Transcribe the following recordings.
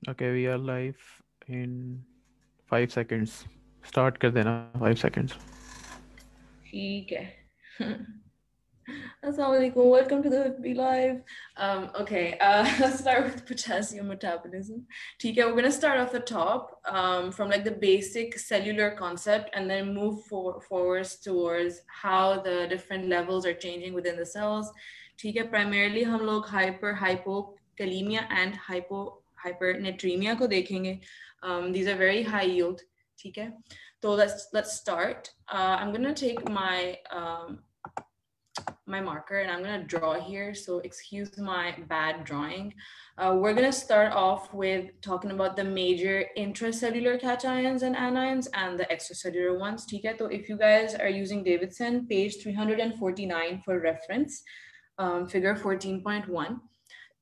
Okay, we are live in 5 seconds. Start कर देना 5 seconds. ठीक है. Assalamualaikum. Welcome to the Be Live. Okay, let's start with potassium metabolism. ठीक है, we're gonna start off the top from like the basic cellular concept and then move forwards towards how the different levels are changing within the cells. ठीक है, primarily हम लोग hypokalemia and hypernatremia को देखेंगे. These are very high yield. ठीक है, so let's start. I'm gonna take my marker and I'm going to draw here, so excuse my bad drawing. We're going to start off with talking about the major intracellular cations and anions and the extracellular ones. Okay? So if you guys are using Davidson, page 349 for reference, figure 14.1.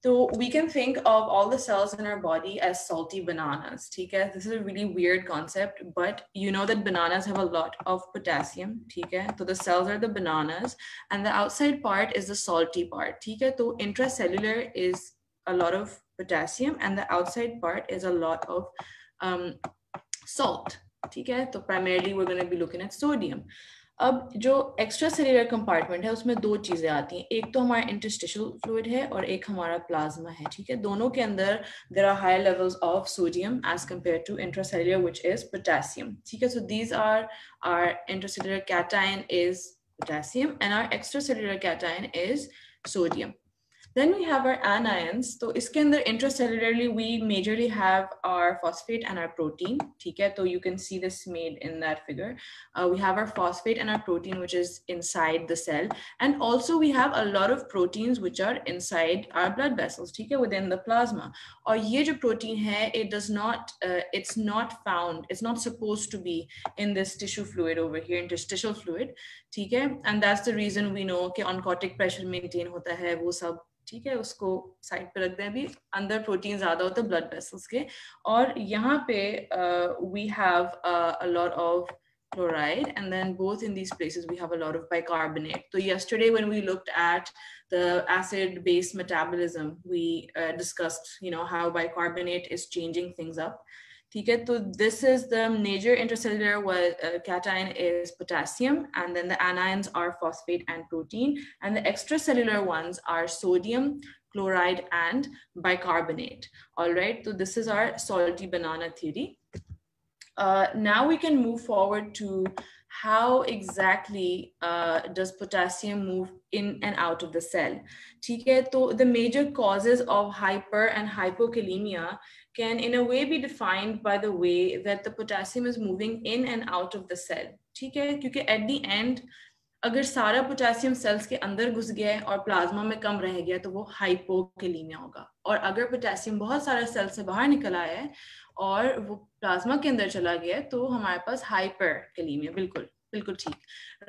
So we can think of all the cells in our body as salty bananas. Okay? This is a really weird concept, but you know that bananas have a lot of potassium. Okay? So the cells are the bananas and the outside part is the salty part. Okay? So intracellular is a lot of potassium and the outside part is a lot of salt. Okay? So primarily we're going to be looking at sodium. अब जो extra cellular compartment है उसमें दो चीजें आती हैं, एक तो हमारा इंटरस्टिशियल फ्लूइड है और एक हमारा प्लाज्मा है. ठीक है, दोनों के अंदर there are higher levels of sodium as compare to intracellular which is potassium. ठीक है, so these are our intracellular cation is potassium and our extracellular cation is sodium. Then we have our anions. So iske andar intracellularly we majorly have our phosphate and our protein. ठीक है, so you can see this made in that figure. We have our phosphate and our protein which is inside the cell, and also we have a lot of proteins which are inside our blood vessels. ठीक है, within the plasma. और ये जो protein है, it's not found, it's not supposed to be in this tissue fluid over here, interstitial fluid. ठीक है, and that's the reason we know कि oncotic pressure maintain होता है वो सब. ठीक है, उसको साइड पे रख दें. अभी अंदर प्रोटीन ज्यादा होता है ब्लड वेसल्स के, और यहाँ पे we have a lot of chloride, and then both in these places we have a lot of bicarbonate. So yesterday when we looked at the acid base metabolism, we discussed how bicarbonate is changing things up. ठीक है, तो this is the major intracellular cation is potassium, and then the anions are phosphate and protein, and the extracellular ones are sodium, chloride, and bicarbonate. All right, so this is our salty banana theory. Now we can move forward to how exactly does potassium move in and out of the cell. ठीक है, तो the major causes of hyper and hypokalemia can in a way be defined by the way that the potassium is moving in and out of the cell. ठीक है, क्योंकि at the end अगर सारा potassium sales के अंदर घुस गया है और प्लाज्मा में कम रह गया तो वो हाइपोकैलेमिया होगा, और अगर पोटेशियम बहुत सारे सेल से बाहर निकल आया है और वो प्लाज्मा के अंदर चला गया है तो हमारे पास हाइपरकैलेमिया. बिल्कुल बिल्कुल ठीक,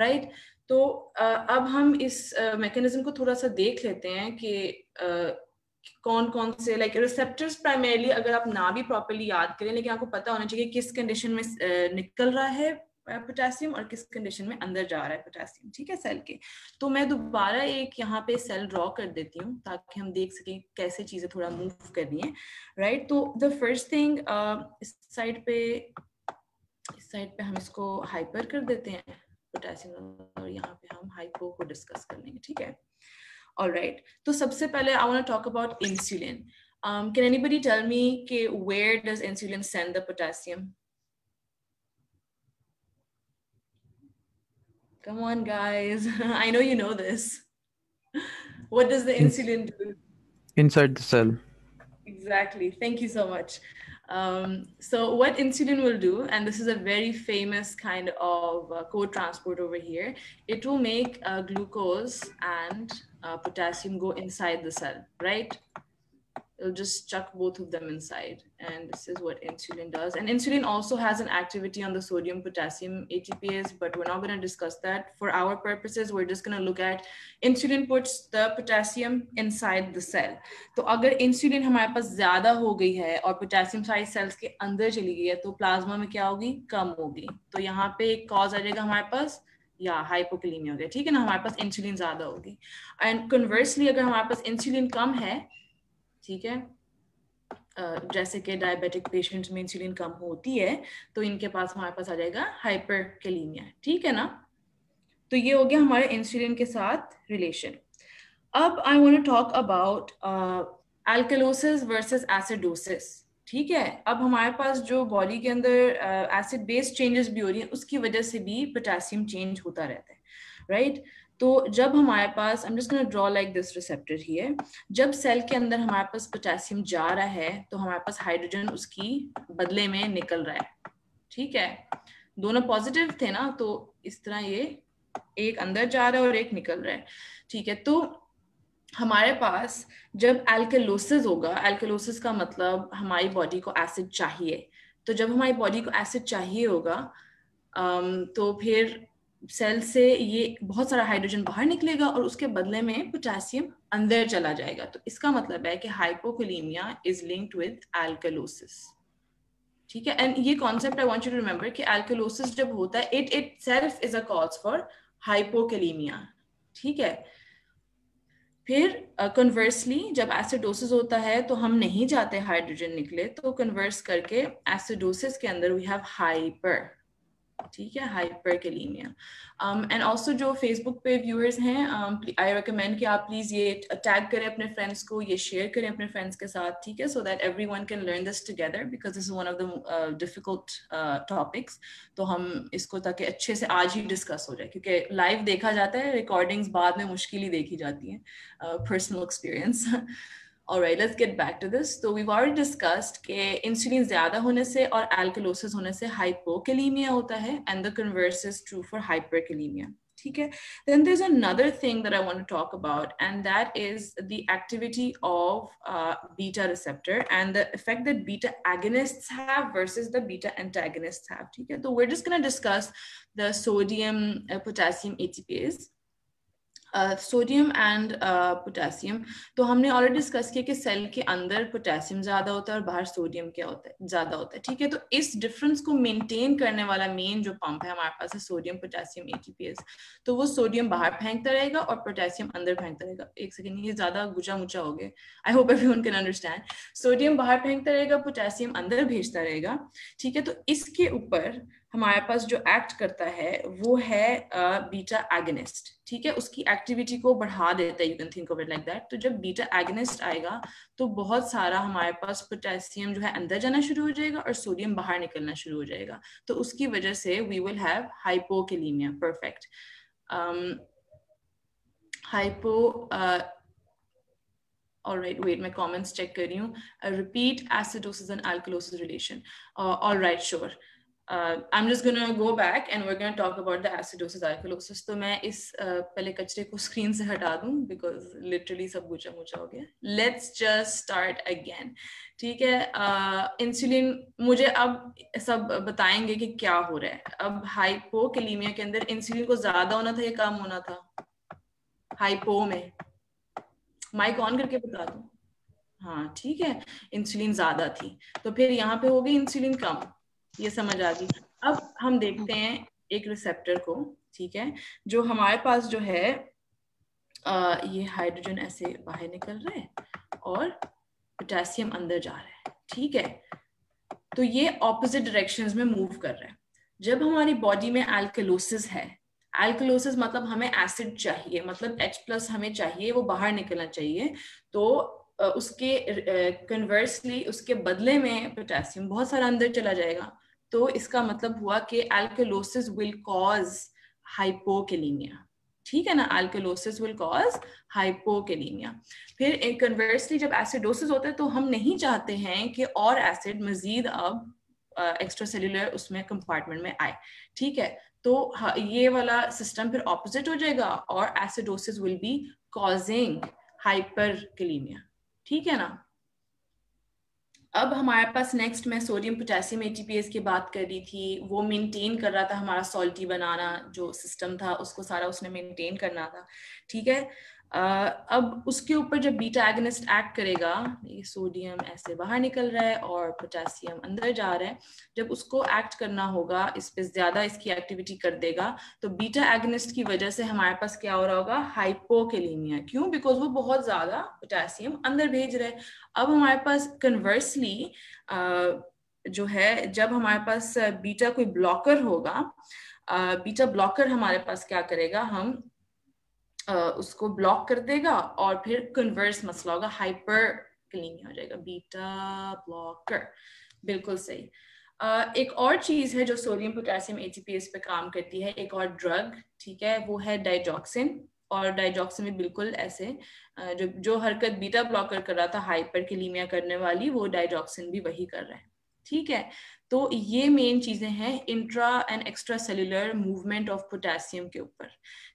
राइट. तो अब हम इस मैकेनिज्म को थोड़ा सा देख लेते हैं कि कौन कौन से लाइक रिसेप्टर्स प्राइमरीली अगर आप ना भी प्रॉपर्ली याद करें, लेकिन आपको पता होना चाहिए किस कंडीशन में निकल रहा है पोटेशियम और किस कंडीशन में अंदर जा रहा है पोटेशियम. ठीक है, सेल के. तो मैं दोबारा एक यहाँ पे सेल ड्रॉ कर देती हूँ ताकि हम देख सकें कैसे चीजें थोड़ा मूव करनी है, राइट. तो द फर्स्ट थिंग इस साइड पे हम इसको हाइपर कर देते हैं पोटेशियम, और यहाँ पे हम हाइपो को डिस्कस कर लेंगे. ठीक है, all right. तो सबसे पहले I want to talk about insulin. Can anybody tell me where does insulin send the potassium? Come on, guys. I know you know this. What does the insulin do? Inside the cell. Exactly. Thank you so much. So what insulin will do, and this is a very famous kind of co-transport over here, it will make glucose and potassium go inside the cell, right? It'll just chuck both of them inside, and this is what insulin does. And insulin also has an activity on the sodium potassium ATPase, but we're not going to discuss that. For our purposes, we're just going to look at insulin puts the potassium inside the cell. तो अगर insulin हमारे पास ज़्यादा हो गई है और potassium सारी cells के अंदर चली गई है तो प्लाज्मा में क्या होगी, कम होगी. तो यहाँ पे एक cause आ जाएगा हमारे पास या हाइपोकैलेमिया हो गया. ठीक है ना, हमारे पास इंसुलिन ज्यादा होगी. एंड कन्वर्सली अगर हमारे पास इंसुलिन कम है, ठीक है, जैसे कि डायबिटिक पेशेंट्स में इंसुलिन कम होती है तो इनके पास हमारे पास आ जाएगा हाइपरकैलीमिया, ठीक है ना। तो ये हो गया हमारे इंसुलिन के साथ रिलेशन। अब I want to talk about alkalosis versus acidosis, ठीक है। अब हमारे पास जो बॉडी के अंदर एसिड बेस चेंजेस भी हो रही है, उसकी वजह से भी पोटेशियम चेंज होता रहता है, राइट। तो जब हमारे पास, I am just gonna draw like this receptor here, जब सेल के अंदर हमारे पास पोटेशियम जा रहा है तो हमारे पास हाइड्रोजन उसकी बदले में निकल रहा है, ठीक है। दोनों पॉजिटिव थे ना, तो इस तरह ये एक अंदर जा रहा है और एक निकल रहा है, ठीक है। तो हमारे पास जब एल्कलोसिस होगा, एल्कलोसिस का मतलब हमारी बॉडी को एसिड चाहिए, तो जब हमारी बॉडी को एसिड चाहिए होगा तो फिर सेल से ये बहुत सारा हाइड्रोजन बाहर निकलेगा और उसके बदले में पोटेशियम अंदर चला जाएगा। तो इसका मतलब है कि hypokalaemia is linked with alkalosis, ठीक है। एंड ये concept I want you to remember कि एल्कलोसिस जब होता है it itself is a cause for hypokalaemia, ठीक है। फिर कन्वर्सली जब एसिडोसिस होता है तो हम नहीं चाहते हाइड्रोजन निकले, तो कन्वर्स करके एसिडोसिस के अंदर वी हैव हाइपर, ठीक है, हाइपरकैलीमिया। एंड ऑल्सो जो फेसबुक पे व्यूअर्स हैं, आई रिकमेंड कि आप प्लीज ये टैग करें अपने फ्रेंड्स को, ये शेयर करें अपने फ्रेंड्स के साथ, ठीक है, so that everyone can learn this together, because this is one of the difficult topics. तो हम इसको ताकि अच्छे से आज ही डिस्कस हो जाए, क्योंकि लाइव देखा जाता है, रिकॉर्डिंग्स बाद में मुश्किल ही देखी जाती हैं, personal experience. Alright, let's get back to this. So we've already discussed कि इंसुलिन ज्यादा होने से और एल्कलोसिस होने से हाइपोकैलीमिया होता है, and the converse is true for hyperkalemia. ठीक है. Then there's another thing that I want to talk about, and that is the activity of beta receptor and the effect that beta agonists have versus the beta antagonists have. ठीक है. So we're just going to discuss the sodium potassium ATPase. Sodium and potassium, तो हमने already discuss किया कि cell के अंदर potassium ज्यादा होता है और बाहर सोडियम क्या होता है, ज्यादा होता है, ठीक है। तो इस डिफरेंस को मेंटेन करने वाला मेन जो पंप है हमारे पास है सोडियम पोटेशियम एटीपीएस। तो वो सोडियम बाहर फेंकता रहेगा और पोटेशियम अंदर फेंकता रहेगा। एक सेकेंड, ये ज्यादा गुचा मुचा हो गया, I hope everyone can understand. Sodium बाहर फेंकता रहेगा, पोटेशियम अंदर भेजता रहेगा, ठीक है। तो इसके ऊपर हमारे पास जो एक्ट करता है वो है बीटा एगोनिस्ट, ठीक है। उसकी एक्टिविटी को बढ़ा देता है, you can think of it like that. तो जब बीटा एगोनिस्ट आएगा तो बहुत सारा हमारे पास पोटेशियम जो है अंदर जाना शुरू हो जाएगा और सोडियम बाहर निकलना शुरू हो जाएगा। तो उसकी वजह से we will have hypokalaemia. Perfect. Hypo All right, wait, मैं comments check कर रही हूँ. Repeat acidosis and alkalosis relation. All right, sure. I'm just gonna go back and we're gonna talk about the acidosis alkalosis. तो मैं इस पहले कचरे को स्क्रीन से हटा दूँ because literally सब गुचा मुचा हो गया. Let's just start again. ठीक है. इंसुलिन मुझे अब सब बताएंगे कि क्या हो रहा है. अब हाइपोकैलीमिया के अंदर इंसुलिन को ज्यादा होना था या कम होना था? हाइपो में माइक ऑन करके बता दो. हाँ ठीक है, इंसुलिन ज्यादा थी तो फिर यहाँ पे हो गई इंसुलिन कम, ये समझ आ गई. अब हम देखते हैं एक रिसेप्टर को, ठीक है, जो हमारे पास जो है ये हाइड्रोजन ऐसे बाहर निकल रहा है और पोटेशियम अंदर जा रहा है, ठीक है. तो ये ऑपोजिट डायरेक्शंस में मूव कर रहा है. जब हमारी बॉडी में एल्कलोसिस है, एल्कलोसिस मतलब हमें एसिड चाहिए, मतलब H+ हमें चाहिए, वो बाहर निकलना चाहिए, तो उसके कन्वर्सली उसके बदले में पोटेशियम बहुत सारा अंदर चला जाएगा. तो इसका मतलब हुआ कि एल्कलोसिस विल कॉज हाइपोकैलीमिया, ठीक है ना. Alkalosis will cause hypokalaemia. फिर कन्वर्सली जब एसिडोसिस होता है तो हम नहीं चाहते हैं कि और एसिड मजीद अब एक्स्ट्रा सेल्यूलर उसमें कंपार्टमेंट में आए, ठीक है. तो ये वाला सिस्टम फिर ऑपोजिट हो जाएगा और एसिडोसिस विल बी कॉजिंग हाइपरकैलीमिया, ठीक है ना. अब हमारे पास नेक्स्ट मैं सोडियम पोटेशियम एटीपीएस की बात कर रही थी. वो मेंटेन कर रहा था हमारा सॉल्टी बनाना, जो सिस्टम था उसको सारा उसने मेंटेन करना था, ठीक है. अब उसके ऊपर जब बीटा एगोनिस्ट एक्ट करेगा, ये सोडियम ऐसे बाहर निकल रहा है और पोटेशियम अंदर जा रहा है, जब उसको एक्ट करना होगा, इस पे ज्यादा इसकी एक्टिविटी कर देगा, तो बीटा एगोनिस्ट की वजह से हमारे पास क्या हो रहा होगा, हाइपोकैलेमिया। क्यों? बिकॉज वो बहुत ज्यादा पोटेशियम अंदर भेज रहे हैं। अब हमारे पास कन्वर्सली जो है, जब हमारे पास बीटा कोई ब्लॉकर होगा, बीटा ब्लॉकर हमारे पास क्या करेगा, हम उसको ब्लॉक कर देगा और फिर कन्वर्स मसला होगा, हाइपरकैलेमिया हो जाएगा, बीटा ब्लॉकर। बिल्कुल सही। एक और चीज है जो सोडियम पोटेशियम एटीपीएस पे काम करती है, एक और ड्रग, ठीक है, वो है डाइजॉक्सिन। और डाइजॉक्सिन में बिल्कुल ऐसे जो हरकत बीटा ब्लॉकर कर रहा था हाइपरकैलेमिया करने वाली, वो डाइजॉक्सिन भी वही कर रहा है, ठीक है। तो ये मेन चीजें हैं intra and extra cellular movement of potassium के ऊपर,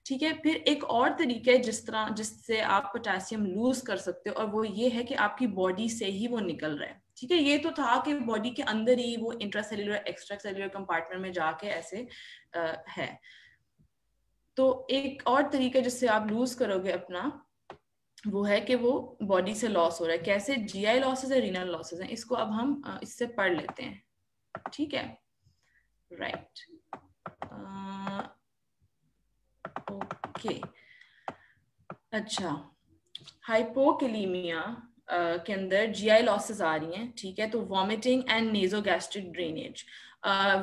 ठीक है। फिर एक और तरीका है जिससे आप पोटेशियम लूज कर सकते हो, और वो ये है कि आपकी बॉडी से ही वो निकल रहा है, ठीक है। ये तो था कि बॉडी के अंदर ही वो intra cellular extra cellular compartment में जाके ऐसे है। तो एक और तरीका जिससे आप लूज करोगे अपना, वो है कि वो बॉडी से लॉस हो रहा है। कैसे? जीआई लॉसेस है, रीनल लॉसेस हैं, इसको अब हम इससे पढ़ लेते हैं, ठीक है, राइट। ओके, अच्छा, हाइपोकैलेमिया के अंदर जीआई लॉसेस आ रही हैं, ठीक है। तो vomiting and nasogastric drainage.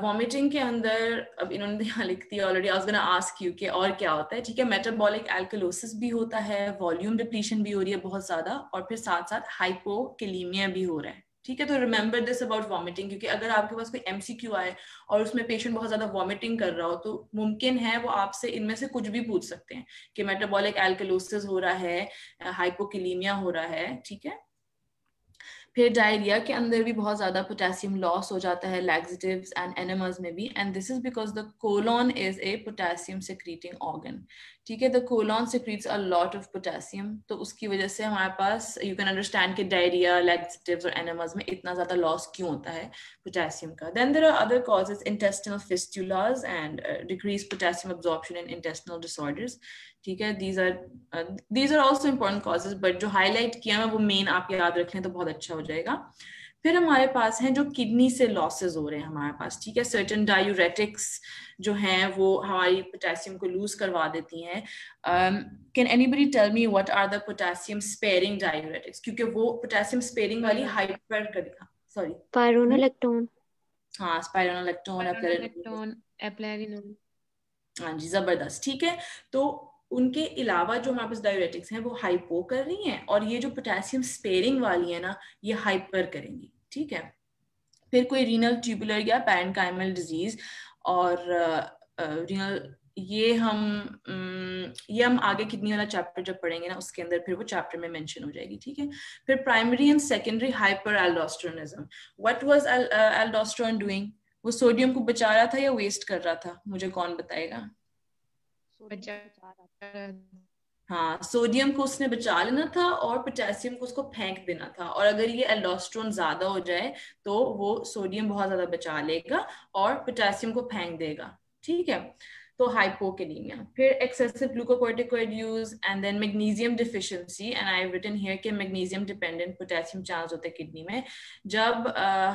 Vomiting के अंदर, अब इन्होंने यहाँ लिख दिया already, I was gonna ask you कि और क्या होता है, ठीक है। मेटाबॉलिक एल्कलोसिस भी होता है, वॉल्यूम डिप्लीशन भी हो रही है बहुत ज्यादा, और फिर साथ साथ हाइपोकैलेमिया भी हो रहा है, ठीक है। तो रिमेंबर दिस अबाउट वॉमिटिंग, क्योंकि अगर आपके पास कोई एमसीक्यू आए और उसमें पेशेंट बहुत ज्यादा वॉमिटिंग कर रहा हो, तो मुमकिन है वो आपसे इनमें से कुछ भी पूछ सकते हैं कि मेटाबॉलिक एल्कलोसिस हो रहा है, हाइपोकैलेमिया हो रहा है, ठीक है। फिर डायरिया के अंदर भी बहुत ज्यादा पोटेशियम लॉस हो जाता है, लैक्सेटिव्स एंड एनेमास में भी, and this is because the colon is a potassium secreting organ, ठीक है। The colon secretes a lot of potassium, तो उसकी वजह से हमारे पास, यू कैन अंडरस्टैंड कि डायरिया, लैक्सेटिव्स और एनेमास में इतना ज्यादा लॉस क्यों होता है पोटेशियम का। Then there are other causes, intestinal fistulas and decrease potassium absorption in intestinal disorders, ठीक है। these are also important causes, but जो हाईलाइट किया मैं वो मेन आप याद रख लें तो बहुत अच्छा हो जाएगा। फिर हमारे पास हैं जो किडनी से लॉसेस हो रहे हैं हमारे पास, ठीक है। सर्टेन डायूरेटिक्स जो हैं वो हमारी पोटेशियम को लूज करवा देती हैं। Can anybody tell me what are the potassium sparing diuretics? क्योंकि वो पोटेशियम स्पेयरिंग वाली हाइपर कर, सॉरी, स्पाइरोनोलेक्टोन। हाँ, स्पाइरोनोलेक्टोन, एप्लेरिनोल। हाँ जी, जबरदस्त, ठीक है। तो उनके अलावा जो हमारे पास डायूरेटिक्स हैं वो हाइपो कर रही हैं, और ये जो पोटेशियम स्पेयरिंग वाली है ना, ये हाइपर करेंगी, ठीक है। फिर कोई रीनल ट्यूबुलर या पैरेन्काइमल डिजीज, और रीनल, ये हम आगे किडनी वाला चैप्टर जब पढ़ेंगे ना, उसके अंदर फिर वो चैप्टर में मेंशन हो जाएगी, ठीक है। फिर primary and secondary hyper aldosteronism. What was aldosterone doing? वो सोडियम को बचा रहा था या वेस्ट कर रहा था? मुझे कौन बताएगा? हाँ, सोडियम को उसने बचा लेना था और पोटेशियम को उसको फेंक देना था, और अगर ये एल्डोस्टेरोन ज्यादा हो जाए तो वो सोडियम बहुत ज्यादा बचा लेगा और पोटेशियम को फेंक देगा, ठीक है। तो हाइपोकैलेमिया। फिर excessive glucocorticoid use, and then magnesium deficiency, and I have written here कि मैग्नीशियम डिपेंडेंट पोटेशियम चैनल्स होते हैं किडनी में। जब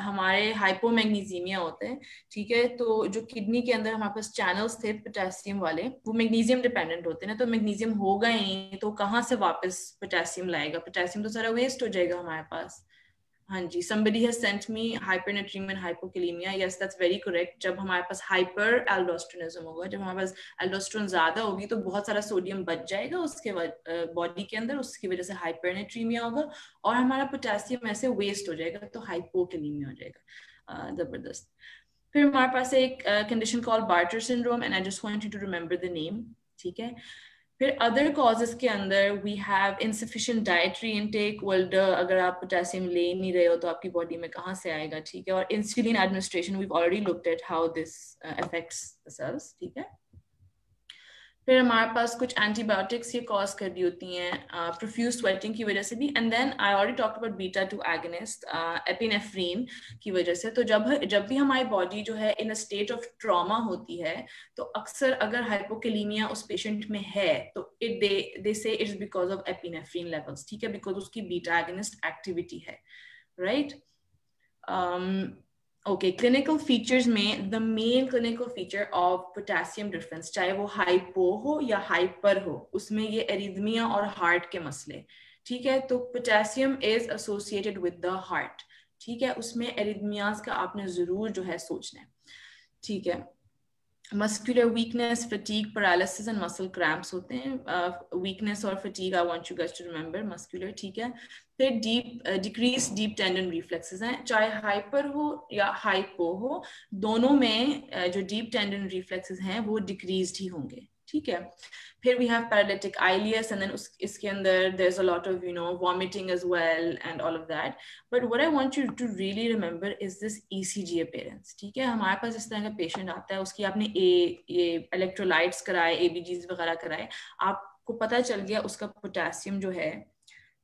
हमारे हाइपोमैग्नीसीमिया होते हैं, ठीक है, तो जो किडनी के अंदर हमारे पास चैनल्स थे पोटेशियम वाले, वो मैग्नीशियम डिपेंडेंट होते हैं ना, तो मैग्नीशियम होगा ही तो कहाँ से वापस पोटेशियम लाएगा? पोटेशियम तो सारा वेस्ट हो जाएगा हमारे पास। हाँ जी, somebody has sent me hypernatremia and hypokalemia. Yes, that's very correct. जब हमारे पास हाइपर एल्डोस्टेरोनिज्म होगा, जब हमारे पास एल्डोस्टेरोन ज्यादा होगी, तो बहुत सारा सोडियम बच जाएगा उसके बॉडी के अंदर, उसकी वजह से हाइपरनेट्रीमिया होगा और हमारा पोटेशियम ऐसे वेस्ट हो जाएगा, तो हाइपोकैलेमिया हो जाएगा। जबरदस्त। फिर हमारे पास एक condition called Bartter syndrome, and I just want you to remember the name, ठीक है। फिर अदर कॉजेज के अंदर we have insufficient dietary intake. World, अगर आप पोटेशियम ले नहीं रहे हो तो आपकी बॉडी में कहाँ से आएगा, ठीक है। और insulin administration, we already looked at how this affects the cells, ठीक है। फिर हमारे पास कुछ एंटीबायोटिक्स ये कॉज कर रही होती हैं प्रोफ्यूज स्वेटिंग की वजह से भी, and then I already talked about beta 2 agonist epinephrine की वजह से। तो जब भी हमारी बॉडी जो है इन अ स्टेट ऑफ ट्रॉमा होती है, तो अक्सर अगर हाइपोकैलेमिया उस पेशेंट में है तो दे से it's because of epinephrine levels, ठीक है, बिकॉज उसकी बीटा एगोनिस्ट एक्टिविटी है, राइट। ओके, क्लिनिकल फीचर्स में the main clinical feature of potassium difference, चाहे वो हाइपो हो या हाइपर हो, उसमें ये एरिथमिया और हार्ट के मसले, ठीक है। तो potassium is associated with the heart, ठीक है, उसमें एरिथमियाज का आपने जरूर जो है सोचना है, ठीक है। Muscular weakness, fatigue, paralysis and muscle cramps होते हैं। वीकनेस और fatigue I want you guys to remember, muscular, ठीक है। फिर डिक्रीज डीप टेंडन रिफ्लेक्सेस हैं, चाहे हाइपर हो या हाइपो हो, दोनों में जो डीप टेंडन रिफ्लेक्सेस हैं वो डिक्रीज्ड ही होंगे, ठीक है। फिर we have paralytic ileus and then इसके अंदर there's a lot of vomiting as well and all of that, but what I want you to really remember is this ECG appearance, ठीक है। हमारे पास इस तरह का पेशेंट आता है, उसकी आपने ये इलेक्ट्रोलाइट्स कराए, ABGs वगैरह कराए, आपको पता चल गया उसका पोटेशियम जो है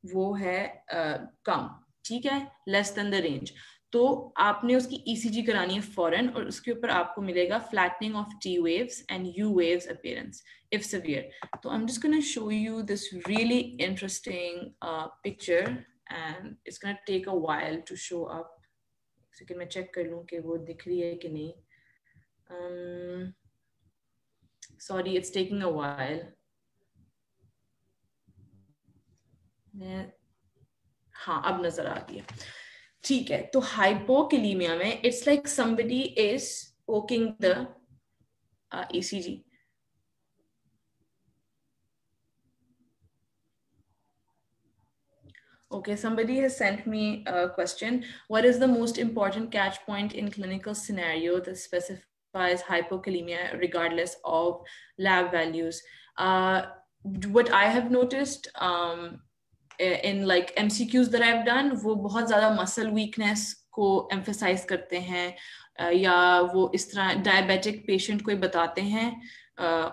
वो है कम, ठीक है, लेस देन द रेंज, तो आपने उसकी ECG करानी है फौरन, और उसके ऊपर आपको मिलेगा flattening of T waves and U waves appearance if severe. So I'm just going to show you this really interesting picture and it's going to take a while to show up. So मैं check कर लूँ कि वो दिख रही है कि नहीं. Sorry, it's taking a while. हाँ, अब नजर आ रही है, ठीक है। तो हाइपोकैलेमिया में it's like somebody is poking the ECG. Okay, somebody has sent me a question. What is the most important catch point in clinical scenario that specifies hypokalemia regardless of lab values? What I have noticed in like MCQs that I've done, वो बहुत ज़्यादा muscle weakness को emphasize करते हैं, या वो इस तरह diabetic patient को बताते हैं,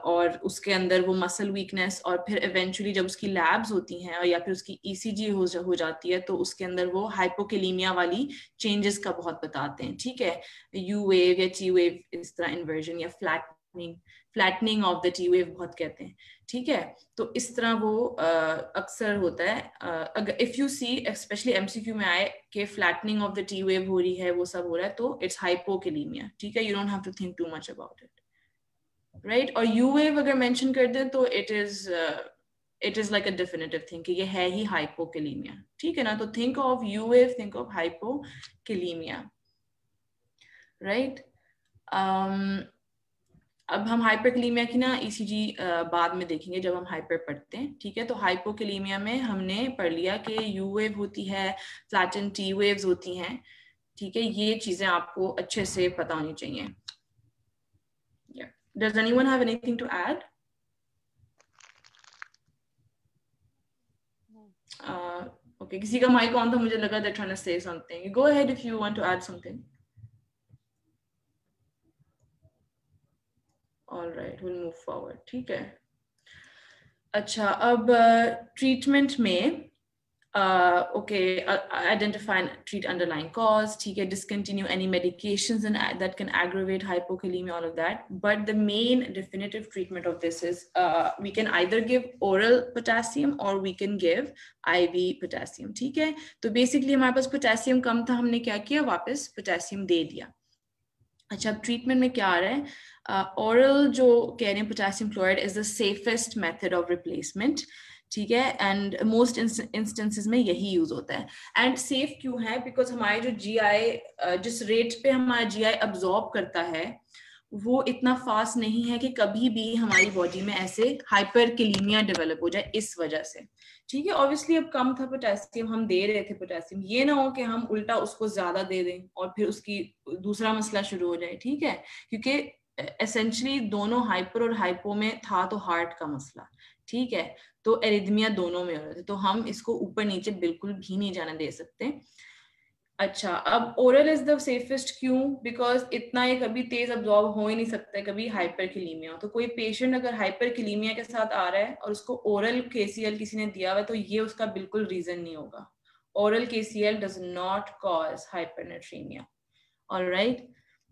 और उसके अंदर वो मसल वीकनेस, और फिर इवेंचुअली जब उसकी लैब्स होती हैं या फिर उसकी ECG हो जाती है तो उसके अंदर वो हाइपोकैलेमिया वाली चेंजेस का बहुत बताते हैं, ठीक है। U वेव या T वेव, इस तरह इन्वर्जन या flattening of the T wave बहुत कहते हैं, ठीक है। तो इस तरह वो अक्सर होता है, अगर if you see specially MCQ में आए कि flattening of the T wave हो रही है, वो सब हो रहा है, तो इट्स हाइपोकैलेमिया, ठीक है। You don't have to think too much about it, right. और U वेव अगर मेंशन कर दे तो it is like a definitive thing कि ये है ही हाइपोकैलेमिया, ठीक है ना। तो think of U wave, think of hypokalaemia, right. अब हम हाइपरकैलेमिया की ना ECG बाद में देखेंगे जब हम हाइपर पढ़ते हैं, ठीक है। तो हाइपोकैलेमिया में हमने पढ़ लिया कि U वेव होती है, फ्लैटन T वेव्स होती हैं, ठीक है। ये चीजें आपको अच्छे से पता होनी चाहिए। Does anyone have anything to add? Okay, किसी का mic on था, मुझे लगा they're trying to say something. Go ahead if you want to add something. All right, we'll move forward. ठीक है। अच्छा, अब ट्रीटमेंट में identify and treat underlying cause, ठीक है, discontinue any medications that can aggravate hypokalemia, all of that. But the main definitive treatment of this is we can either give oral potassium or we can give IV potassium, ठीक है। तो basically हमारे पास potassium कम था, हमने क्या किया, वापस potassium दे दिया। अच्छा, अब ट्रीटमेंट में क्या आ रहा है, oral जो कह रहे हैं potassium chloride is the safest method of replacement, ठीक है, एंड मोस्ट इंस्टेंसेस में यही यूज होता है। एंड सेफ क्यों है, बिकॉज हमारे जो GI जिस रेट पे हमारा GI अब्जॉर्ब करता है वो इतना फास्ट नहीं है कि कभी भी हमारी बॉडी में ऐसे हाइपरकैलेमिया डेवलप हो जाए इस वजह से, ठीक है। ऑब्वियसली अब कम था पोटेशियम, हम दे रहे थे पोटेशियम, ये ना हो कि हम उल्टा उसको ज्यादा दे दें और फिर उसकी दूसरा मसला शुरू हो जाए, ठीक है। क्योंकि एसेंशियली दोनों हाइपर और हाइपो में था तो हार्ट का मसला, ठीक है, तो एरिथमिया दोनों में हो रहे थे, तो हम इसको ऊपर नीचे बिल्कुल भी नहीं जाने दे सकते। अच्छा, अब ओरल इज द सेफेस्ट क्यों? बिकॉज इतना ये कभी तेज अब्जॉर्ब हो ही नहीं सकता है कभी हाइपरकिलीमिया हो। तो कोई पेशेंट अगर हाइपरकिलीमिया के साथ आ रहा है और उसको ओरल केसीएल किसी ने दिया हुआ है तो ये उसका बिल्कुल रीजन नहीं होगा। Oral KCL does not cause hypernatraemia. Alright,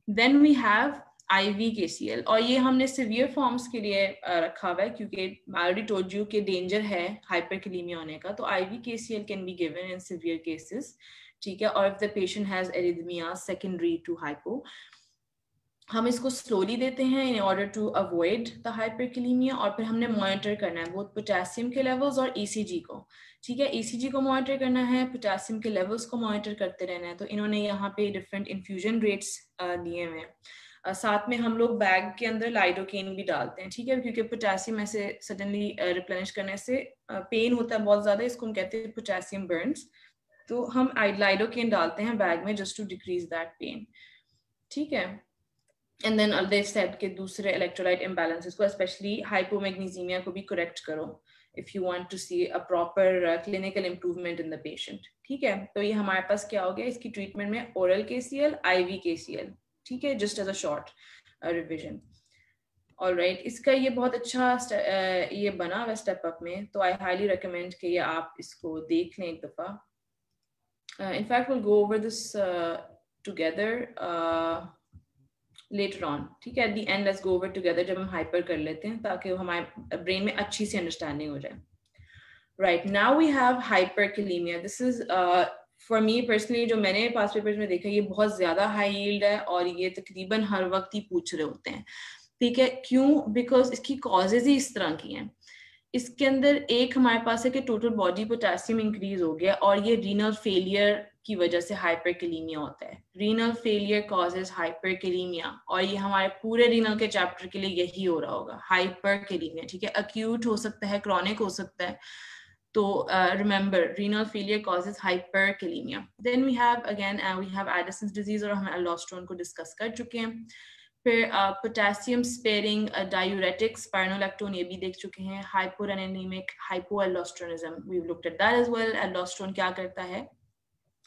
then we have IV KCL, और ये हमने सिवियर फॉर्म्स के लिए रखा हुआ है क्योंकि आई ऑलरेडी टोल्ड यू कि डेंजर है हाइपरकिलीमिया होने का। तो IV KCL can be given in severe cases, ठीक है। और if the patient has arrhythmia secondary to hypo, हम इसको स्लोली देते हैं in order to avoid the hyperkalaemia. और फिर हमने मॉनिटर करना है बोथ पोटेशियम के लेवल्स और ECG को, ठीक है। ECG को मॉनिटर करना है, पोटेशियम के लेवल्स को मॉनिटर करते रहना है। तो इन्होंने यहाँ पे डिफरेंट इन्फ्यूजन रेट्स दिए हुए हैं। साथ में हम लोग बैग के अंदर लाइडोकेन भी डालते हैं, ठीक है, क्योंकि पोटेशियम ऐसे सडनली रिप्लेनिश करने से पेन होता है बहुत ज्यादा, इसको हम कहते हैं पोटेशियम बर्न्स। तो हम लाइडोकेन डालते हैं बैग में just to decrease that pain, ठीक है। एंड देन दे सेड के दूसरे इलेक्ट्रोलाइट इम्बैलेंसेस को, स्पेशली हाइपोमैग्नीसीमिया को भी करेक्ट करो if you want to see a proper clinical improvement in the patient, ठीक है। तो ये हमारे पास क्या हो गया इसकी ट्रीटमेंट में, ओरल KCL, IV KCL, ठीक है, just as a short revision. Alright, इसका ये बहुत अच्छा ये बना हुआ स्टेप अप में, तो आई हाईली रिकमेंड कि ये आप इसको देख लें एक दफा। In fact will go over this together later on, ठीक है। Eight the and let's go over together जब हम हाइपर कर लेते हैं, ताकि हमारे ब्रेन में अच्छी सी अंडरस्टैंडिंग हो जाए। Right, now we have hyperkalaemia. This is for me personally, जो मैंने पास पेपर्स में देखा, ये बहुत ज्यादा हाई यील्ड है और ये तकरीबन हर वक्त ही पूछ रहे होते हैं, ठीक है। क्यों? बिकॉज इसकी कॉजेज ही इस तरह की हैं। इसके अंदर एक हमारे पास है कि टोटल बॉडी पोटेशियम इंक्रीज हो गया, और ये रीनल फेलियर की वजह से हाइपरकिलीमिया होता है। रीनल फेलियर कॉजेज हाइपरकिलीमिया, और ये हमारे पूरे रीनल के चैप्टर के लिए यही हो रहा होगा, हाइपरकिलीमिया, ठीक है। अक्यूट हो सकता है, क्रॉनिक हो सकता है। तो remember, renal failure causes hyperkalaemia. Then we have again we have Addison's disease, और हम एल्डोस्टेरोन को डिस्कस कर चुके हैं। फिर पोटेशियम स्पेयरिंग डायूरेटिक्स, स्पाइरोलेक्टोन, ये भी देख चुके हैं। Hyporeninaemic hypoaldosteronism, we looked at that as well. Aldosterone क्या करता है?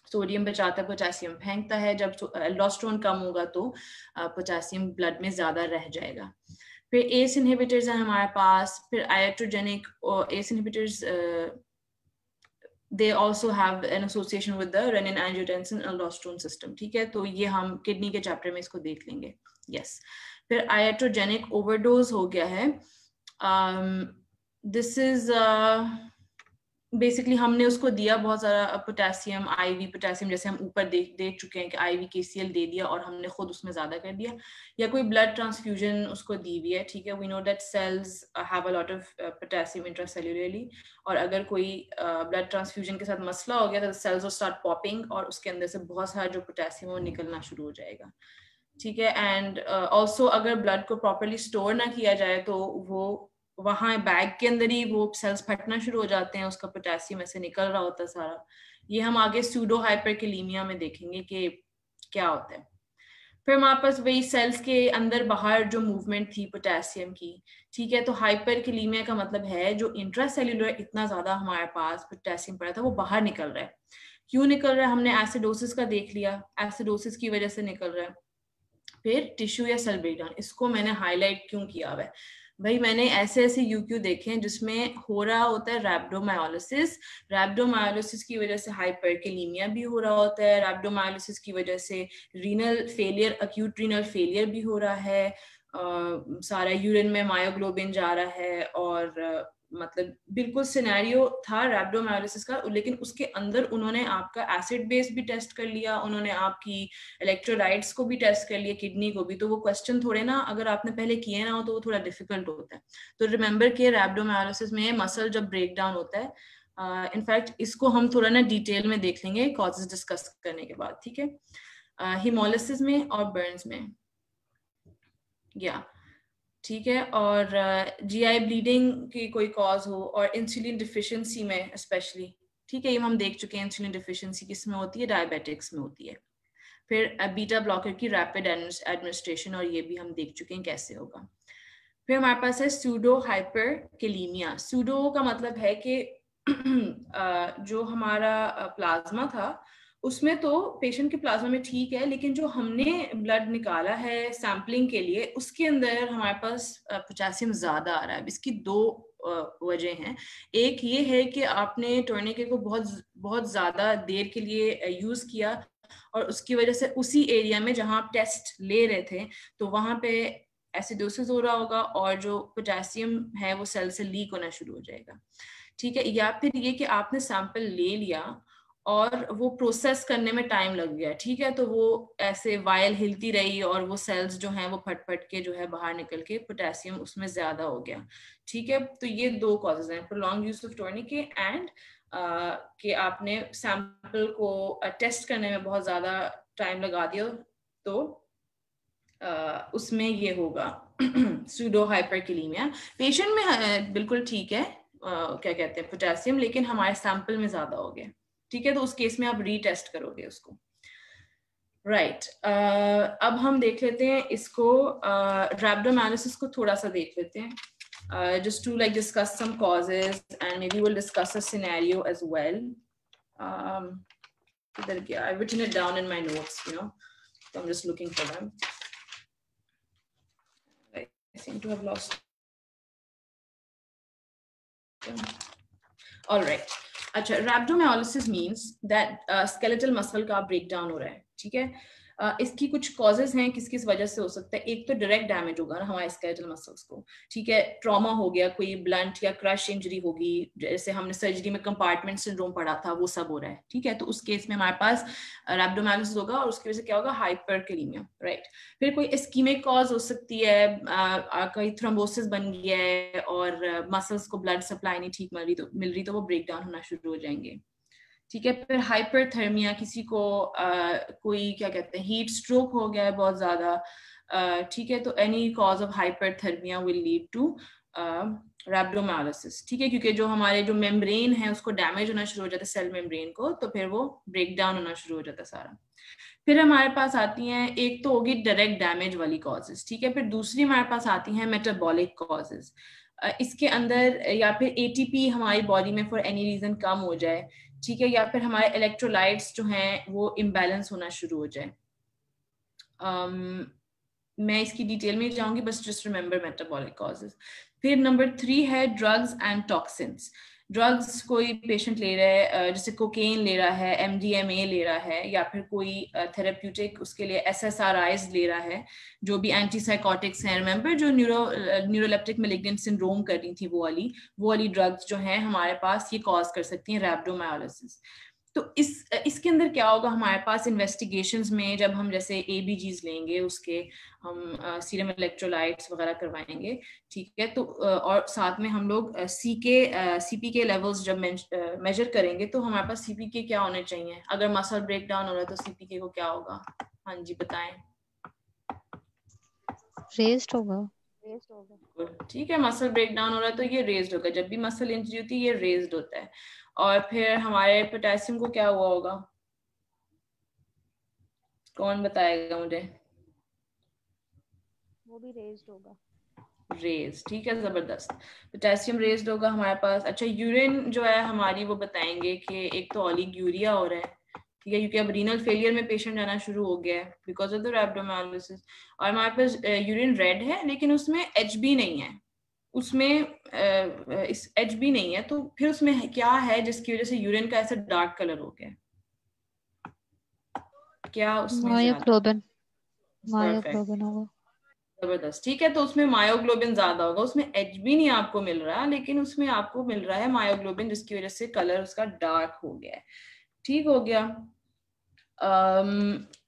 सोडियम बचाता है, पोटेशियम फेंकता है। जब एल्डोस्टेरोन कम होगा तो पोटेशियम ब्लड में ज्यादा रह जाएगा। फिर एस इनहिबिटर्स हैं हमारे पास। फिर iatrogenic ACE inhibitors, they also have an association with the renin angiotensin aldosterone system, ठीक है। तो ये हम किडनी के चैप्टर में इसको देख लेंगे। यस, फिर iatrogenic overdose हो गया है। दिस इज बेसिकली हमने उसको दिया बहुत सारा पोटेशियम, IV पोटेशियम, जैसे हम ऊपर देख चुके हैं कि IV KCL दे दिया और हमने खुद उसमें ज्यादा कर दिया, या कोई ब्लड ट्रांसफ्यूजन उसको दी हुई है, ठीक है। We know that cells have a lot of potassium intracellularly, और अगर कोई ब्लड ट्रांसफ्यूजन के साथ मसला हो गया तो सेल्स विल स्टार्ट पॉपिंग, और उसके अंदर से बहुत सारा जो पोटेशियम वो निकलना शुरू हो जाएगा, ठीक है। एंड ऑल्सो अगर ब्लड को प्रॉपरली स्टोर ना किया जाए तो वो वहां बैग के अंदर ही वो सेल्स फटना शुरू हो जाते हैं, उसका पोटेशियम ऐसे निकल रहा होता है सारा। ये हम आगे सूडो हाइपरकिलीमिया में देखेंगे कि क्या होता है। फिर हमारे पास वही सेल्स के अंदर बाहर जो मूवमेंट थी पोटेशियम की, ठीक है। तो हाइपरकिलीमिया का मतलब है जो इंट्रासेल्युलर इतना ज्यादा हमारे पास पोटेशियम पड़ा था वो बाहर निकल रहा है। क्यों निकल रहा है? हमने एसिडोसिस का देख लिया, एसिडोसिस की वजह से निकल रहा है। फिर टिश्यू या सेल ब्रेकडाउन, इसको मैंने हाईलाइट क्यों किया हुआ है भाई? मैंने ऐसे ऐसे यूक्यू देखे हैं जिसमें हो रहा होता है रैप्डोमायोलिसिस। रैप्डोमायोलिसिस की वजह से हाइपरकिलीमिया भी हो रहा होता है। रैप्डोमायोलिसिस की वजह से renal failure, acute renal failure भी हो रहा है। सारा यूरिन में मायोग्लोबिन जा रहा है, और मतलब बिल्कुल सिनेरियो था रैप्डोमायोलिसिस का। लेकिन उसके अंदर उन्होंने आपका एसिड बेस भी टेस्ट कर लिया, उन्होंने आपकी इलेक्ट्रोलाइट्स को भी टेस्ट कर लिया, किडनी को भी। तो वो क्वेश्चन थोड़े ना, अगर आपने पहले किए ना हो तो वो थोड़ा डिफिकल्ट होता है। तो रिमेंबर कि रैप्डोमायोलिसिस में मसल जब ब्रेक डाउन होता है, इनफैक्ट इसको हम थोड़ा ना डिटेल में देख लेंगे कॉजेस डिस्कस करने के बाद, ठीक है। हिमोलिसिस में और बर्न्स में, या ठीक है। और GI ब्लीडिंग की कोई कॉज हो, और इंसुलिन डिफिशिएंसी में स्पेशली, ठीक है। ये हम देख चुके हैं इंसुलिन डिफिशिएंसी किस में होती है, डायबिटिक्स में होती है। फिर बीटा ब्लॉकर की रैपिड एडमिनिस्ट्रेशन, और ये भी हम देख चुके हैं कैसे होगा। फिर हमारे पास है सूडो हाइपरकिलीमिया। सूडो का मतलब है कि जो हमारा प्लाज्मा था उसमें तो पेशेंट के प्लाज्मा में ठीक है, लेकिन जो हमने ब्लड निकाला है सैम्पलिंग के लिए उसके अंदर हमारे पास पोटेशियम ज्यादा आ रहा है। इसकी दो वजह हैं। एक ये है कि आपने टोर्निकेट को बहुत बहुत ज्यादा देर के लिए यूज किया और उसकी वजह से उसी एरिया में जहां आप टेस्ट ले रहे थे तो वहां पे एसिडोसिस हो रहा होगा और जो पोटेशियम है वो सेल से लीक होना शुरू हो जाएगा। ठीक है, या फिर ये कि आपने सैंपल ले लिया और वो प्रोसेस करने में टाइम लग गया, ठीक है, तो वो ऐसे वायल हिलती रही और वो सेल्स जो हैं वो फट फट के जो है बाहर निकल के पोटेशियम उसमें ज्यादा हो गया। ठीक है, तो ये दो कॉजेज हैं, प्रोलॉन्ग यूज ऑफ टोर्निकेट एंड कि आपने सैंपल को टेस्ट करने में बहुत ज्यादा टाइम लगा दिया, तो उसमें ये होगा सूडो हाइपरकैलेमिया। पेशेंट में बिल्कुल ठीक है, क्या कहते हैं पोटेशियम, लेकिन हमारे सैंपल में ज्यादा हो गया। ठीक है, तो उस केस में आप रीटेस्ट करोगे उसको। राइट, अब हम देख लेते हैं इसको रैब्डोमायोलिसिस को थोड़ा सा देख लेते हैं, just to like discuss some causes and maybe we'll discuss a scenario as well. I've written it down in my notes, you know, so I'm just looking for them. I seem to have lost them. All right. अच्छा, rhabdomyolysis means that skeletal muscle का breakdown हो रहा है, ठीक है। इसकी कुछ causes हैं किस किस वजह से हो सकता है। एक तो डायरेक्ट डैमेज होगा ना हमारे स्केलेटल मसल्स को, ठीक है, ट्रॉमा हो गया, कोई ब्लंट या क्रश इंजरी होगी, जैसे हमने सर्जरी में कंपार्टमेंट सिंड्रोम पढ़ा था, वो सब हो रहा है, ठीक है। तो उस केस में हमारे पास रैब्डोमायोलिसिस होगा और उसकी वजह से क्या होगा, हाइपरकैलेमिया, राइट। फिर कोई इस्कीमिक कॉज हो सकती है, कोई थ्रोम्बोसिस बन गया है और मसल्स को ब्लड सप्लाई नहीं ठीक मिल रही तो वो ब्रेक डाउन होना शुरू हो जाएंगे, ठीक है। फिर हाइपरथर्मिया, किसी को कोई क्या कहते हैं हीट स्ट्रोक हो गया है बहुत ज्यादा, ठीक है, तो any cause of hyperthermia will lead to rhabdomyolysis, ठीक है, क्योंकि जो हमारे जो मेम्ब्रेन है उसको डैमेज होना शुरू हो जाता है, सेल मेम्ब्रेन को, तो फिर वो ब्रेक डाउन होना शुरू हो जाता है सारा। फिर हमारे पास आती हैं, एक तो होगी डायरेक्ट डैमेज वाली कॉजेज, ठीक है, फिर दूसरी हमारे पास आती हैं मेटाबॉलिक कॉजेज। इसके अंदर या फिर एटीपी हमारी बॉडी में फॉर एनी रीजन कम हो जाए, ठीक है, या फिर हमारे इलेक्ट्रोलाइट्स जो हैं वो इम्बैलेंस होना शुरू हो जाए। मैं इसकी डिटेल में जाऊंगी, बस जस्ट रिमेंबर मेटाबॉलिक कॉजेज। फिर नंबर 3 है ड्रग्स एंड टॉक्सिन्स। ड्रग्स कोई पेशेंट ले रहा है, जैसे कोकेन ले रहा है, MDMA ले रहा है, या फिर कोई थेरेप्यूटिक उसके लिए SSRIs ले रहा है, जो भी एंटीसाइकोटिक्स हैं, रिमेंबर जो न्यूरोलेप्टिक मैलिग्नेंट सिंड्रोम कर रही थी, वो वाली ड्रग्स जो हैं हमारे पास ये कॉज कर सकती हैं रैब्डोमायोलिसिस। तो इसके अंदर क्या होगा, हमारे पास इन्वेस्टिगेशंस में जब हम जैसे ABGs लेंगे, उसके हम सीरम इलेक्ट्रोलाइट्स वगैरह करवाएंगे, ठीक है, तो और साथ में हम लोग CPK लेवल्स जब मेजर करेंगे तो हमारे पास CPK क्या होने चाहिए। अगर मसल ब्रेक डाउन हो रहा है तो CPK को क्या होगा, हाँ जी बताएं। रेज्ड होगा। ठीक है, मसल ब्रेक डाउन हो रहा है तो ये रेज्ड होगा, जब भी मसल इंजरी होती है ये रेज्ड होता है। और फिर हमारे पोटेशियम को क्या हुआ होगा, कौन बताएगा मुझे। वो भी रेज्ड होगा। रेज, ठीक है, जबरदस्त, पोटेशियम रेज्ड होगा हमारे पास। अच्छा, यूरिन जो है हमारी, वो बताएंगे कि एक तो ओलिगोयूरिया हो रहा है, ठीक है, क्योंकि अब रीनल फेलियर में पेशेंट आना शुरू हो गया है बिकॉज ऑफ द रैब्डोमायोलिसिस। और हमारे पास यूरिन रेड है लेकिन उसमें HB नहीं है, उसमें HB नहीं है, तो फिर उसमें क्या है जिसकी वजह से यूरिन का ऐसा डार्क कलर हो गया, क्या उसमें मायोग्लोबिन होगा। जबरदस्त, ठीक है, तो उसमें मायोग्लोबिन ज्यादा होगा, उसमें HB नहीं आपको मिल रहा, लेकिन उसमें आपको मिल रहा है मायोग्लोबिन, जिसकी वजह से कलर उसका डार्क हो गया है, ठीक हो गया।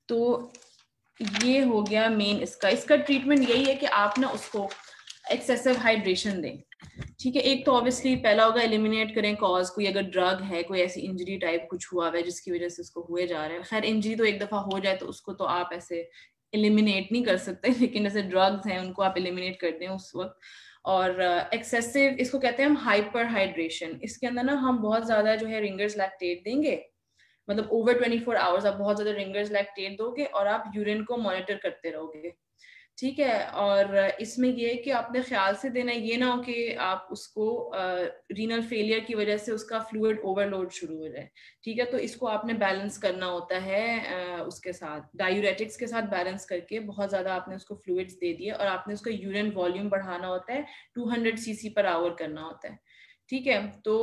तो ये हो गया मेन इसका ट्रीटमेंट यही है कि आप ना उसको एक्सेसिव हाइड्रेशन दें, ठीक है। एक तो ऑब्वियसली पहला होगा एलिमिनेट करें कॉज, कोई अगर ड्रग है, कोई ऐसी इंजरी टाइप कुछ हुआ है जिसकी वजह से उसको हुए जा रहा है। खैर इंजरी तो एक दफा हो जाए तो उसको तो आप ऐसे एलिमिनेट नहीं कर सकते, लेकिन जैसे ड्रग्स हैं उनको आप एलिमिनेट कर दें उस वक्त। और एक्सेसिव, इसको कहते हैं हम हाइपर हाइड्रेशन। इसके अंदर ना हम बहुत ज्यादा जो है रिंगर्स लैक्टेट देंगे, मतलब ओवर 24 आवर्स आप बहुत ज्यादा रिंगर्स लैक्टेट दोगे और आप यूरिन को मॉनिटर करते रहोगे, ठीक है। और इसमें ये है कि आपने ख्याल से देना है, ये ना हो कि आप उसको रीनल फेलियर की वजह से उसका फ्लूइड ओवरलोड शुरू हो जाए। ठीक है, तो इसको आपने बैलेंस करना होता है उसके साथ डायूरेटिक्स के साथ बैलेंस करके। बहुत ज्यादा आपने उसको फ्लूइड्स दे दिए और आपने उसका यूरिन वॉल्यूम बढ़ाना होता है, 200 cc पर आवर करना होता है। ठीक है, तो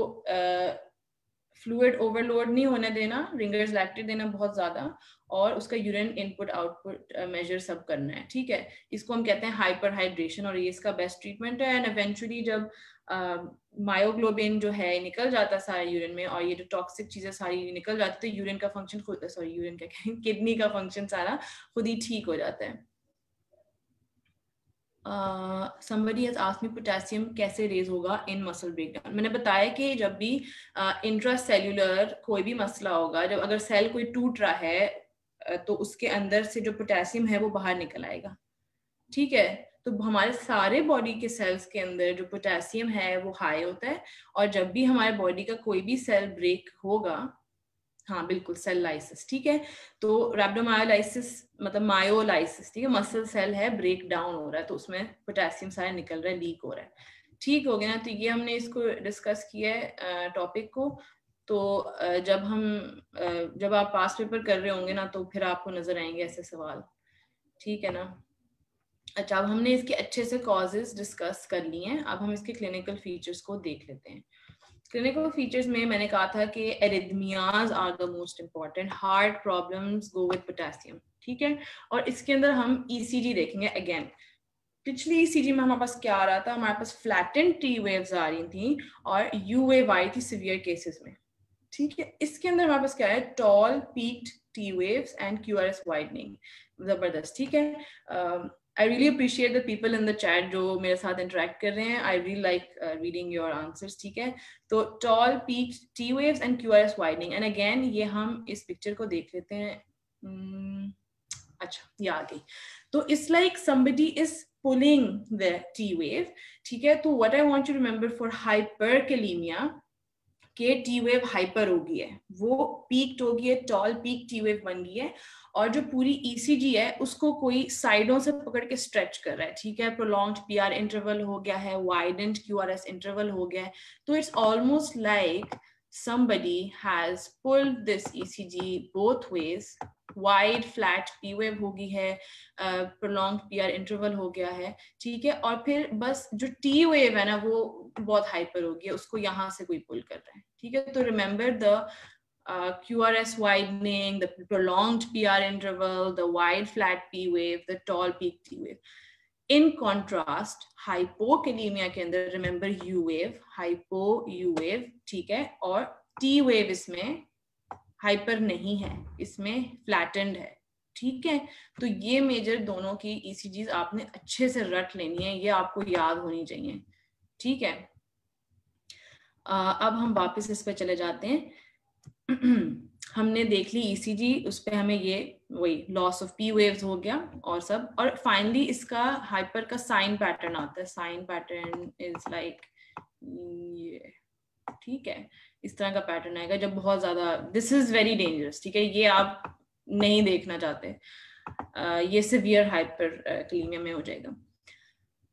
फ्लूइड ओवरलोड नहीं होने देना, रिंगर्स लैक्टेट देना बहुत ज्यादा, और उसका यूरिन इनपुट आउटपुट मेजर सब करना है। ठीक है, इसको हम कहते हैं हाइपर हाइड्रेशन, और ये इसका बेस्ट ट्रीटमेंट है। एंड इवेंचुअली जब मायोग्लोबिन जो है निकल जाता सारा यूरिन में, और ये जो टॉक्सिक चीजें सारी निकल जाती है, यूरिन का फंक्शन खुद, सॉरी यूरिन क्या कहें, किडनी का फंक्शन सारा खुद ही ठीक हो जाता है। somebody has asked me potassium कैसे रेज होगा इन मसल ब्रेकडाउन। मैंने बताया कि जब भी इंट्रासेल्यूलर कोई भी मसला होगा, जब अगर सेल कोई टूट रहा है तो उसके अंदर से जो पोटेशियम है वो बाहर निकल आएगा। ठीक है, तो हमारे सारे बॉडी के सेल्स के अंदर जो पोटेशियम है वो हाई होता है, और जब भी हमारे बॉडी का कोई भी सेल ब्रेक होगा, हाँ बिल्कुल सेल लाइसिस, ठीक है, तो रैप्डोमायोलाइसिस मतलब मायोलाइसिस, ठीक है, मसल सेल है ब्रेक डाउन हो रहा है, तो उसमें पोटेशियम सारा निकल रहा है, लीक हो रहा है। ठीक हो गया ना, तो ये हमने इसको डिस्कस किया है टॉपिक को। तो जब आप पास पेपर कर रहे होंगे ना, तो फिर आपको नजर आएंगे ऐसे सवाल। ठीक है ना। अच्छा, अब हमने इसके अच्छे से कॉजेज डिस्कस कर लिए हैं, अब हम इसके क्लिनिकल फीचर्स को देख लेते हैं। क्लिनिकल फीचर्स में मैंने कहा था कि arrhythmias are the most important, heart problems go with potassium. ठीक है, और इसके अंदर हम ईसीजी देखेंगे। अगेन पिछली ईसीजी में हमारे पास क्या आ रहा था, हमारे पास फ्लैटेंड टी वेव्स आ रही थी और यू वेव आई थी सिवियर केसेस में। ठीक है, इसके अंदर हमारे पास क्या है, tall peaked T waves and QRS widening. जबरदस्त। ठीक है, I really appreciate the people in the chat जो मेरे साथ interact कर रहे हैं. I really like reading your answers. ठीक है, तो tall peaks, T waves and QRS widening. And again ये हम इस picture को देख लेते हैं. अच्छा, ये आ गई. तो it's like somebody is pulling the T wave. ठीक है, तो what I want you to remember for hyperkalemia के टी वेव हाइपर हो गई है, वो पीक्ड हो गई है, टॉल पीक टी वेव बन गई है, और जो पूरी ईसीजी है उसको कोई साइडों से पकड़ के स्ट्रेच कर रहा है। ठीक है, प्रोलॉन्ग्ड पीआर इंटरवल हो गया है, वाइडेंड क्यूआरएस इंटरवल हो गया है, तो it's almost like somebody has pulled this ECG both ways, wide flat P wave हो गई है, प्रोलॉन्ग पीआर इंटरवल हो गया है। ठीक है, और फिर बस जो टी वेव है ना वो बहुत हाइपर हो गई है, उसको यहाँ से कोई पुल कर रहा है। ठीक है, तो remember the QRS widening, the prolonged PR interval, the wide flat P wave, the tall peak T wave. In contrast, hypokalemia के अंदर remember U wave, hypo U wave, ठीक है, और T wave इसमें हाइपर नहीं है, इसमें फ्लैटेंड है। ठीक है, तो ये मेजर दोनों की ईसीजीज आपने अच्छे से रट लेनी है, ये आपको याद होनी चाहिए। ठीक है, अब हम वापस इस पे चले जाते हैं। हमने देख ली ईसीजी, उस पे हमें ये वही लॉस ऑफ पी वेव्स हो गया और सब, और फाइनली इसका हाइपर का साइन पैटर्न आता है। साइन पैटर्न इज लाइक ये, ठीक है, इस तरह का पैटर्न आएगा जब बहुत ज्यादा, दिस इज वेरी डेंजरस। ठीक है, ये आप नहीं देखना चाहते, ये सिवियर हाइपर कलीमिया में हो जाएगा।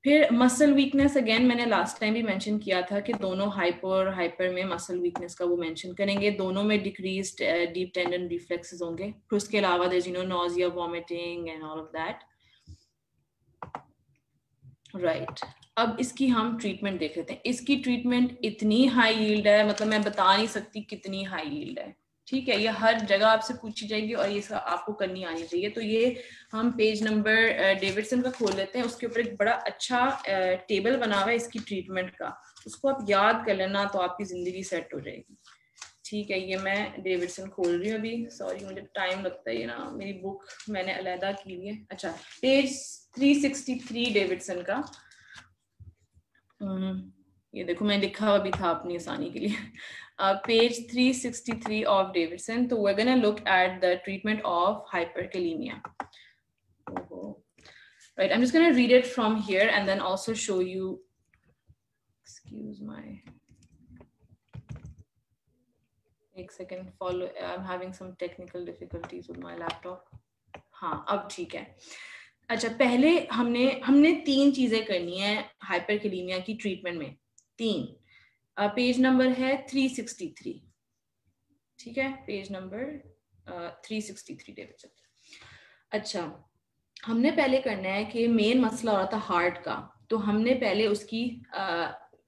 फिर मसल वीकनेस, अगेन मैंने लास्ट टाइम भी मेंशन किया था कि दोनों हाइपर हाइपर में मसल वीकनेस का वो मेंशन करेंगे, दोनों में डिक्रीज्ड डीप टेंडन रिफ्लेक्सेस होंगे। फिर उसके अलावा there is nausea, vomiting and all of that. Right, अब इसकी हम ट्रीटमेंट देख लेते हैं। इसकी ट्रीटमेंट इतनी हाई यील्ड है, मतलब मैं बता नहीं सकती कितनी हाई यील्ड है। ठीक है, ये हर जगह आपसे पूछी जाएगी और ये आपको करनी आनी चाहिए। तो ये हम पेज नंबर डेविडसन का खोल लेते हैं, उसके ऊपर एक बड़ा अच्छा टेबल बना हुआ है इसकी ट्रीटमेंट का, उसको आप याद कर लेना तो आपकी जिंदगी सेट हो जाएगी। ठीक है, ये मैं डेविडसन खोल रही हूँ अभी, सॉरी मुझे टाइम लगता है, ये ना मेरी बुक मैंने अलहदा की है। अच्छा, पेज 363 डेविडसन का, ये देखो मैं लिखा हुआ भी था अपनी आसानी के लिए, पेज 363 ऑफ डेविडसन। तो we're gonna look at the treatment of hyperkalemia. Right, I'm just gonna read it from here and then also show you, excuse my, एक second, follow, I'm having some technical difficulties with my laptop. हाँ, अब ठीक है। अच्छा, पहले हमने 3 चीजें करनी है हाइपरकैलेमिया की ट्रीटमेंट में, 3। पेज नंबर है 363, ठीक है, पेज नंबर 363 डेविड चलते। अच्छा, हमने पहले करना है कि मेन मसला हो रहा था हार्ट का, तो हमने पहले उसकी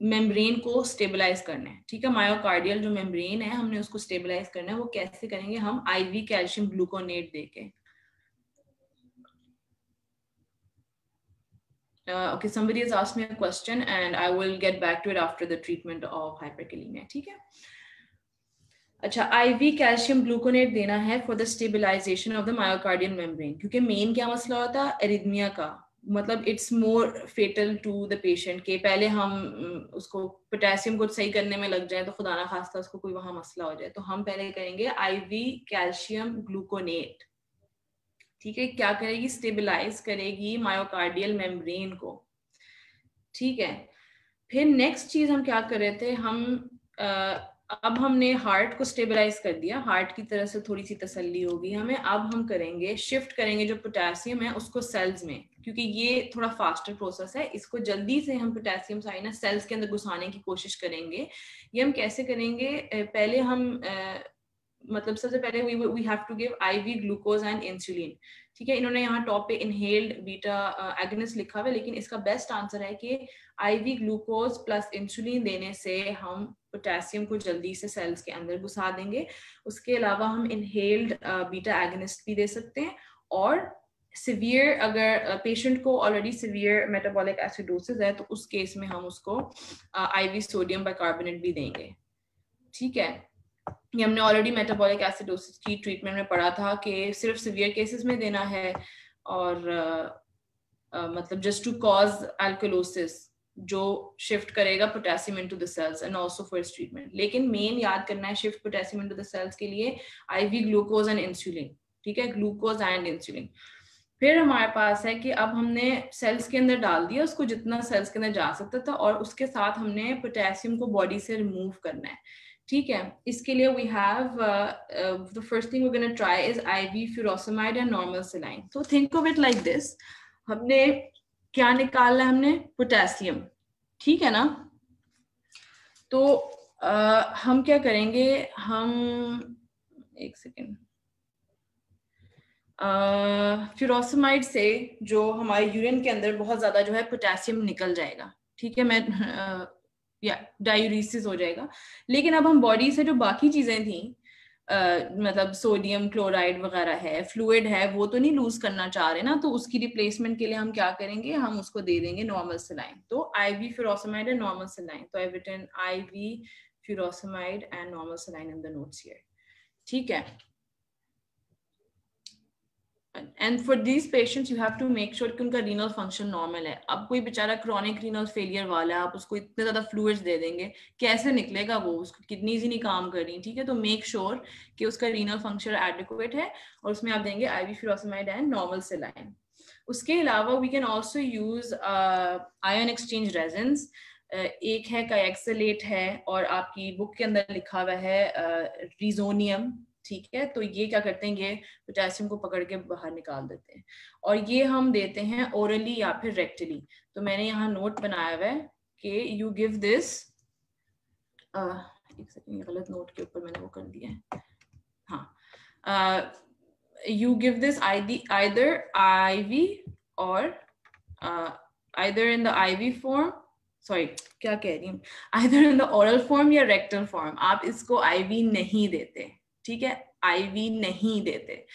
मेम्ब्रेन को स्टेबलाइज करना है, ठीक है। मायोकार्डियल जो मेम्ब्रेन है हमने उसको स्टेबलाइज करना है। वो कैसे करेंगे? हम आईवी कैल्शियम ग्लूकोनेट देके। Okay, somebody has asked me a question and I will get back to it after the treatment of hyperkalemia, ठीक है। अच्छा, आईवी कैल्शियम ग्लूकोनेट देना है for the stabilisation of the myocardial membrane, क्योंकि main क्या मसला होता है एरिथमिया का, मतलब it's more fatal to the patient के पहले हम उसको पोटेशियम को सही करने में लग जाए तो खुदा ना खास्ता उसको कोई वहां मसला हो जाए, तो हम पहले करेंगे आईवी कैल्शियम ग्लूकोनेट, ठीक है। क्या करेगी? स्टेबलाइज करेगी मायोकार्डियल मेम्ब्रेन को, ठीक है। फिर नेक्स्ट चीज हम क्या कर रहे थे, अब हमने हार्ट को स्टेबलाइज कर दिया, हार्ट की तरह से थोड़ी सी तसल्ली होगी हमें। अब हम करेंगे, शिफ्ट करेंगे जो पोटेशियम है उसको सेल्स में, क्योंकि ये थोड़ा फास्टर प्रोसेस है, इसको जल्दी से हम पोटेशियम साइना सेल्स के अंदर घुसाने की कोशिश करेंगे। ये हम कैसे करेंगे? पहले हम मतलब सबसे पहले we have to give IV glucose and insulin, ठीक है। इन्होंने यहाँ टॉप पे इनहेल्ड बीटा एगोनिस्ट लिखा हुआ है, लेकिन इसका बेस्ट आंसर है कि आईवी ग्लूकोज प्लस इंसुलिन देने से हम पोटेशियम को जल्दी से सेल्स के अंदर घुसा देंगे। उसके अलावा हम इनहेल्ड बीटा एगोनिस्ट भी दे सकते हैं, और सिवियर अगर पेशेंट को ऑलरेडी सिवियर मेटाबॉलिक एसिडोसिस है तो उस केस में हम उसको आईवी सोडियम बाइकार्बोनेट भी देंगे, ठीक है। ये हमने ऑलरेडी मेटाबॉलिक एसिडोसिस की ट्रीटमेंट में पढ़ा था कि सिर्फ सिवियर केसेस में देना है, और मतलब जस्ट टू कॉज एल्कलोसिस जो शिफ्ट करेगा potassium into the cells and also for its treatment. लेकिन मेन याद करना है shift potassium into the cells के लिए आईवी ग्लूकोज एंड इंसुलिन, ठीक है, ग्लूकोज एंड इंसुलिन। फिर हमारे पास है कि अब हमने सेल्स के अंदर डाल दिया उसको जितना सेल्स के अंदर जा सकता था, और उसके साथ हमने पोटेशियम को बॉडी से रिमूव करना है, ठीक है। इसके लिए we have the first thing we gonna try is IV furosemide and normal saline. तो think of it like this, हमने क्या निकालना है? हमने पोटेशियम, ठीक है ना। तो हम क्या करेंगे, हम एक सेकेंड, फ्यूरोसेमाइड से जो हमारे यूरिन के अंदर बहुत ज्यादा जो है पोटेशियम निकल जाएगा, ठीक है, मैं या डायूरिसिस हो जाएगा। लेकिन अब हम बॉडी से जो बाकी चीजें थी मतलब सोडियम क्लोराइड वगैरह है, फ्लूइड है, वो तो नहीं लूज करना चाह रहे ना, तो उसकी रिप्लेसमेंट के लिए हम क्या करेंगे, हम उसको दे देंगे नॉर्मल सेलाइन। तो IV furosemide and normal saline, तो I written IV furosemide and normal saline in the notes here, ठीक है। And for these patients you have to make sure कि उनका रीनल फंक्शन नॉर्मल है। अब कोई बेचारा क्रॉनिक रीनल फेलियर वाला है, आप उसको इतने ज्यादा फ्लूइड्स दे देंगे, कैसे निकलेगा वो? उसको किडनीज ही नहीं काम कर रही, ठीक है। तो मेक श्योर कि उसका रीनल फंक्शन एडिक्वेट है, और उसमें आप देंगे IV furosemide and normal saline. उसके अलावा we can also use ion exchange resins. एक है कायक्सलेट है, और आपकी बुक के अंदर लिखा हुआ है रिजोनियम, ठीक है। तो ये क्या करते हैं, ये पोटेशियम को पकड़ के बाहर निकाल देते हैं, और ये हम देते हैं ओरली या फिर रेक्टली। तो मैंने यहाँ नोट बनाया हुआ है कि यू गिव दिस, एक सेकंड, गलत नोट के ऊपर मैंने वो कर दिया है, हाँ, you give this either IV or either in the IV form, sorry क्या कह रही हूँ, either in the oral form या rectal form। आप इसको IV नहीं देते, ठीक है, IV नहीं देते,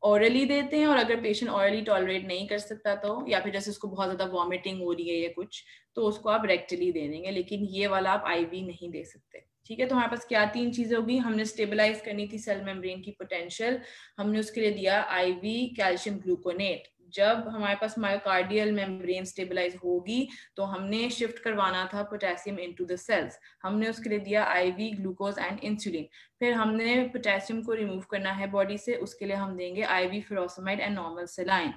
orally देते हैं। और अगर पेशेंट orally tolerate नहीं कर सकता तो, या फिर जैसे उसको बहुत ज्यादा वॉमिटिंग हो रही है या कुछ, तो उसको आप रेक्टली दे देंगे, लेकिन ये वाला आप IV नहीं दे सकते, ठीक है। तो हमारे पास क्या 3 चीजें होगी, हमने स्टेबलाइज करनी थी सेल मेम्ब्रेन की पोटेंशियल, हमने उसके लिए दिया आईवी कैल्शियम ग्लूकोनेट। जब हमारे पास मायोकार्डियल मेम्ब्रेन स्टेबलाइज होगी तो हमने शिफ्ट करवाना था पोटेशियम इनटू द सेल्स, हमने उसके लिए दिया आईवी ग्लूकोज एंड इंसुलिन। फिर हमने पोटेशियम को रिमूव करना है बॉडी से, उसके लिए हम देंगे IV furosemide and normal saline,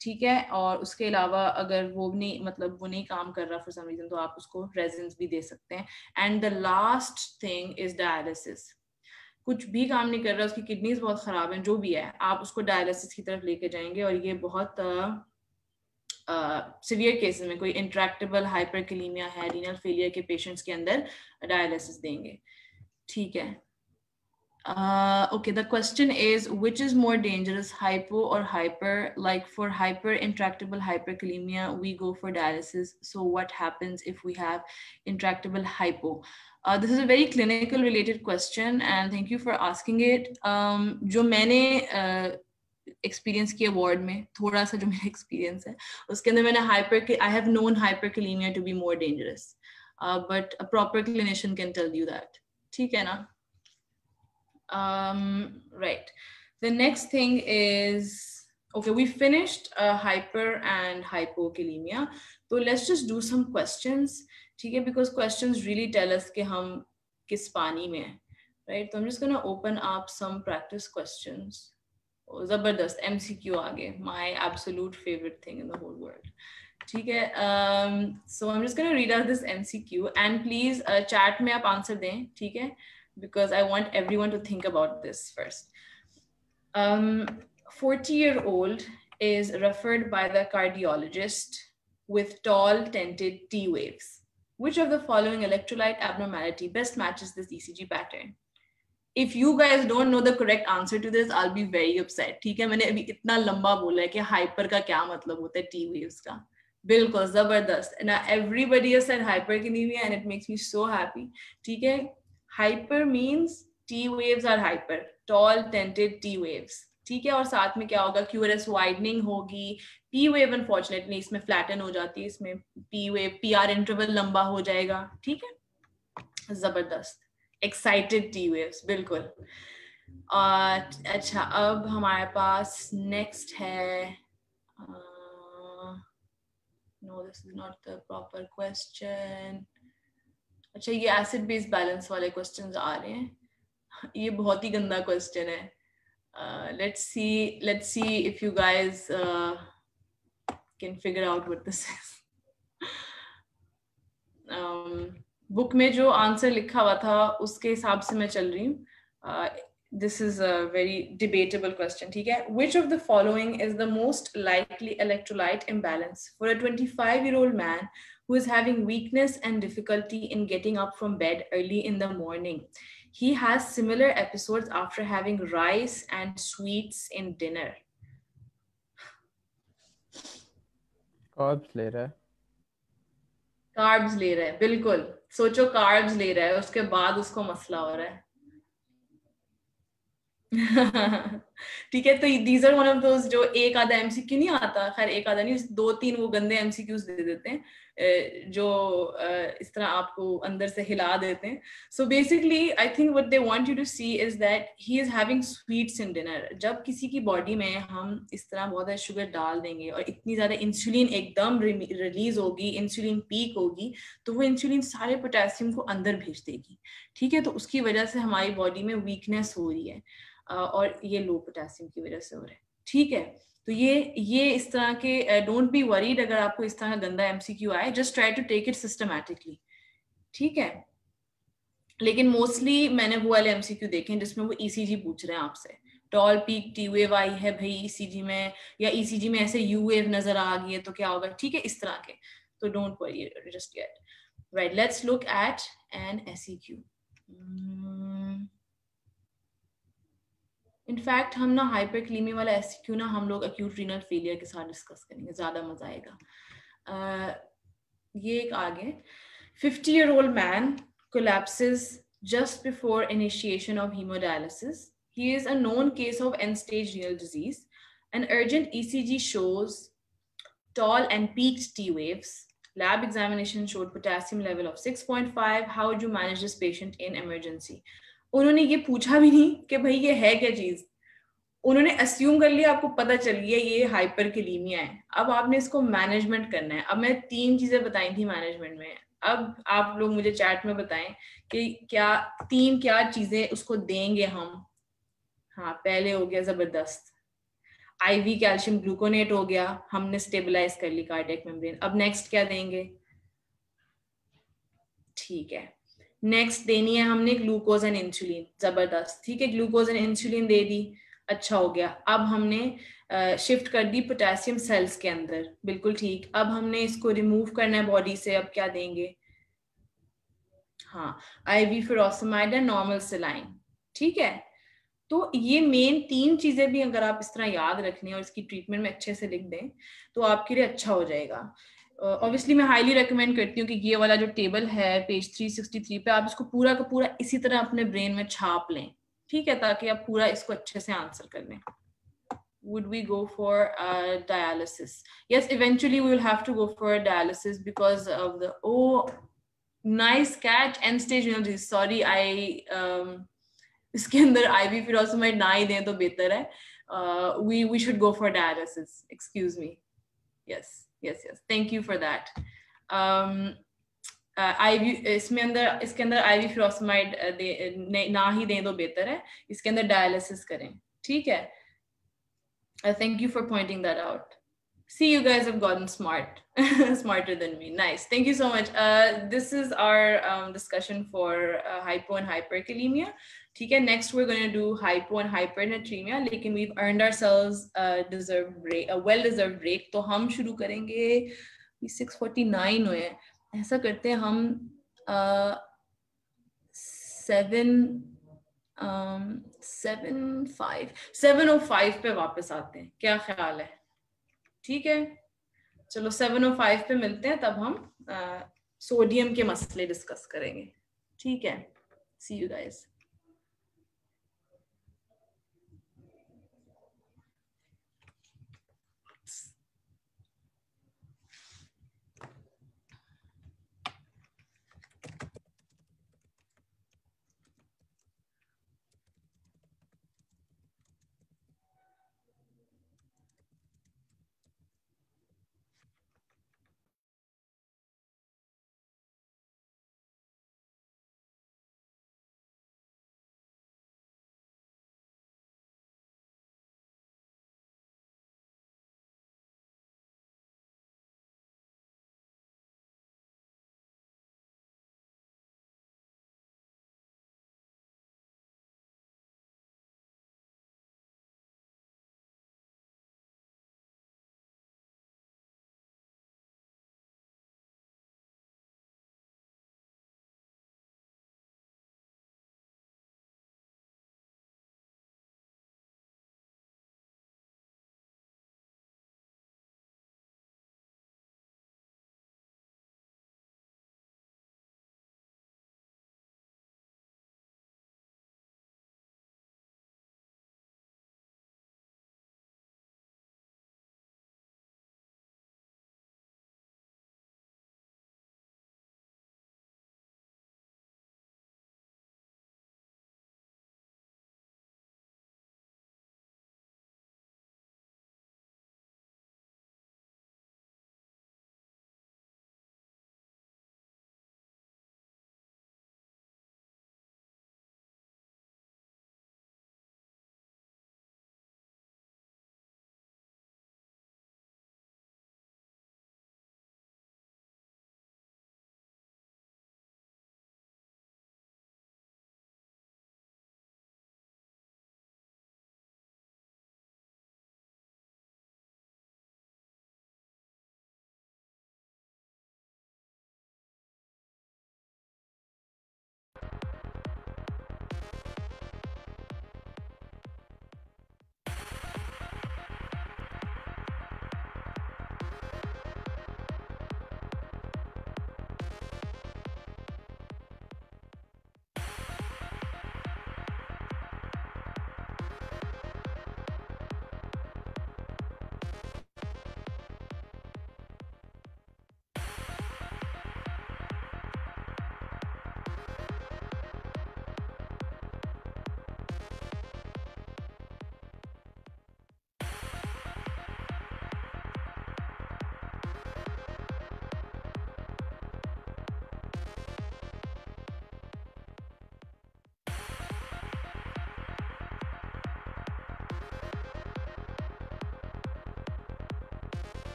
ठीक है। और उसके अलावा अगर वो नहीं, मतलब वो नहीं काम कर रहा फॉर सम रीजन, तो आप उसको रेजिन्स भी दे सकते हैं। And the last thing is dialysis. कुछ भी काम नहीं कर रहा, उसकी किडनीज बहुत खराब हैं, जो भी है, आप उसको डायलिसिस की तरफ लेके जाएंगे, और ये बहुत सिवियर केसेस में कोई इंट्रैक्टेबल हाइपरकैलेमिया है, रीनल फेलियर के पेशेंट्स के अंदर डायलिसिस देंगे. ठीक है. Okay, the question is, which is more dangerous, hypo or hyper? Like for hyper intractable hyperkalemia, we go for dialysis. So what happens if we have intractable hypo? This is a very clinical related question, and thank you for asking it. जो मैंने experience किया ward में, थोड़ा सा जो मेरा experience है, उसके अंदर मैंने I have known hyperkalemia to be more dangerous, but a proper clinician can tell you that. ठीक है ना? Right. The next thing is, okay, we finished hyper and hypokalemia. So let's just do some questions, okay? Because questions really tell us कि हम किस पानी में हैं, right? So I'm just gonna open up some practice questions. Oh, ज़बरदस्त MCQ आ गए, my absolute favorite thing in the whole world. ठीक है. So I'm just gonna read out this MCQ and please chat में आप answer दें, ठीक है? Because I want everyone to think about this first. 40-year-old is referred by the cardiologist with tall tented T waves. Which of the following electrolyte abnormality best matches this ECG pattern? If you guys don't know the correct answer to this, I'll be very upset. ठीक है, मैंने अभी इतना लंबा बोला है कि hyper का क्या मतलब होता है T waves का. बिल्कुल जबरदस्त. Now everybody has said hyperkalemia and it makes me so happy. ठीक है. Hyper means T waves are hyper, tall tented T waves. ठीक है. और साथ में क्या होगा? QRS widening होगी. P wave unfortunately इसमें flatten हो जाती है. इसमें P wave, PR interval लंबा हो जाएगा. ठीक है. जबरदस्त. Excited T waves, बिल्कुल. अच्छा, अब हमारे पास next है. No, this is not the proper question. अच्छा, ये एसिड बेस बैलेंस वाले क्वेश्चंस आ रहे हैं. ये बहुत ही गंदा क्वेश्चन है. Let's see if you guys can figure out what this is. Book में जो आंसर लिखा हुआ था उसके हिसाब से मैं चल रही हूँ. This is a very debatable question. ठीक है. Which of the following is the most likely electrolyte imbalance for a 25-year-old man who is having weakness and difficulty in getting up from bed early in the morning? He has similar episodes after having rice and sweets in dinner. Carbs ले रहा है. Carbs ले रहा है, बिल्कुल. सोचो carbs ले रहा है, उसके बाद उसको मसला हो रहा है. ठीक है. तो these are one of those जो एक आधा MCQ नहीं आता, खैर एक आधा नहीं, 2-3 वो गंदे MCQs दे देते हैं जो इस तरह आपको अंदर से हिला देते हैं. So basically I think what they want you to see is that he is having sweets in dinner. जब किसी की बॉडी में हम इस तरह बहुत ज़्यादा शुगर डाल देंगे और इतनी ज़्यादा इंसुलिन एकदम रिलीज होगी, इंसुलिन पीक होगी, तो वो इंसुलिन सारे पोटेशियम को अंदर भेज देगी. ठीक है. तो उसकी वजह से हमारी बॉडी में वीकनेस हो रही है और ये लो पोटेशियम की वजह से हो रहा है. ठीक है. तो ये इस तरह के डोंट बी वरीड अगर आपको इस तरह का गंदा MCQ आए, just try to take it systematically. ठीक है. लेकिन मोस्टली मैंने वो वाले MCQ देखे हैं जिसमें वो ECG पूछ रहे हैं आपसे. टॉल पीक T वेव आई है भाई ECG में, या ECG में ऐसे U वेव नजर आ गई है तो क्या होगा. ठीक है. इस तरह के. तो don't worry just yet. Right, let's look at an SEQ. In fact हम ना हाइपरकैलेमिया वाला SEQ ना हम लोग अक्यूट रीनल फेलियर के साथ डिस्कस करेंगे, ज्यादा मजा आएगा. ये एक आगे. 50-year-old man collapses just before initiation of hemodialysis. He is a known case of end-stage renal disease. An urgent ECG shows tall and peaked T waves. Lab examination showed potassium level of 6.5. How would you manage this patient in emergency? उन्होंने ये पूछा भी नहीं कि भाई ये है क्या चीज. उन्होंने अस्यूम कर लिया, आपको पता चल गया ये हाइपरकैलेमिया है. अब आपने इसको मैनेजमेंट करना है. अब मैं 3 चीजें बताई थी मैनेजमेंट में. अब आप लोग मुझे चैट में बताएं कि क्या चीजें उसको देंगे हम. हाँ, पहले हो गया जबरदस्त IV कैल्शियम ग्लूकोनेट हो गया, हमने स्टेबलाइज कर ली कार्डियक मेम्ब्रेन. अब नेक्स्ट क्या देंगे. ठीक है. नेक्स्ट देनी है हमने ग्लूकोज एंड इंसुलिन. जबरदस्त. ठीक है. ग्लूकोज एंड इंसुलिन दे दी, अच्छा हो गया. अब हमने शिफ्ट कर दी पोटेशियम सेल्स के अंदर, बिल्कुल ठीक। अब हमने इसको रिमूव करना है बॉडी से, अब क्या देंगे? हाँ, आईवी फुरोसमाइड एंड नॉर्मल सेलाइन, ठीक है। तो ये मेन 3 चीजें भी अगर आप इस तरह याद रखने और इसकी ट्रीटमेंट में अच्छे से लिख दें तो आपके लिए अच्छा हो जाएगा। ऑब्वियसली मैं हाईली रेकमेंड करती हूँ कि ये वाला जो टेबल है पेज 363 पे, आप इसको पूरा का पूरा इसी तरह अपने ब्रेन में छाप लें, ठीक है, ताकि आप पूरा इसको अच्छे से आंसर कर लें। Would we go for dialysis? Yes, eventually we will have to go for dialysis because of the nice catch, end stage renal disease. Sorry, इसके अंदर आईवी फिरोसमाइड ना ही दें तो बेहतर है। We should go for dialysis. Excuse me. Yes. Thank you for that. IV इसके अंदर ivy फिरोसमाइड ना ही दें तो बेहतर है, इसके अंदर डायलिसिस करें, ठीक है। Thank you for pointing that out. See, you guys have gotten smart, smarter than me. Nice. Thank you so much. This is our discussion for hypo and hyperkalemia. ठीक है, next we're going to do hypo and hypernatremia, लेकिन we've earned ourselves a well-deserved break. तो हम शुरू करेंगे 6:49 हुए हैं, ऐसा करते हैं हम 7:05 पे वापस आते हैं, क्या ख्याल है? ठीक है, चलो 7:05 पे मिलते हैं, तब हम सोडियम के मसले डिस्कस करेंगे, ठीक है। सी you guys.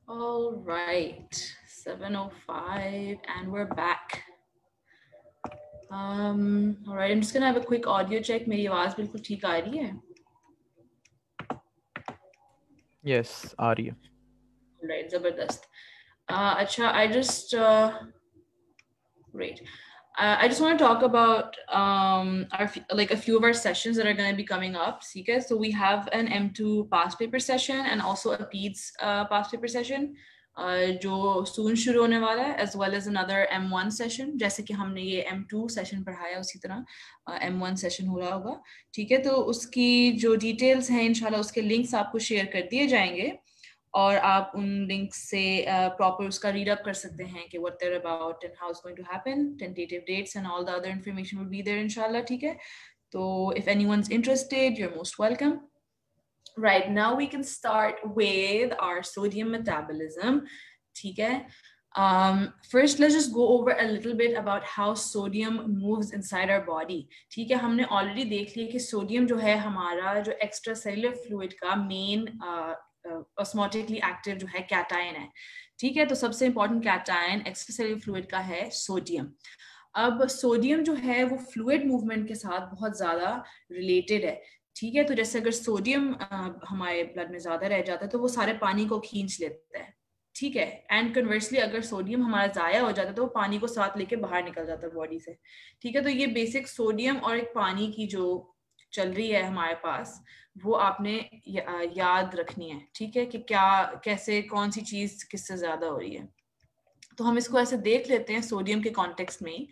All right, 7:05 and we're back. All right, I'm just gonna have a quick audio check. मेरी आवाज बिल्कुल ठीक आ रही है? Yes, आ रही है. Right, जबरदस्त. अच्छा, great. I just want to talk about a few of our sessions that are going to be coming up. Sika. So we have an M2 past paper session and also a PEDS past paper session जो soon शुरू होने वाला है, as well as another M1 session. जैसे कि हमने ये M2 session पढ़ाया उसी तरह M1 session हो रहा होगा. ठीक है, तो उसकी जो details हैं इंशाल्लाह उसके links आपको share कर दिए जाएंगे और आप उन लिंक्स से प्रॉपर उसका रीड अप कर सकते हैं कि what there about and how it's going to happen, tentative dates and all the other information will be there इंशाल्लाह. ठीक है, तो if anyone's interested, you're most welcome. Right, now we can start with our sodium metabolism. ठीक है. First, let's just go over a little bit about how sodium moves inside our body. ठीक है, हमने already देख लिया कि sodium जो है हमारा जो extracellular fluid का main ऑस्मोटिकली एक्टिव जो है कैटायन है. ठीक है, तो सबसे इंपॉर्टेंट कैटायन एक्स्ट्रासेल्युलर फ्लूइड का है सोडियम. अब सोडियम जो है वो फ्लूइड मूवमेंट के साथ बहुत ज्यादा रिलेटेड है. ठीक है, तो जैसे अगर सोडियम हमारे ब्लड में ज्यादा रह जाता है तो वो सारे पानी को खींच लेता है. ठीक है, एंड कन्वर्सली अगर सोडियम हमारा जाया हो जाता है तो वो पानी को साथ लेके बाहर निकल जाता है बॉडी से. ठीक है, तो ये बेसिक सोडियम और एक पानी की जो चल रही है हमारे पास वो आपने याद रखनी है. ठीक है, कि क्या कैसे कौन सी चीज किससे ज्यादा हो रही है. तो हम इसको ऐसे देख लेते हैं सोडियम के कॉन्टेक्स्ट में.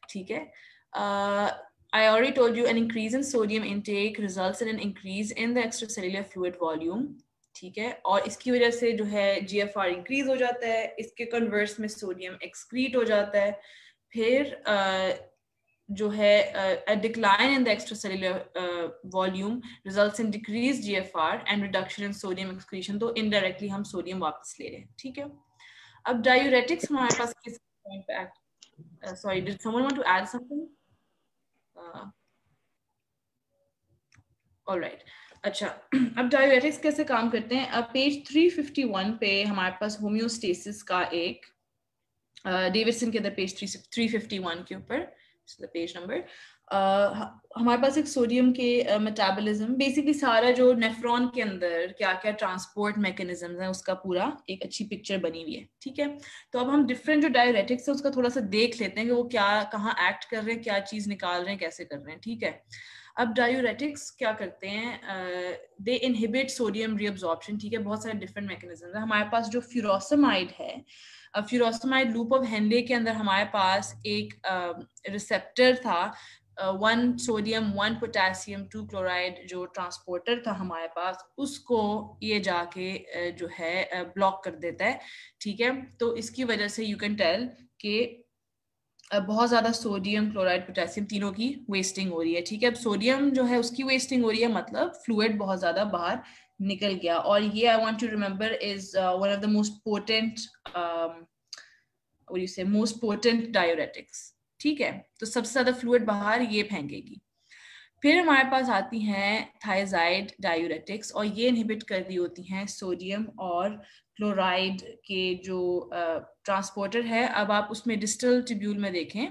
ठीक है, I already told you an increase in sodium intake results in an increase in the extracellular fluid volume. ठीक है, और इसकी वजह से जो है GFR इंक्रीज हो जाता है, इसके कन्वर्स में सोडियम एक्सक्रीट हो जाता है. फिर जो है a decline in the extracellular volume results in decreased GFR and reduction in sodium excretion. तो indirectly हम सोडियम वापस ले रहे हैं. ठीक है, अब diuretics हमारे पास किस point पे act sorry, did someone want to add something? All right. अच्छा, अब डाययूरेटिक्स कैसे काम करते हैं. अब पेज 351 पे हमारे पास होम्योस्टेसिस का एक डेविडसन के अंदर पेज 351 के ऊपर पेज नंबर हमारे पास एक सोडियम के मेटाबॉलिज्म बेसिकली सारा जो नेफ्रॉन के अंदर क्या क्या ट्रांसपोर्ट मैकेनिज्म है उसका पूरा एक अच्छी पिक्चर बनी हुई है. ठीक है, तो अब हम डिफरेंट जो डाययूरेटिक्स है उसका थोड़ा सा देख लेते हैं कि वो क्या कहाँ एक्ट कर रहे हैं, क्या चीज निकाल रहे हैं, कैसे कर रहे हैं. ठीक है, अब डाययूरेटिक्स क्या करते हैं, दे इनहिबिट सोडियम रीअब्जॉर्प्शन. ठीक है, बहुत सारे डिफरेंट मैकेनिज्म है. हमारे पास जो फ्यूरोसमाइड है, फ्यूरोसमाइड लूप ऑफ हेनले के अंदर हमारे पास एक रिसेप्टर था, 1 सोडियम 1 पोटेशियम 2 क्लोराइड जो ट्रांसपोर्टर था हमारे पास, उसको ये जाके जो है ब्लॉक कर देता है. ठीक है, तो इसकी वजह से यू कैन टेल कि बहुत ज्यादा सोडियम क्लोराइड पोटेशियम तीनों की वेस्टिंग हो रही है. ठीक है, अब सोडियम जो है उसकी वेस्टिंग हो रही है, मतलब फ्लूइड बहुत ज्यादा बाहर निकल गया. और ये I want to remember is one of the most potent diuretics. ठीक है, तो सबसे ज्यादा फ्लूइड बाहर ये फेंकेगी. फिर हमारे पास आती हैं थायजाइड डाययूरेटिक्स और ये इनहिबिट कर दी होती हैं सोडियम और क्लोराइड के जो ट्रांसपोर्टर है. अब आप उसमें डिस्टल ट्यूब्यूल में देखें,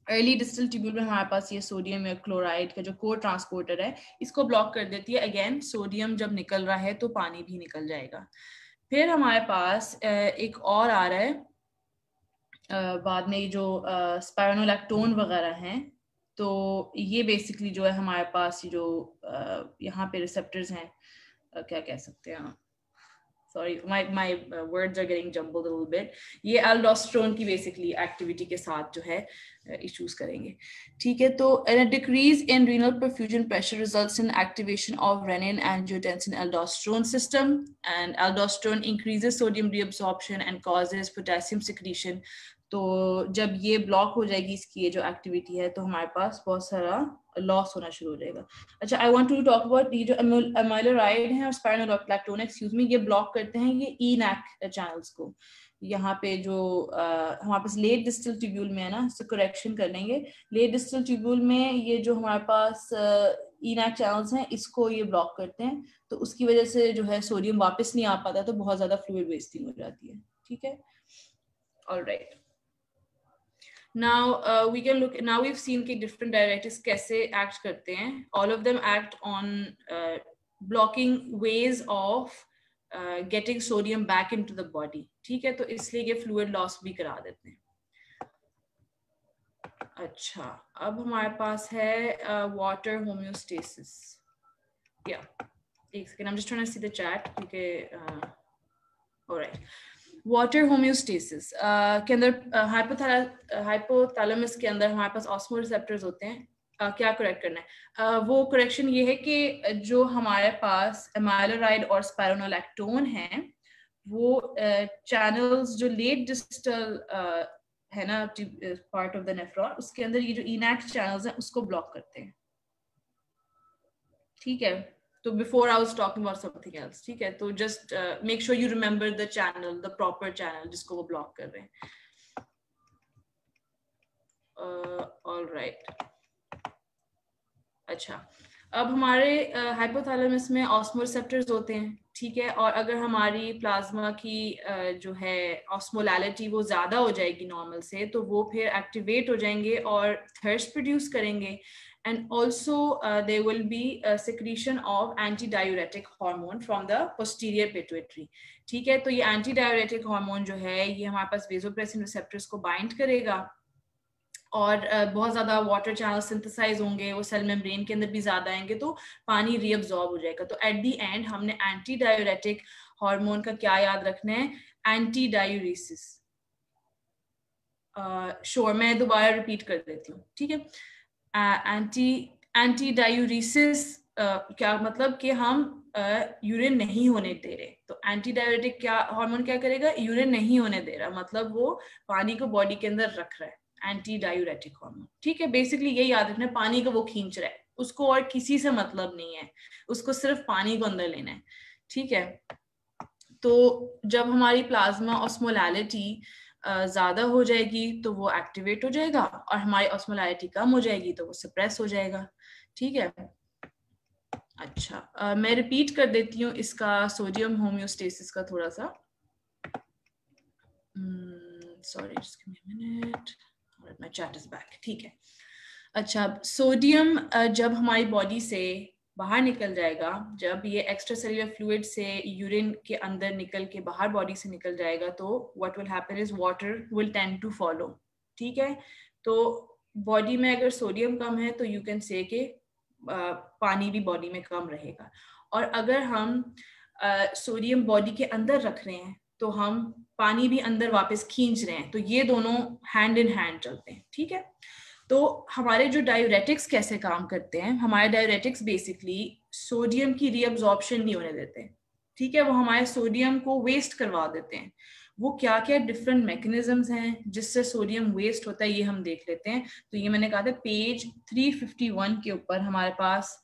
अर्ली डिस्टल ट्यूब्यूल में हमारे पास ये सोडियम या क्लोराइड का जो को ट्रांसपोर्टर है इसको ब्लॉक कर देती है. अगेन सोडियम जब निकल रहा है तो पानी भी निकल जाएगा. फिर हमारे पास एक और आ रहा है बाद में जो स्पाइरोनोलैक्टोन वगैरह हैं, तो ये बेसिकली जो है हमारे पास जो यहाँ पे रिसेप्टर्स हैं, क्या कह सकते हैं, sorry my words are getting jumbled a little bit. ये aldosterone की basically activity के साथ जो है issues करेंगे. ठीक है, तो a decrease in renal perfusion pressure results in activation of renin angiotensin aldosterone system, and aldosterone increases sodium reabsorption and causes potassium secretion. तो जब ये ब्लॉक हो जाएगी इसकी ये जो एक्टिविटी है तो हमारे पास बहुत सारा लॉस होना शुरू हो जाएगा. अच्छा, I want to talk about ये जो अमाइलोराइड है और स्पाइरोनोलैक्टोन, एक्सक्यूज मी, ये ब्लॉक करते हैं ये ENaC चैनल्स को. यहाँ पे जो हमारे पास लेट डिस्टल ट्यूब्यूल में है ना, इससे करेक्शन कर लेंगे. लेट डिस्टल ट्यूब्यूल में ये जो हमारे पास इनएक्ट चैनल्स हैं इसको ये ब्लॉक करते हैं, तो उसकी वजह से जो है सोडियम वापस नहीं आ पाता, तो बहुत ज्यादा फ्लूइड वेस्टिंग हो जाती है, ठीक है। Alright, now we can look, now we've seen कि different diuretics कैसे act करते हैं. All of them act on blocking ways of getting sodium back into the body, ठीक है, तो इसलिए ये fluid loss भी करा देते हैं. अच्छा, अब हमारे पास है water homeostasis. Yeah, एक second, I'm just trying to see the chat क्योंकि alright. वाटर होम्योस्टेसिस के अंदर हाइपोथैलेमस के अंदर हमारे पास ऑस्मो रिसेप्टर्स होते हैं. क्या करेक्ट करना है, वो करेक्शन ये है कि जो हमारे पास एमाइलोराइड और स्पाइरोनोलैक्टोन हैं वो चैनल्स जो लेट डिस्टल है ना पार्ट ऑफ द नेफ्रॉन, उसके अंदर ये जो इनएक्ट चैनल्स हैं उसको ब्लॉक करते हैं, ठीक है. तो before I was talking about something else, ठीक है, तो just make sure you remember the channel, the proper channel जिसको वो block कर रहे हैं. All right. अच्छा, अब हमारे हाइपोथैलेमस में ऑस्मोरिसेप्टर्स होते हैं, ठीक है, और अगर हमारी प्लाज्मा की जो है ऑस्मोलैलिटी वो ज्यादा हो जाएगी नॉर्मल से, तो वो फिर एक्टिवेट हो जाएंगे और थर्स्ट प्रोड्यूस करेंगे. And also there will be a secretion of antidiuretic hormone from the posterior pituitary, ठीक है. तो ये antidiuretic hormone जो है ये हमारे पास vasopressin receptors को bind करेगा और बहुत ज्यादा वाटर चैनल सिंथेसाइज होंगे, वो सेल मेम्ब्रेन के अंदर भी ज्यादा आएंगे, तो पानी रीअब्सॉर्ब हो जाएगा. तो एट द एंड हमने एंटी डायूरेटिक हार्मोन का क्या याद रखना है, एंटी डायूरेसिस. श्योर, मैं दोबारा रिपीट कर देती हूँ, ठीक है. एंटी डायूरेसिस क्या मतलब कि हम यूरिन नहीं होने दे रहे, तो एंटी डायूरेटिक क्या हार्मोन क्या करेगा, यूरिन नहीं होने दे रहा, मतलब वो पानी को बॉडी के अंदर रख रहा है, एंटी डायूरेटिक हार्मोन, ठीक है. बेसिकली ये याद रखना है, पानी को वो खींच रहा है, उसको और किसी से मतलब नहीं है, उसको सिर्फ पानी को अंदर लेना है, ठीक है. तो जब हमारी प्लाज्मा ऑस्मोलैलिटी ज्यादा हो जाएगी तो वो एक्टिवेट हो जाएगा, और हमारी ऑस्मोलैलिटी कम हो जाएगी तो वो सप्रेस हो जाएगा, ठीक है. अच्छा, मैं रिपीट कर देती हूँ इसका सोडियम होम्योस्टेसिस का थोड़ा सा. Sorry, just give me a minute. Alright, my chat is back, ठीक है. अच्छा, सोडियम जब हमारी बॉडी से बाहर निकल जाएगा, जब ये एक्स्ट्रा सेल्युलर फ्लूइड से यूरिन के अंदर निकल के बाहर बॉडी से निकल जाएगा, तो what will happen is water will tend to follow, ठीक है. तो बॉडी में अगर सोडियम कम है तो यू कैन से कि पानी भी बॉडी में कम रहेगा, और अगर हम सोडियम बॉडी के अंदर रख रहे हैं तो हम पानी भी अंदर वापस खींच रहे हैं, तो ये दोनों हैंड इन हैंड चलते हैं, ठीक है. तो हमारे जो डायूरेटिक्स कैसे काम करते हैं, हमारे डायूरेटिक्स बेसिकली सोडियम की रीअब्जॉर्प्शन नहीं होने देते, ठीक है, वो हमारे सोडियम को वेस्ट करवा देते हैं. वो क्या क्या डिफरेंट मैकेनिज्म्स हैं जिससे सोडियम वेस्ट होता है ये हम देख लेते हैं. तो ये मैंने कहा था पेज 351 के ऊपर हमारे पास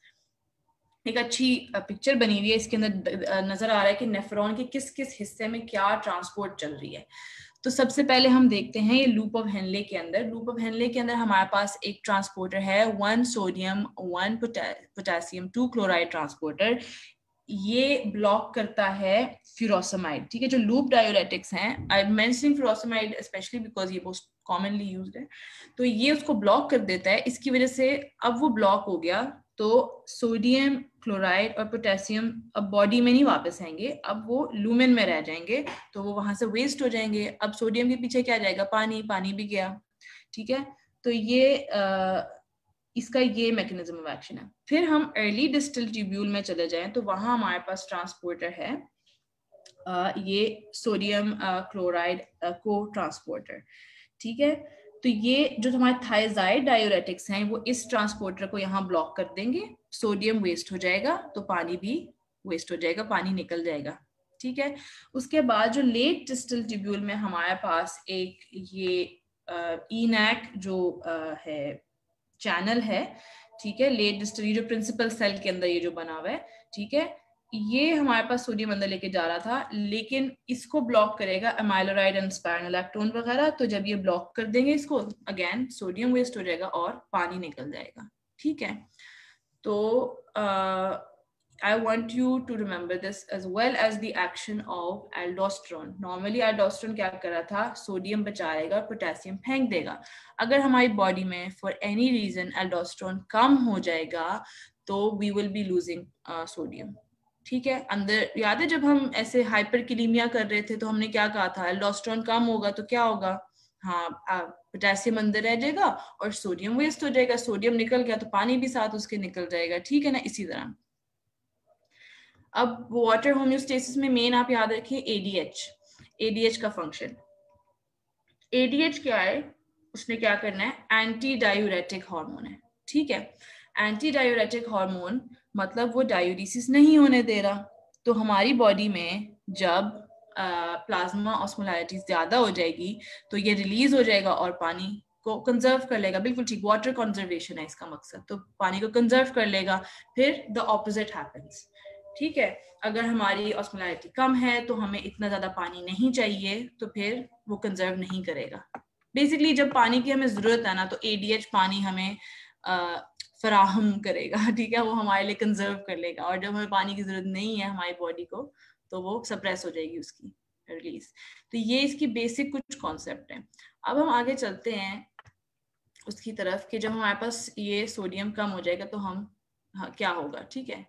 एक अच्छी पिक्चर बनी हुई है, इसके अंदर नजर आ रहा है कि नेफ्रॉन के किस किस हिस्से में क्या ट्रांसपोर्ट चल रही है. तो सबसे पहले हम देखते हैं ये लूप ऑफ हेनले के अंदर. लूप ऑफ हेनले के अंदर हमारे पास एक ट्रांसपोर्टर है 1 सोडियम 1 पोटेशियम 2 क्लोराइड ट्रांसपोर्टर. ये ब्लॉक करता है फ्यूरोसमाइड, ठीक है. जो लूप डायूरेटिक्स हैं, I am mentioning furosemide specially because ये मोस्ट कॉमनली यूज्ड है, तो ये उसको ब्लॉक कर देता है. इसकी वजह से अब वो ब्लॉक हो गया, तो सोडियम क्लोराइड और पोटेशियम अब बॉडी में नहीं वापस आएंगे, अब वो लूमेन में रह जाएंगे, तो वो वहां से वेस्ट हो जाएंगे. अब सोडियम के पीछे क्या जाएगा, पानी, पानी भी गया, ठीक है. तो ये इसका ये मैकेनिज्म ऑफ एक्शन है. फिर हम अर्ली डिस्टल ट्यूब्यूल में चले जाएं तो वहां हमारे पास ट्रांसपोर्टर है ये सोडियम क्लोराइड को ट्रांसपोर्टर, ठीक है. तो ये जो हमारे थायजाइड डायूरेटिक्स हैं वो इस ट्रांसपोर्टर को यहाँ ब्लॉक कर देंगे, सोडियम वेस्ट हो जाएगा तो पानी भी वेस्ट हो जाएगा, पानी निकल जाएगा, ठीक है. उसके बाद जो लेट डिस्टल ट्यूब्यूल में हमारे पास एक ये इनैक जो है चैनल है, ठीक है. लेट डिस्टल, ये जो प्रिंसिपल सेल के अंदर ये जो बना हुआ है, ठीक है, ये हमारे पास सोडियम अंदर लेके जा रहा था, लेकिन इसको ब्लॉक करेगा एमाइलोराइड एंड स्पाइरोनोलैक्टोन वगैरह. तो जब ये ब्लॉक कर देंगे इसको, अगेन सोडियम वेस्ट हो जाएगा और पानी निकल जाएगा, ठीक है. तो I want you to remember this as well as the action of aldosterone. Normally aldosterone क्या कर रहा था, सोडियम बचाएगा और पोटेशियम फेंक देगा. अगर हमारी बॉडी में for any reason aldosterone कम हो जाएगा तो we will be losing sodium. ठीक है, अंदर याद है जब हम ऐसे हाइपरकिलीमिया कर रहे थे तो हमने क्या कहा था, एल्डोस्टेरोन कम होगा तो क्या होगा, हाँ पोटेशियम अंदर रह जाएगा और सोडियम वेस्ट हो जाएगा. सोडियम निकल गया तो पानी भी साथ उसके निकल जाएगा. ठीक है ना, इसी तरह. अब वाटर होम्योस्टेसिस में मेन आप याद रखिए एडीएच का फंक्शन. एडीएच क्या है, उसने क्या करना है, एंटी डायूरेटिक हार्मोन है. ठीक है, एंटी डायूरेटिक हार्मोन मतलब वो डायूरिसिस नहीं होने दे रहा. तो हमारी बॉडी में जब प्लाज्मा ऑस्मोलैरिटी ज्यादा हो जाएगी तो ये रिलीज हो जाएगा और पानी को कंजर्व कर लेगा. बिल्कुल ठीक, वाटर कंजर्वेशन है इसका मकसद. तो पानी को कंजर्व कर लेगा. फिर द ऑपोजिट हैपेंस. ठीक है, अगर हमारी ऑस्मोलैरिटी कम है तो हमें इतना ज्यादा पानी नहीं चाहिए तो फिर वो कंजर्व नहीं करेगा. बेसिकली जब पानी की हमें जरूरत है ना तो एडीएच पानी हमें फराहम करेगा. ठीक है, वो हमारे लिए कंजर्व कर लेगा. और जब हमें पानी की जरूरत नहीं है हमारी बॉडी को तो वो सप्रेस हो जाएगी उसकी रिलीज. तो ये इसकी बेसिक कुछ कॉन्सेप्ट है. अब हम आगे चलते हैं उसकी तरफ कि जब हमारे पास ये सोडियम कम हो जाएगा तो हम क्या होगा. ठीक है,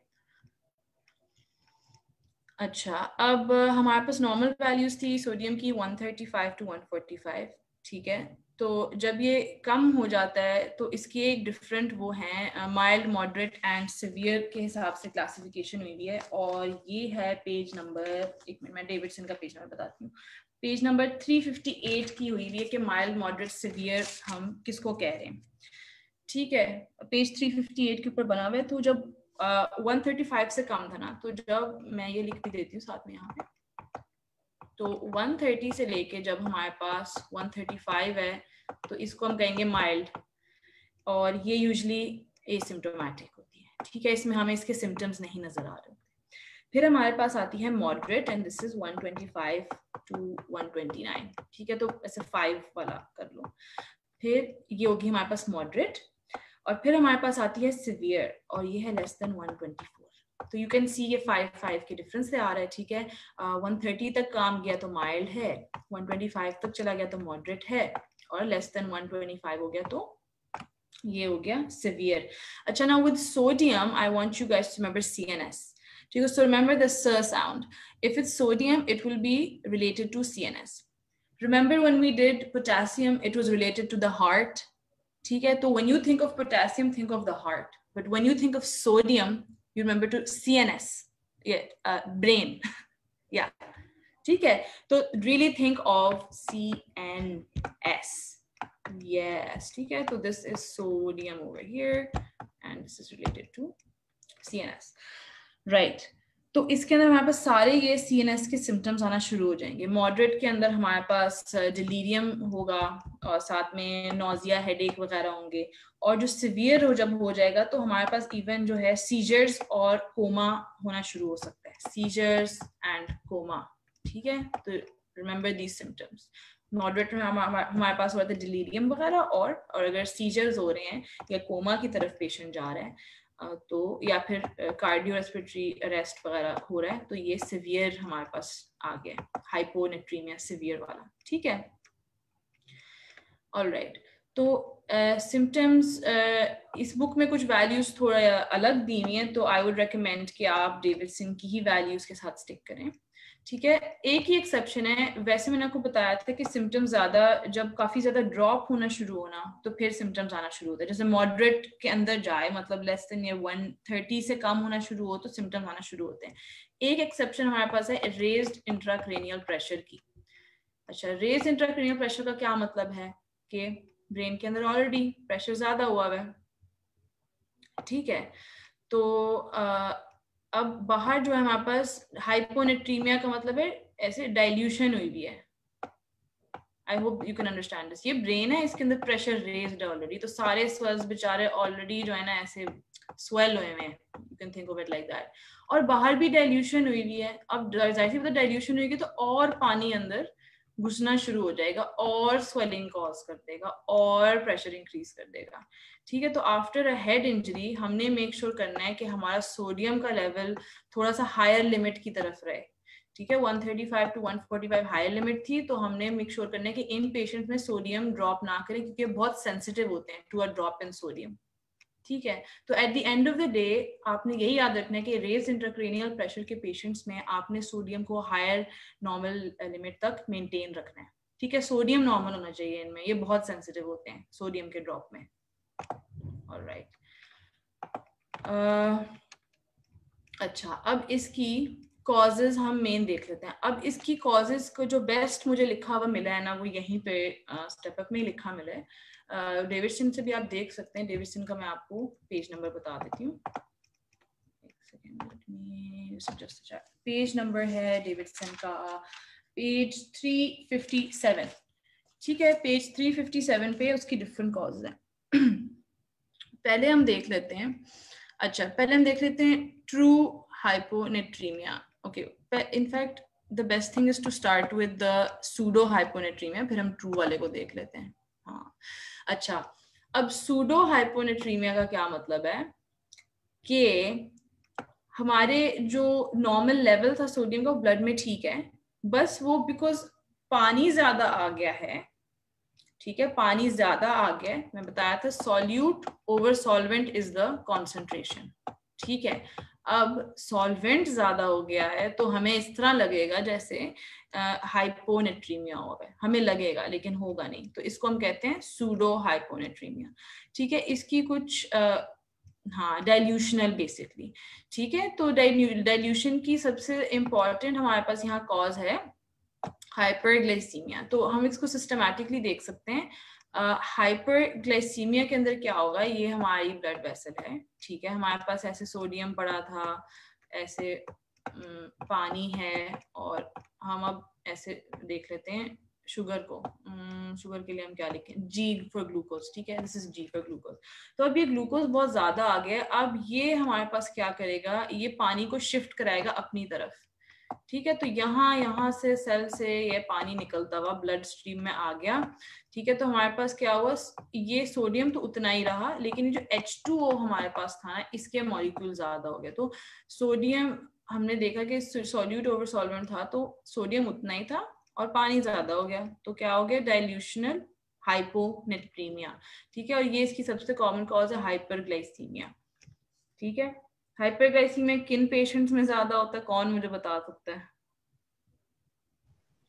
अच्छा, अब हमारे पास नॉर्मल वैल्यूज थी सोडियम की 135 to 145. ठीक है, तो जब ये कम हो जाता है तो इसकी एक डिफरेंट वो है माइल्ड, मॉडरेट एंड सिवियर के हिसाब से क्लासिफिकेशन हुई हुई है. और ये है पेज नंबर, एक मिनट मैं डेविडसन का पेज नंबर बताती हूँ. पेज नंबर 358 की हुई हुई है कि माइल्ड, मॉडरेट, सिवियर हम किसको कह रहे हैं. ठीक है, पेज 358 के ऊपर बना हुआ है. तो जब 135 से कम था ना, तो जब मैं ये लिख भी देती हूँ साथ में यहाँ पे, तो 130 से लेके जब हमारे पास 135 है तो इसको हम कहेंगे माइल्ड. और ये यूजुअली एसिम्प्टोमेटिक होती है. ठीक है, इसमें हमें इसके सिम्टम्स नहीं नजर आ रहे. फिर हमारे पास आती है moderate and this is 125 to 129. ठीक है, तो ऐसे 5 वाला कर लो. फिर ये होगी हमारे पास मॉडरेट. और फिर हमारे पास आती है सिवियर और ये है लेस देन 124. तो यू कैन सी ये 5 के डिफरेंस से आ रहा है. ठीक है, 130 तक काम गया तो माइल्ड है, 125 तक चला गया तो मॉडरेट है, और लेस देन 125 हो गया तो ये हो गया सिवियर. अच्छा, now with sodium I want you guys to remember CNS. ठीक है, so remember the S sound. If it's sodium it will be related to CNS. Remember when we did potassium, it was related to the heart. ठीक है, तो when you think of potassium, think of the heart. But when you think of sodium, you remember to CNS, brain. Yeah. ठीक है, तो really think of CNS. Yes, ठीक है, तो this is sodium over here and this is related to CNS. Right. तो इसके अंदर हमारे पास सारे ये CNS के सिम्टम्स आना शुरू हो जाएंगे. मॉडरेट के अंदर हमारे पास डिलीरियम होगा और साथ में नोजिया, हेडेक वगैरह होंगे. और जो सिवियर जब हो जाएगा तो हमारे पास इवन जो है सीजर्स और कोमा होना शुरू हो सकता है. Seizures and coma. ठीक है, तो रिमेंबर दीज सिम्टम्स. मॉडरेट में हमारे पास हुआ था डिलीरियम वगैरह, और अगर सीजर्स हो रहे हैं या कोमा की तरफ पेशेंट जा रहा है तो या फिर कार्डियो रेस्पिरेटरी अरेस्ट वगैरह हो रहा है तो ये सिवियर हमारे पास आ गया, हाइपोनेट्रीमिया सिवियर वाला. ठीक है, ऑलराइट. तो सिम्टम्स इस बुक में कुछ वैल्यूज थोड़ा अलग दी हुई हैं, तो आई वुड रेकमेंड कि आप डेविडसन की ही वैल्यूज के साथ स्टिक करें. ठीक है, एक ही एक्सेप्शन है. वैसे मैंने आपको बताया था कि सिम्टम्स ज्यादा जब काफी ज्यादा ड्रॉप होना शुरू होना तो फिर सिम्टम्स आना शुरू होता है. जैसे मॉडरेट के अंदर जाए मतलब लेस देन या 130 से कम होना शुरू हो तो सिम्टम्स आना शुरू होते हैं. एक एक्सेप्शन हमारे पास है रेज्ड इंट्राक्रेनियल प्रेशर की. अच्छा, रेज्ड इंट्राक्रेनियल प्रेशर का क्या मतलब है कि ब्रेन के अंदर ऑलरेडी प्रेशर ज्यादा हुआ है. ठीक है, तो अब बाहर जो है हमारे पास हाइपोनेट्रीमिया का मतलब है ऐसे डाइल्यूशन हुई भी है. I hope you can understand this. ये ब्रेन है, इसके अंदर प्रेशर रेज्ड है ऑलरेडी, तो सारे स्वेल्स बेचारे ऑलरेडी जो है ना ऐसे स्वेल हुए हैं. You can think of it like that. और बाहर भी डाइल्यूशन हुई भी है. अब जाहिर सी बात है डाइल्यूशन हुई तो और पानी अंदर घुसना शुरू हो जाएगा और स्वेलिंग कॉज कर देगा और प्रेशर इंक्रीज कर देगा। ठीक है, तो आफ्टर अ हेड इंजरी हमने मेक श्योर करना है कि हमारा सोडियम का लेवल थोड़ा सा हायर लिमिट की तरफ रहे। ठीक है, 135 to 145 हायर लिमिट थी, तो हमने मेक श्योर करना है कि इन पेशेंट्स में सोडियम ड्रॉप ना करें क्योंकि बहुत सेंसिटिव होते हैं to a drop in sodium. ठीक है, तो at the end of the day आपने यही याद रखना है कि रेज इंट्राक्रेनियल प्रेशर के पेशेंट्स में आपने सोडियम को हायर नॉर्मल लिमिट तक मेंटेन रखना है। ठीक है, सोडियम नॉर्मल होना चाहिए इनमें, ये बहुत सेंसिटिव होते हैं सोडियम के ड्रॉप में। ऑलराइट, अच्छा, अब इसकी कॉजेज हम मेन देख लेते हैं। अब इसकी कॉजेज को जो बेस्ट मुझे लिखा हुआ मिला है ना, वो यहीं पे स्टेप अप में लिखा मिला है। डेविडसन से भी आप देख सकते हैं। डेविडसन का मैं आपको पेज नंबर बता देती हूँ, एक सेकेंड। पेज नंबर है डेविडसन का पेज 357। ठीक है, पेज 357 पे उसकी डिफरेंट कॉजेज हैं। पहले हम देख लेते हैं, अच्छा पहले हम देख लेते हैं true hyponatraemia. Okay, in fact the best thing is to start with the pseudo hyponatraemia, फिर हम ट्रू वाले को देख लेते हैं। हाँ, अच्छा, अब सूडो हाइपोनेट्रीमिया का क्या मतलब है कि हमारे जो नॉर्मल लेवल था सोडियम का ब्लड में ठीक है, बस वो बिकॉज पानी ज्यादा आ गया है। ठीक है, पानी ज्यादा आ गया, मैं बताया था solute over solvent is the concentration. ठीक है, अब सॉल्वेंट ज्यादा हो गया है तो हमें इस तरह लगेगा जैसे हाइपोनेट्रीमिया हो गया, हमें लगेगा लेकिन होगा नहीं, तो इसको हम कहते हैं सूडो हाइपोनेट्रीमिया। ठीक है, इसकी कुछ हाँ डाइल्यूशनल बेसिकली। ठीक है, तो डाइल्यूशन की सबसे इंपॉर्टेंट हमारे पास यहाँ कॉज है हाइपरग्लाइसीमिया। तो हम इसको सिस्टमैटिकली देख सकते हैं। हाइपरग्लाइसीमिया के अंदर क्या होगा, ये हमारी ब्लड वेसल है। ठीक है, हमारे पास ऐसे सोडियम पड़ा था, ऐसे पानी है, और हम अब ऐसे देख लेते हैं शुगर को। शुगर के लिए हम क्या लिखें, जी फॉर ग्लूकोज। ठीक है, this is G for glucose. तो अब ये ग्लूकोज बहुत ज्यादा आ गया, अब ये हमारे पास क्या करेगा, ये पानी को शिफ्ट कराएगा अपनी तरफ। ठीक है, तो यहाँ से सेल से ये पानी निकलता हुआ ब्लड स्ट्रीम में आ गया। ठीक है, तो हमारे पास क्या हुआ, ये सोडियम तो उतना ही रहा, लेकिन जो H2O हमारे पास था ना, इसके मॉलिक्यूल ज्यादा हो गए। तो सोडियम हमने देखा कि सॉल्यूट ओवर सॉल्वेंट था, तो सोडियम उतना ही था और पानी ज्यादा हो गया, तो क्या हो गया, डाइल्यूशनल हाइपोनेट्रीमिया। ठीक है, और ये इसकी सबसे कॉमन कॉज है हाइपरग्लाइसीमिया। ठीक है, हाइपरग्लाइसीमिया किन पेशेंट्स में ज्यादा होता है, कौन मुझे बता सकता है?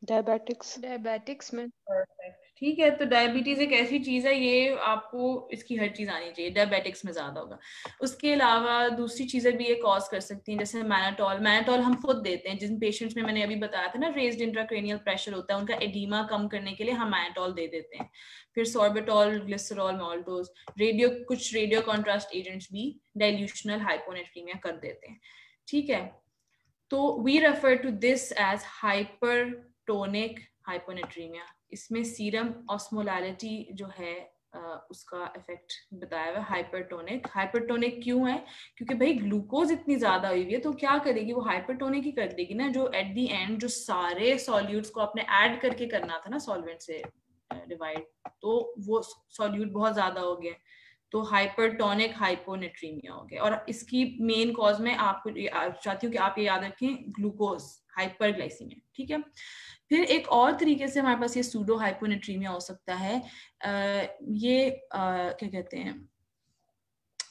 डायबिटिक्स में। परफेक्ट, ठीक है, तो डायबिटीज एक ऐसी चीज है, ये आपको इसकी हर चीज आनी चाहिए, डायबिटिक्स में ज्यादा होगा। उसके अलावा दूसरी चीजें भी ये कॉज कर सकती हैं, जैसे मैनाटॉल हम खुद देते हैं जिन पेशेंट्स में मैंने अभी बताया था ना रेज्ड इंट्राक्रेनियल प्रेशर होता है, उनका एडीमा कम करने के लिए हम मैनाटॉल दे देते हैं। फिर सॉर्बिटॉल, ग्लिसरॉल, माल्टोज, कुछ रेडियो कॉन्ट्रास्ट एजेंट्स भी डाइल्यूशनल हाइपोनेट्रीमिया कर देते हैं। ठीक है, तो we refer to this as hypertonic hyponatraemia. इसमें सीरम ऑस्मोलैरिटी जो है उसका इफेक्ट बताया हुआ हाइपरटोनिक। हाइपरटोनिक क्यों है, क्योंकि भाई ग्लूकोज इतनी ज्यादा हुई है, तो क्या करेगी वो, हाइपरटोनिक ही कर देगी ना। जो एट द एंड जो सारे सॉल्यूट्स को आपने ऐड करके करना था ना, सॉल्वेंट से डिवाइड, तो वो सॉल्यूट बहुत ज्यादा हो गया, तो हाइपरटोनिक हाइपोनेट्रीमिया हो गया। और इसकी मेन कॉज में आपको चाहती हूँ कि आप ये याद रखें, ग्लूकोज हाइपरग्लाइसीमिया। ठीक है, फिर एक और तरीके से हमारे पास ये सूडो हाइपोनेट्रीमिया हो सकता है। क्या कहते हैं,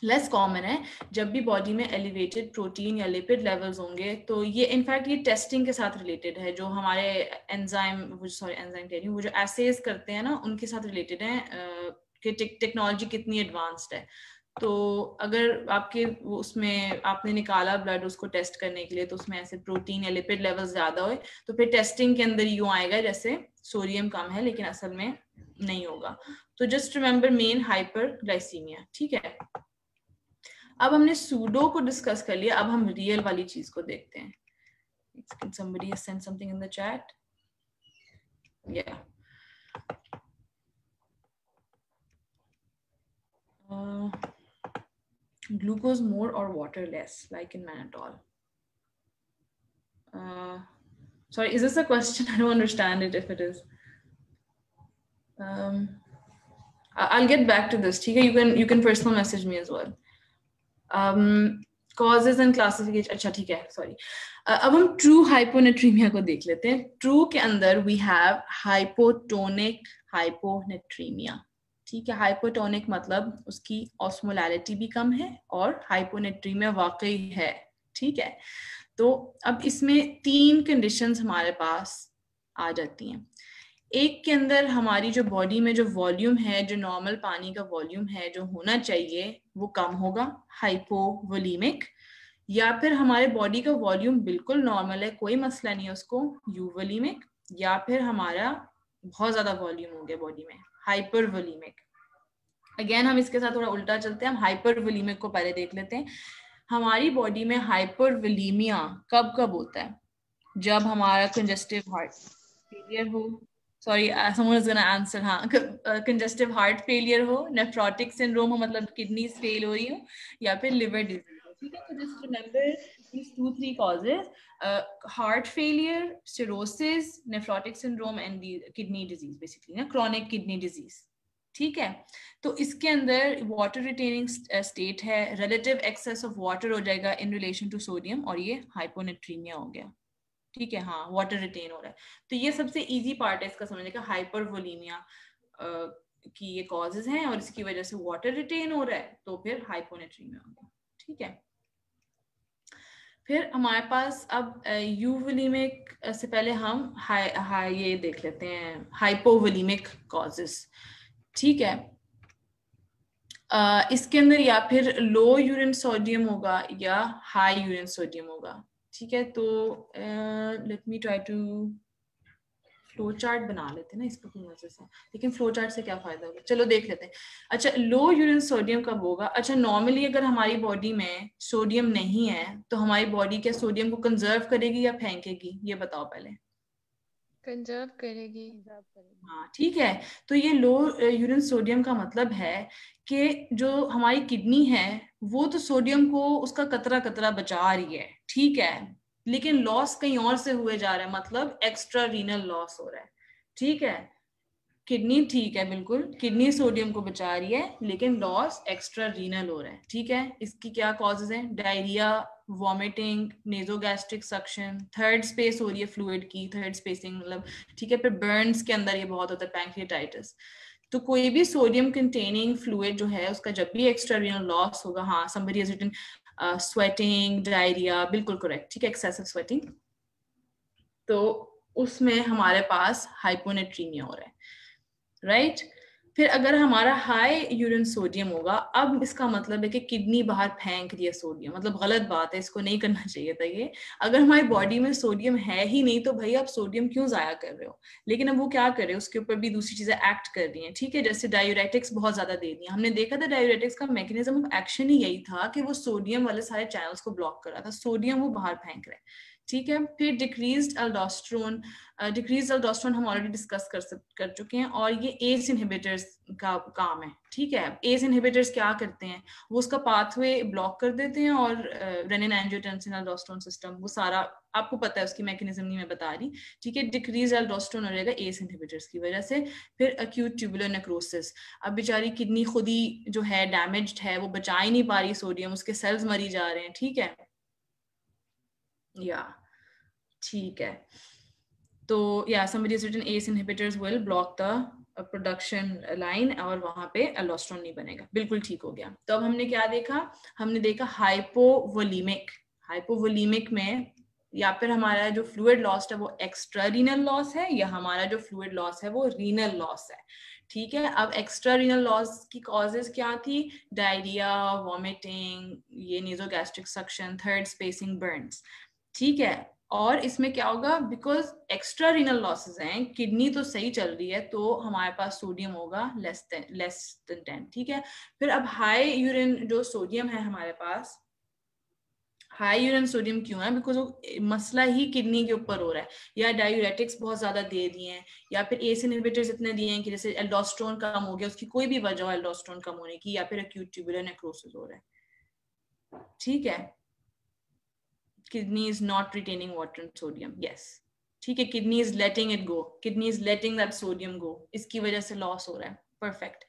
लेस कॉमन है। जब भी बॉडी में एलिवेटेड प्रोटीन या लिपिड लेवल्स होंगे, तो ये इनफैक्ट ये टेस्टिंग के साथ रिलेटेड है, जो हमारे एंजाइम कह रही हूँ, वो जो एसेज करते हैं ना, उनके साथ रिलेटेड है कि टेक्नोलॉजी कितनी एडवांस्ड है। तो अगर आपके उसमें आपने निकाला ब्लड उसको टेस्ट करने के लिए, तो उसमें ऐसे प्रोटीन या लिपिड लेवल ज्यादा हो, तो फिर टेस्टिंग के अंदर यूं आएगा जैसे सोडियम कम है, लेकिन असल में नहीं होगा। तो जस्ट रिमेंबर मेन हाइपरग्लाइसीमिया। ठीक है, अब हमने सूडो को डिस्कस कर लिया, अब हम रियल वाली चीज को देखते हैं। Can somebody send something in the chat? Yeah. Glucose more or water less, like in mannitol. Sorry, is this a question? I don't understand it if it is. I'll get back to this. ठीक है, you can personal message me as well. Causes and classification. अच्छा ठीक है, sorry. अब हम true hyponatremia को देख लेते हैं. True के अंदर we have hypotonic hyponatremia. ठीक है, hypotonic मतलब उसकी osmolality भी कम है और hyponatremia वाकई है. ठीक है, तो अब इसमें 3 कंडीशंस हमारे पास आ जाती हैं. एक के अंदर हमारी जो बॉडी में जो वॉल्यूम है, जो नॉर्मल पानी का वॉल्यूम है जो होना चाहिए वो कम होगा, हाइपोवोलीमिक. या फिर हमारे बॉडी का वॉल्यूम बिल्कुल नॉर्मल है, कोई मसला नहीं है उसको, यूवोलीमिक. या फिर हमारा बहुत ज्यादा वॉल्यूम हो गया बॉडी में, हाइपरवोलीमिक. अगेन हम इसके साथ थोड़ा उल्टा चलते हैं, हम हाइपरवोलीमिक को पहले देख लेते हैं. हमारी बॉडी में हाइपरवोलीमिया कब कब होता है? जब हमारा कंजेस्टिव हार्ट फेलियर हो, sorry someone is gonna answer, हाँ, कंजेस्टिव हार्ट फेलियर हो, नेफ्रोटिक सिंड्रोम हो मतलब किडनीज फेल हो रही हो, या फिर लिवर डिजीज हो. ठीक है, तो just remember these 2-3 causes, heart failure, cirrhosis, nephrotic syndrome and the kidney disease, basically ना, chronic kidney disease. ठीक है, तो इसके अंदर वाटर रिटेनिंग स्टेट है, रिलेटिव एक्सेस ऑफ वाटर हो जाएगा इन रिलेशन टू सोडियम, और ये हाइपोनेट्रीमिया हो गया. ठीक है, हाँ, वाटर रिटेन हो रहा है. तो ये सबसे इजी पार्ट है इसका समझने का, हाइपरवोलीमिया की ये कॉजेज हैं और इसकी वजह से वाटर रिटेन हो रहा है, तो फिर हाइपोनेट्रीमिया हो गया. ठीक है, फिर हमारे पास अब यूवोलीमिक से पहले हम ये देख लेते हैं हाइपोवोलीमिक कॉजेज. ठीक है, इसके अंदर या फिर लो यूरिन सोडियम होगा या हाई यूरिन सोडियम होगा. ठीक है, तो let me try to flow chart बना लेते हैं ना इसको पूरी मजे से, लेकिन फ्लो चार्ट से क्या फायदा होगा, चलो देख लेते हैं. अच्छा, लो यूरिन सोडियम कब होगा? अच्छा, नॉर्मली अगर हमारी बॉडी में सोडियम नहीं है तो हमारी बॉडी क्या सोडियम को कंजर्व करेगी या फेंकेगी, ये बताओ पहले. कंजर्व करेगी. हाँ, ठीक है, तो ये लो यूरिन सोडियम का मतलब है कि जो हमारी किडनी है वो तो सोडियम को उसका कतरा कतरा बचा रही है. ठीक है, लेकिन लॉस कहीं और से हुए जा रहा है, मतलब एक्स्ट्रा रीनल लॉस हो रहा है. ठीक है, किडनी ठीक है, बिल्कुल किडनी सोडियम को बचा रही है, लेकिन लॉस एक्स्ट्रा रीनल हो रहा है. ठीक है, इसकी क्या कॉजेज हैं? Diarrhoea, vomiting, nasogastric suction, third space हो रही है फ्लूइड की, थर्ड स्पेसिंग मतलब. ठीक है, फिर बर्न्स के अंदर ये बहुत होता है, पैंक्रियाटाइटिस. तो कोई भी सोडियम कंटेनिंग फ्लूइड जो है उसका जब भी एक्स्ट्रा रीनल लॉस होगा, हाँ, somebody has written sweating, diarrhoea, बिल्कुल करेक्ट. ठीक है, एक्सेसिव स्वेटिंग, तो उसमें हमारे पास हाइपोनेट्रीमिया हो रहा है. राइट, फिर अगर हमारा हाई यूरिन सोडियम होगा, अब इसका मतलब है कि किडनी बाहर फेंक रही है सोडियम, मतलब गलत बात है, इसको नहीं करना चाहिए था ये. अगर हमारी बॉडी में सोडियम है ही नहीं तो भाई आप सोडियम क्यों जाया कर रहे हो? लेकिन अब वो क्या कर रहे हैं, उसके ऊपर भी दूसरी चीजें एक्ट कर रही हैं. ठीक है, जैसे डायूरेटिक्स बहुत ज्यादा दे दी. हमने देखा था डायूरेटिक्स का मैकेनिज्म ऑफ एक्शन ही यही था कि वो सोडियम वाले सारे चैनल्स को ब्लॉक कर रहा था, सोडियम वो बाहर फेंक रहे हैं. ठीक है, फिर डिक्रीज्ड अल्डोस्टेरोन. डिक्रीज अल्डोस्टेरोन हम ऑलरेडी डिस्कस कर चुके हैं, और ये एस इनहिबिटर्स का काम है. ठीक है, एस इनहिबिटर्स क्या करते हैं, वो उसका पाथवे ब्लॉक कर देते हैं, और रेनिन एंजियोटेंसिन अल्डोस्टेरोन सिस्टम, वो सारा आपको पता है, उसकी मैकेनिज्म नहीं मैं बता रही. ठीक है, डिक्रीज अल्डोस्टेरोन हो जाएगा एस इनहिबिटर्स की वजह से. फिर अक्यूट ट्यूबुलर नेक्रोसिस, अब बेचारी किडनी खुद ही जो है डैमेज्ड है, वो बचा ही नहीं पा रही सोडियम, उसके सेल्स मरी जा रहे हैं. ठीक है, या ठीक है, तो या somebody has written ACE inhibitors will block the production line, और वहां पे अल्डोस्टेरोन नहीं बनेगा. बिल्कुल ठीक हो गया. तो अब हमने क्या देखा? हमने देखा हाइपोवोलीमिक. हाइपोवोलीमिक में या फिर हमारा जो फ्लूइड लॉस है वो एक्स्ट्रा रीनल लॉस है, या हमारा जो फ्लूइड लॉस है वो रीनल लॉस है. ठीक है, अब एक्स्ट्रा रीनल लॉस की कॉजेज क्या थी? डायरिया, वॉमिटिंग, ये nasogastric suction, third spacing, Burns. ठीक है, और इसमें क्या होगा, बिकॉज एक्स्ट्रा रीनल लॉसेस हैं, किडनी तो सही चल रही है, तो हमारे पास सोडियम होगा लेस देन 10. ठीक है, फिर अब हाई यूरिन जो सोडियम है हमारे पास, हाई यूरिन सोडियम क्यों है? बिकॉज वो मसला ही किडनी के ऊपर हो रहा है, या डायूरेटिक्स बहुत ज्यादा दे दिए हैं, या फिर एस इनहिबिटर्स इतने दिए हैं कि जैसे एल्डोस्टेरोन कम हो गया, उसकी कोई भी वजह हो एल्डोस्टेरोन कम होने की, या फिर अक्यूट ट्यूबुलर नेक्रोसिस हो रहा है. ठीक है, kidney is not retaining water and sodium, yes. ठीक है, kidney is letting it go, kidney is letting that sodium go, इसकी वजह से लॉस हो रहा है। परफेक्ट।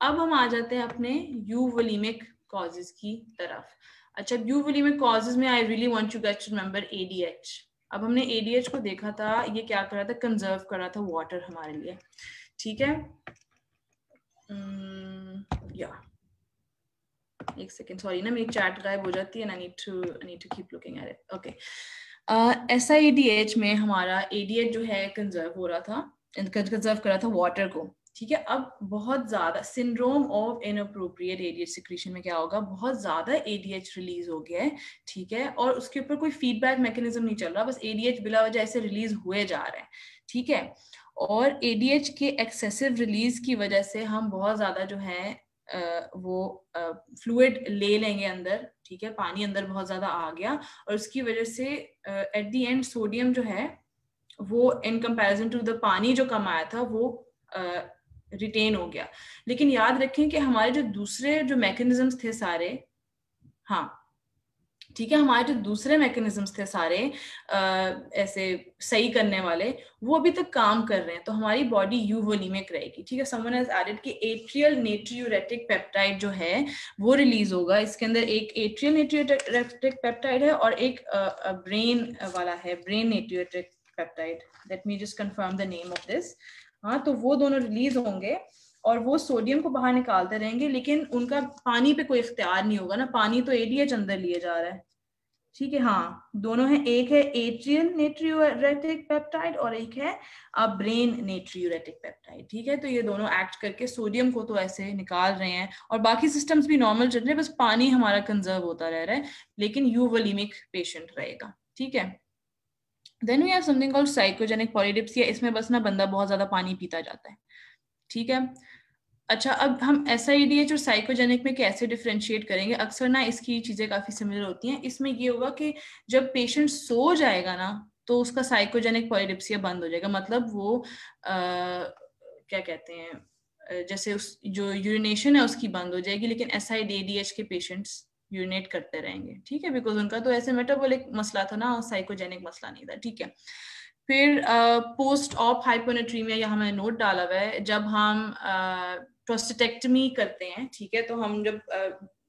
अब हम आ जाते हैं अपने यूवोलिमिक कॉजेज की तरफ। अच्छा, यूवोलिमिक कॉजेज में I really want you guys to remember ADH। अब हमने ADH को देखा था, ये क्या कर रहा था, कंजर्व कर रहा था वाटर हमारे लिए, ठीक है। या एक सेकेंड, सॉरी ना, मेरी चैट गायब हो जाती है ना, I need to keep looking at it. Okay, SIADH में हमारा ADH जो है कंजर्व हो रहा था, कंजर्व कर रहा था वाटर को, ठीक है। अब बहुत ज्यादा syndrome of inappropriate ADH secretion में क्या होगा, बहुत ज्यादा ADH रिलीज हो गया है, ठीक है, और उसके ऊपर कोई फीडबैक मैकेनिज्म नहीं चल रहा, बस ADH बिला वजह ऐसे रिलीज हुए जा रहे हैं, ठीक है। और ADH के एक्सेसिव रिलीज की वजह से हम बहुत ज्यादा जो है वो फ्लूइड ले लेंगे अंदर, ठीक है, पानी अंदर बहुत ज्यादा आ गया, और उसकी वजह से एट द एंड सोडियम जो है वो इन कंपैरिजन टू द पानी जो कम आया था वो रिटेन हो गया। लेकिन याद रखें कि हमारे जो दूसरे जो मैकेनिज्म्स थे सारे, हाँ ठीक है, हमारे जो दूसरे मैकेनिज्म्स थे सारे ऐसे सही करने वाले, वो अभी तक काम कर रहे हैं, तो हमारी बॉडी यूवोलिमिक रहेगी, ठीक है। समवन हैज एडेड कि एट्रियल नेट्रियूरेटिक पेप्टाइड जो है वो रिलीज होगा, इसके अंदर एक एट्रियल नेट्रियूरेटिक पेप्टाइड है और एक ब्रेन वाला है, brain natriuretic peptide. Let me just confirm the name of this. हाँ, तो वो दोनों रिलीज होंगे और वो सोडियम को बाहर निकालते रहेंगे, लेकिन उनका पानी पे कोई इख्तियार नहीं होगा ना, पानी तो ADH अंदर लिए जा रहा है, ठीक है। हाँ, दोनों है, एक है एट्रियल नेट्रियूरेटिक पेप्टाइड और एक है ब्रेन नेट्रियूरेटिक पेप्टाइड, ठीक है। तो ये दोनों एक्ट करके सोडियम को तो ऐसे निकाल रहे हैं और बाकी सिस्टम्स भी नॉर्मल चल रहे हैं, बस पानी हमारा कंजर्व होता रह रहा है, लेकिन यूवोलिमिक पेशेंट रहेगा, ठीक है। Then we have something called psychogenic polydipsia, इसमें बस ना बंदा बहुत ज्यादा पानी पीता जाता है, ठीक है। अच्छा, अब हम SIADH और साइकोजेनिक में कैसे डिफरेंशिएट करेंगे, अक्सर ना इसकी चीजें काफी सिमिलर होती हैं। इसमें ये होगा कि जब पेशेंट सो जाएगा ना तो उसका साइकोजेनिक पॉलीडिप्सिया बंद हो जाएगा, मतलब वो क्या कहते हैं, जैसे उस जो यूरिनेशन है उसकी बंद हो जाएगी, लेकिन SIADH के पेशेंट्स यूरिनेट करते रहेंगे, ठीक है, बिकॉज उनका तो ऐसे मेटाबॉलिक मसला था ना, साइकोजेनिक मसला नहीं था, ठीक है। फिर पोस्ट ऑप हाइपोनेट्रीमिया, यहाँ मैंने नोट डाला हुआ है, जब हम प्रोस्टेटेक्टमी करते हैं, ठीक है, तो हम जब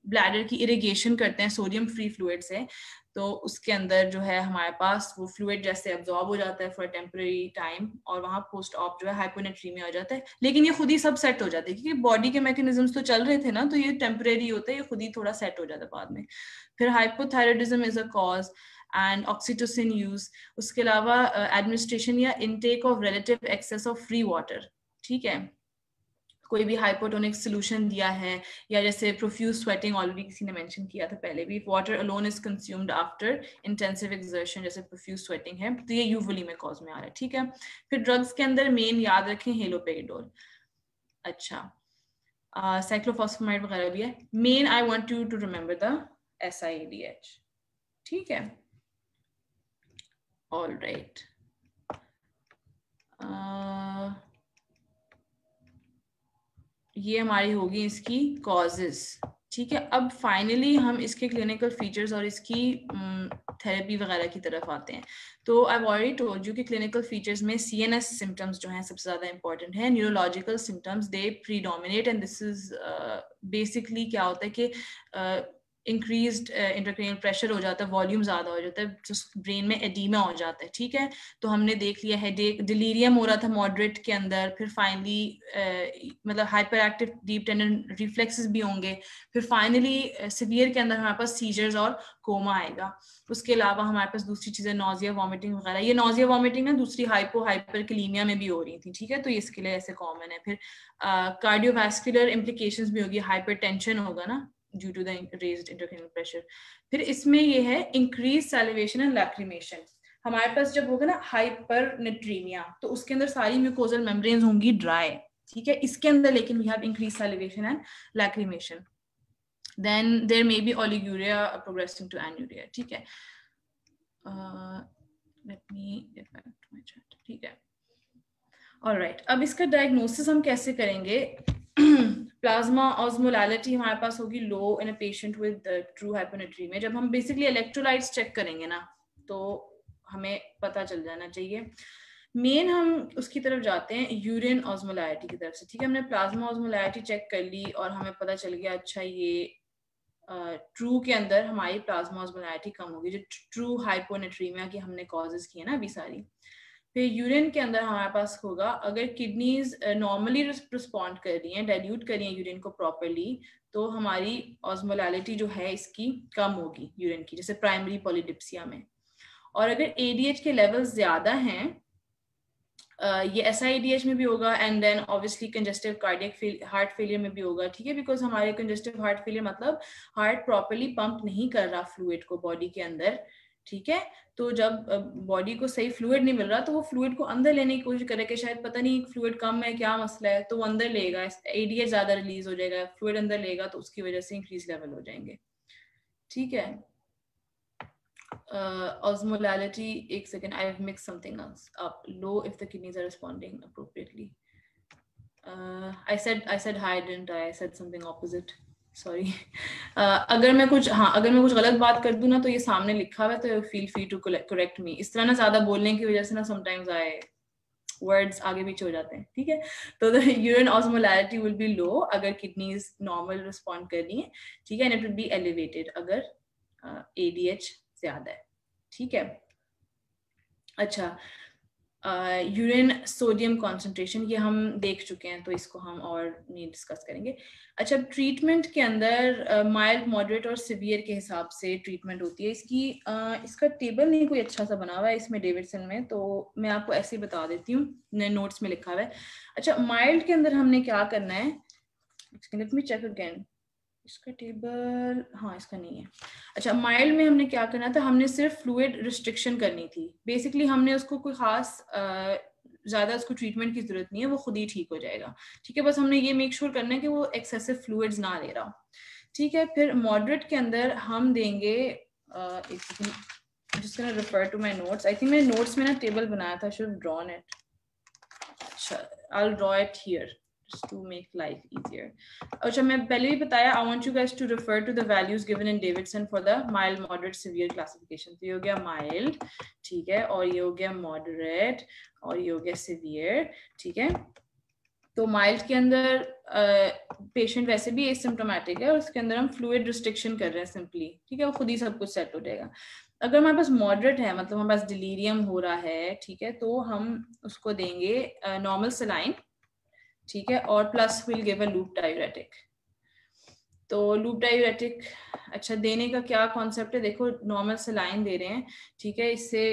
ब्लैडर की इरिगेशन करते हैं सोडियम फ्री फ्लूइड से, तो उसके अंदर जो है हमारे पास वो फ्लूइड जैसे अब्जॉर्ब हो जाता है फॉर टेम्परेरी टाइम, और वहाँ पोस्ट ऑप जो है हाइपोनेट्रीमिया हो जाता है, लेकिन ये खुद ही सब सेट हो जाता है, क्योंकि बॉडी के मैकेनिज्म्स तो चल रहे थे ना, तो ये टेम्परेरी होता है, ये खुद ही थोड़ा सेट हो जाता है बाद में। फिर hypothyroidism is a cause and oxytocin use, उसके अलावा एडमिनिस्ट्रेशन या intake of relative excess of free water, ठीक है, कोई भी हाइपोटोनिक सोल्यूशन दिया है, या जैसे प्रोफ्यूज स्वेटिंग, ऑलरेडी किसी ने मेंशन किया था पहले भी, water alone is consumed after intensive exertion, जैसे प्रोफ्यूज स्वेटिंग है, तो ये यूवोलिमिक कॉज में आ रहा है, ठीक है। फिर ड्रग्स के अंदर मेन याद रखें हेलोपेरिडोल, अच्छा, साइक्लोफॉस्फेमाइड वगैरह भी है। Main I want you to remember the SIADH, ठीक है, ऑल राइट। ये हमारी होगी इसकी कॉजेस, ठीक है। अब फाइनली हम इसके क्लिनिकल फीचर्स और इसकी थेरेपी वगैरह की तरफ आते हैं। तो आई ऑलरेडी टोल्ड यू कि क्लिनिकल फीचर्स में CNS सिम्टम्स जो हैं सबसे ज़्यादा इंपॉर्टेंट है, neurological symptoms they predominate, and this is basically क्या होता है कि इंक्रीज्ड इंट्राक्रैनियल प्रेशर हो जाता है, वॉल्यूम ज़्यादा हो जाता है, जो ब्रेन में एडीमा हो जाता है, ठीक है। तो हमने देख लिया हेडेक, डिलीरियम हो रहा था मॉडरेट के अंदर, फिर फाइनली मतलब hyper active deep tendon reflexes भी होंगे, फिर फाइनली सिवियर के अंदर हमारे पास सीजर्स और कोमा आएगा। उसके अलावा हमारे पास दूसरी चीज़ें नोजिया वॉमिटिंग वगैरह, ये नोजिया वॉमिटिंग ना दूसरी हाइपरकलीमिया में भी हो रही थी, ठीक है, तो ये इसके लिए ऐसे कॉमन है। फिर कार्डियोवास्कुलर इम्प्लीकेशंस भी होगी, हाइपरटेंशन होगा ना due to the raised intracranial pressure। फिर इसमें ये है increased salivation and lacrimation। हमारे पास जब होगा ना हाइपरनेट्रीमिया, तो उसके अंदर सारी म्यूकोजल मेम्ब्रेन्स होंगी ड्राई, ठीक है, इसके अंदर लेकिन we have increased salivation and lacrimation। then there may be oliguria progressing to anuria, ठीक है। let me get back to my chat, ठीक है। ऑलराइट, अब इसका डायग्नोसिस हम कैसे करेंगे? प्लाज्मा ऑस्मोलैलिटी हमारे पास होगी low in a patient with true hyponatremia. जब हम बेसिकली इलेक्ट्रोलाइट्स चेक करेंगे ना, तो हमें पता चल जाना चाहिए। मेन हम उसकी तरफ जाते हैं यूरिन ऑस्मोलैरिटी की तरफ से, ठीक है। हमने प्लाज्मा ऑस्मोलैरिटी चेक कर ली और हमें पता चल गया अच्छा ये ट्रू के अंदर हमारी प्लाज्मा ऑस्मोलैरिटी कम होगी, जो ट्रू हाइपोनेट्रीमिया की हमने कॉजेज की है ना अभी सारी। फिर यूरिन के अंदर हमारे पास होगा अगर किडनीज नॉर्मली रिस्पॉन्ड कर रही हैं, डाइल्यूट कर रही हैं यूरिन को प्रॉपरली, तो हमारी ऑस्मोलैरिटी जो है इसकी कम होगी यूरिन की, जैसे प्राइमरी पॉलीडिप्सिया में। और अगर एडीएच के लेवल्स ज्यादा हैं, ये एसआईडीएच में भी होगा and then obviously congestive cardiac heart failure में भी होगा, ठीक है। बिकॉज हमारे कंजेस्टिव हार्ट फेलियर मतलब हार्ट प्रॉपरली पंप नहीं कर रहा फ्लूइड को बॉडी के अंदर, ठीक है। तो जब बॉडी को सही फ्लूइड नहीं मिल रहा तो वो फ्लूइड को अंदर लेने की कोशिश करे कि शायद पता नहीं फ्लूइड कम है, क्या मसला है, तो वो अंदर लेगा, एडीएच ज्यादा रिलीज हो जाएगा, फ्लूइड अंदर लेगा तो उसकी वजह से इंक्रीज लेवल हो जाएंगे, ठीक है। osmolality, एक second, I have mixed something else up. Low if the kidneys are responding appropriately. I said high, didn't I? I said something opposite. Sorry. अगर मैं कुछ गलत बात कर दूं ना तो ये सामने लिखा हुआ है, तो feel free to correct me. इस तरह ना ज्यादा बोलने की वजह से ना sometimes words आगे पीछे हो जाते हैं, ठीक है। तो the urine osmolarity will be low अगर kidneys normal respond कर रही हैं, ठीक है, and it will be elevated अगर ADH ज्यादा है, ठीक है। अच्छा, यूरिन सोडियम कॉन्सेंट्रेशन ये हम देख चुके हैं, तो इसको हम और नहीं डिस्कस करेंगे। अच्छा, ट्रीटमेंट के अंदर माइल्ड, मॉडरेट और सिवियर के हिसाब से ट्रीटमेंट होती है इसकी। इसका टेबल नहीं कोई अच्छा सा बना हुआ है इसमें डेविडसन में, तो मैं आपको ऐसे ही बता देती हूँ, नोट्स में लिखा हुआ है। अच्छा, माइल्ड के अंदर हमने क्या करना है, लेट मी चेक अगेन, इसका टेबल, हाँ इसका नहीं है। अच्छा, माइल्ड में हमने क्या करना था, हमने सिर्फ फ्लूइड रिस्ट्रिक्शन करनी थी। बेसिकली हमने उसको कोई खास ज्यादा उसको ट्रीटमेंट की जरूरत नहीं है, वो खुद ही ठीक हो जाएगा, ठीक है। बस हमने ये मेक श्योर करना है कि वो एक्सेसिव फ्लूइड्स ना ले रहा, ठीक है। फिर मॉडरेट के अंदर हम देंगे, एक second, just gonna refer to my notes. I think मैंने नोट्स में ना टेबल बनाया था, शुड ड्रॉन इट। अच्छा, I will draw it here to make life easier. अच्छा, मैं पहले भी बताया, I want you guys to refer to the values given in Davidson for the mild, moderate, severe classification. तो ये हो गया mild, ठीक है, और ये हो गया moderate, और ये हो गया severe, ठीक है। तो mild के अंदर पेशेंट वैसे भी एसिम्प्टोमेटिक है और उसके अंदर हम फ्लूइड रिस्ट्रिक्शन कर रहे हैं सिंपली, ठीक है, वो खुद ही सब कुछ सेट हो जाएगा। अगर हमारे पास मॉडरेट है, मतलब हमारे पास डिलीरियम हो रहा है, ठीक है, तो हम उसको देंगे नॉर्मल सलाइन, ठीक है, और plus will give a loop diuretic. तो लूप डायूरेटिक अच्छा देने का क्या कॉन्सेप्ट है, देखो नॉर्मल सलाइन दे रहे हैं, ठीक है, इससे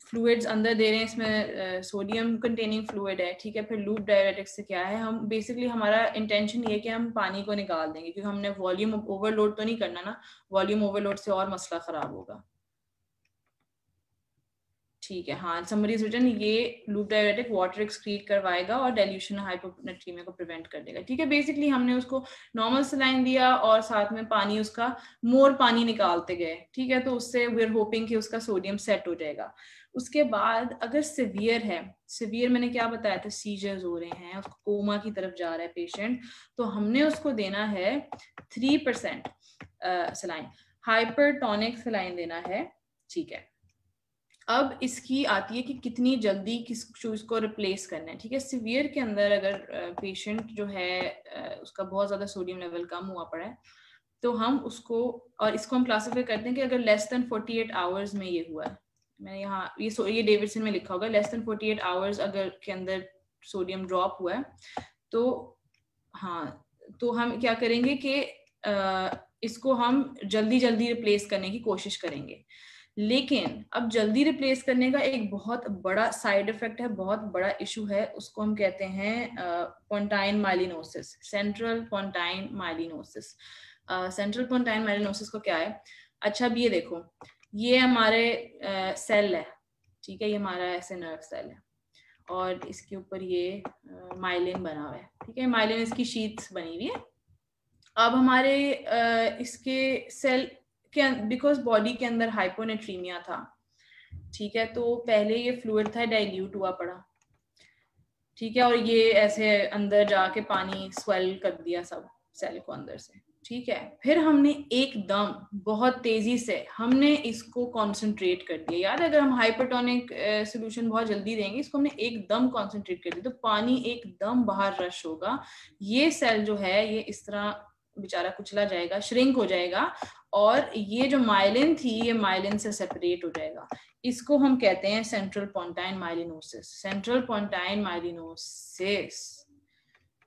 फ्लूइड्स अंदर दे रहे हैं, इसमें सोडियम कंटेनिंग फ्लूइड है, ठीक है। फिर लूप डायूरेटिक से क्या है, हम बेसिकली हमारा इंटेंशन ये है कि हम पानी को निकाल देंगे, क्योंकि हमने वॉल्यूम ओवरलोड तो नहीं करना ना, वॉल्यूम ओवरलोड से और मसला खराब होगा, ठीक है। हाँ, समरी इज रिटन, ये लूप डायूरेटिक वाटर एक्सक्रीट करवाएगा और डाइल्यूशन हाइपोनेट्रीमिया को प्रिवेंट कर देगा, ठीक है। बेसिकली हमने उसको नॉर्मल सलाइन दिया और साथ में पानी, उसका मोर पानी निकालते गए, ठीक है, तो उससे वी आर होपिंग कि उसका सोडियम सेट हो जाएगा। उसके बाद अगर सिवियर है, सिवियर मैंने क्या बताया था, सीजर्स हो रहे हैं, उसको कोमा की तरफ जा रहा है पेशेंट, तो हमने उसको देना है 3% सलाइन, हाइपरटोनिक सलाइन देना है, ठीक है। अब इसकी आती है कि कितनी जल्दी किस चीज को रिप्लेस करना है, ठीक है। सिवियर के अंदर अगर पेशेंट जो है उसका बहुत ज्यादा सोडियम लेवल कम हुआ पड़ा है, तो हम उसको, और इसको हम क्लासिफाई करते हैं कि अगर लेस देन 48 आवर्स में ये हुआ है, मैं यहाँ ये डेविडसन में लिखा होगा, लेस देन 48 आवर्स अगर के अंदर सोडियम ड्रॉप हुआ है, तो हाँ, तो हम क्या करेंगे कि इसको हम जल्दी जल्दी रिप्लेस करने की कोशिश करेंगे। लेकिन अब जल्दी रिप्लेस करने का एक बहुत बड़ा साइड इफेक्ट है, बहुत बड़ा इशू है, उसको हम कहते हैं पोंटाइन माइलिनोसिस, सेंट्रल पोंटाइन माइलिनोसिस। सेंट्रल पोंटाइन माइलिनोसिस को क्या है, अच्छा अब ये देखो, ये हमारे सेल है, ठीक है, ये हमारा ऐसे नर्व सेल है और इसके ऊपर ये माइलिन बना हुआ है, ठीक है, माइलिन इसकी शीट्स बनी हुई है। अब हमारे इसके सेल के, बिकॉज बॉडी के अंदर हाइपोनेट्रीमिया था, ठीक है, तो पहले ये फ्लूइड था डाइल्यूट हुआ पड़ा, ठीक है, और ये ऐसे अंदर जाके पानी स्वेल कर दिया सब, सेल को अंदर से, ठीक है। फिर हमने एकदम बहुत तेजी से हमने इसको कॉन्सेंट्रेट कर दिया। याद है, अगर हम हाइपरटोनिक सोल्यूशन बहुत जल्दी देंगे, इसको हमने एकदम कॉन्सेंट्रेट कर दिया तो पानी एकदम बाहर रश होगा। ये सेल जो है ये इस तरह बेचारा कुचला जाएगा, श्रिंक हो जाएगा, और ये जो माइलिन थी ये माइलिन से सेपरेट हो जाएगा। इसको हम कहते हैं सेंट्रल पोंटाइन माइलिनोसिस, सेंट्रल पोंटाइन माइलिनोसिस,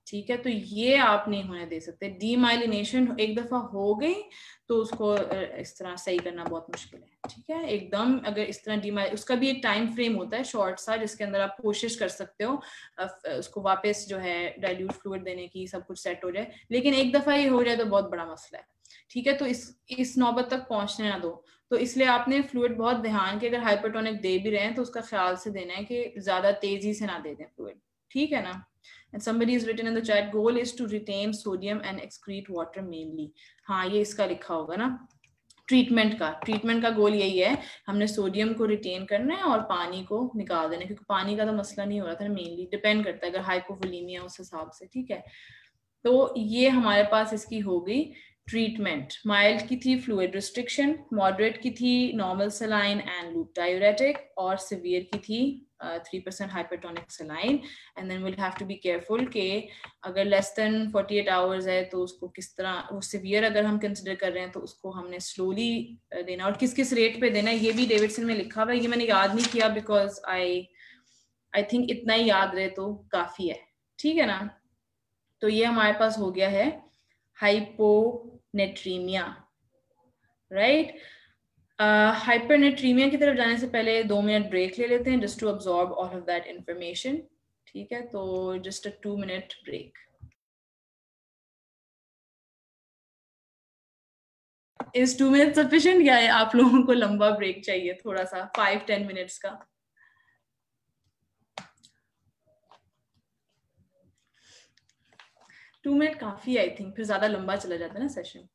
ठीक है। तो ये आप नहीं होने दे सकते। डीमाइलिनेशन एक दफा हो गई तो उसको इस तरह सही करना बहुत मुश्किल है, ठीक है। एकदम अगर इस तरह उसका भी एक टाइम फ्रेम होता है शॉर्ट सा, जिसके अंदर आप कोशिश कर सकते हो उसको वापस जो है डाइल्यूट फ्लूइड देने की, सब कुछ सेट हो जाए। लेकिन एक दफा ये हो जाए तो बहुत बड़ा मसला है, ठीक है। तो इस नौबत तक पहुंचने ना दो। तो इसलिए आपने फ्लूइड बहुत ध्यान के, अगर हाइपरटोनिक दे भी रहे हैं तो उसका ख्याल से देना है कि ज्यादा तेजी से ना दे दें फ्लूइड, ठीक है ना। And somebody has written in the chat, goal is to retain sodium and excrete water mainly. हाँ, ये इसका लिखा होगा ना, ट्रीटमेंट का गोल यही है, हमने सोडियम को रिटेन करना है और पानी को निकाल देना है, क्योंकि पानी का तो मसला नहीं हो रहा था, मेनली डिपेंड करता है अगर हाइपोवोलीमिया उस हिसाब से, ठीक है। तो ये हमारे पास इसकी हो गई ट्रीटमेंट। माइल्ड की थी फ्लूइड रिस्ट्रिक्शन, मॉडरेट की थी normal saline and loop diuretic, और सिवियर की थी 3% hypertonic saline. And then will have to be careful कि अगर लेस देन 48 आवर्स है तो उसको किस तरह, वो सिवियर अगर हम कंसिडर कर रहे हैं तो उसको हमने स्लोली देना, और किस किस रेट पे देना है ये भी डेविडसन में लिखा हुआ है। ये मैंने याद नहीं किया बिकॉज आई थिंक इतना ही याद रहे तो काफी है, ठीक है ना। तो ये हमारे पास हो गया है हाइपोनेट्रीमिया, राइट। हाइपरनेट्रीमिया की तरफ जाने से पहले 2 मिनट ब्रेक ले लेते हैं, just to absorb all of that information, ठीक है। तो just a 2 minute break. Is 2 minute sufficient या आप लोगों को लंबा ब्रेक चाहिए, थोड़ा सा 5-10 मिनट्स का? 2 मिनट काफी, आई थिंक, फिर ज्यादा लंबा चला जाता है ना session.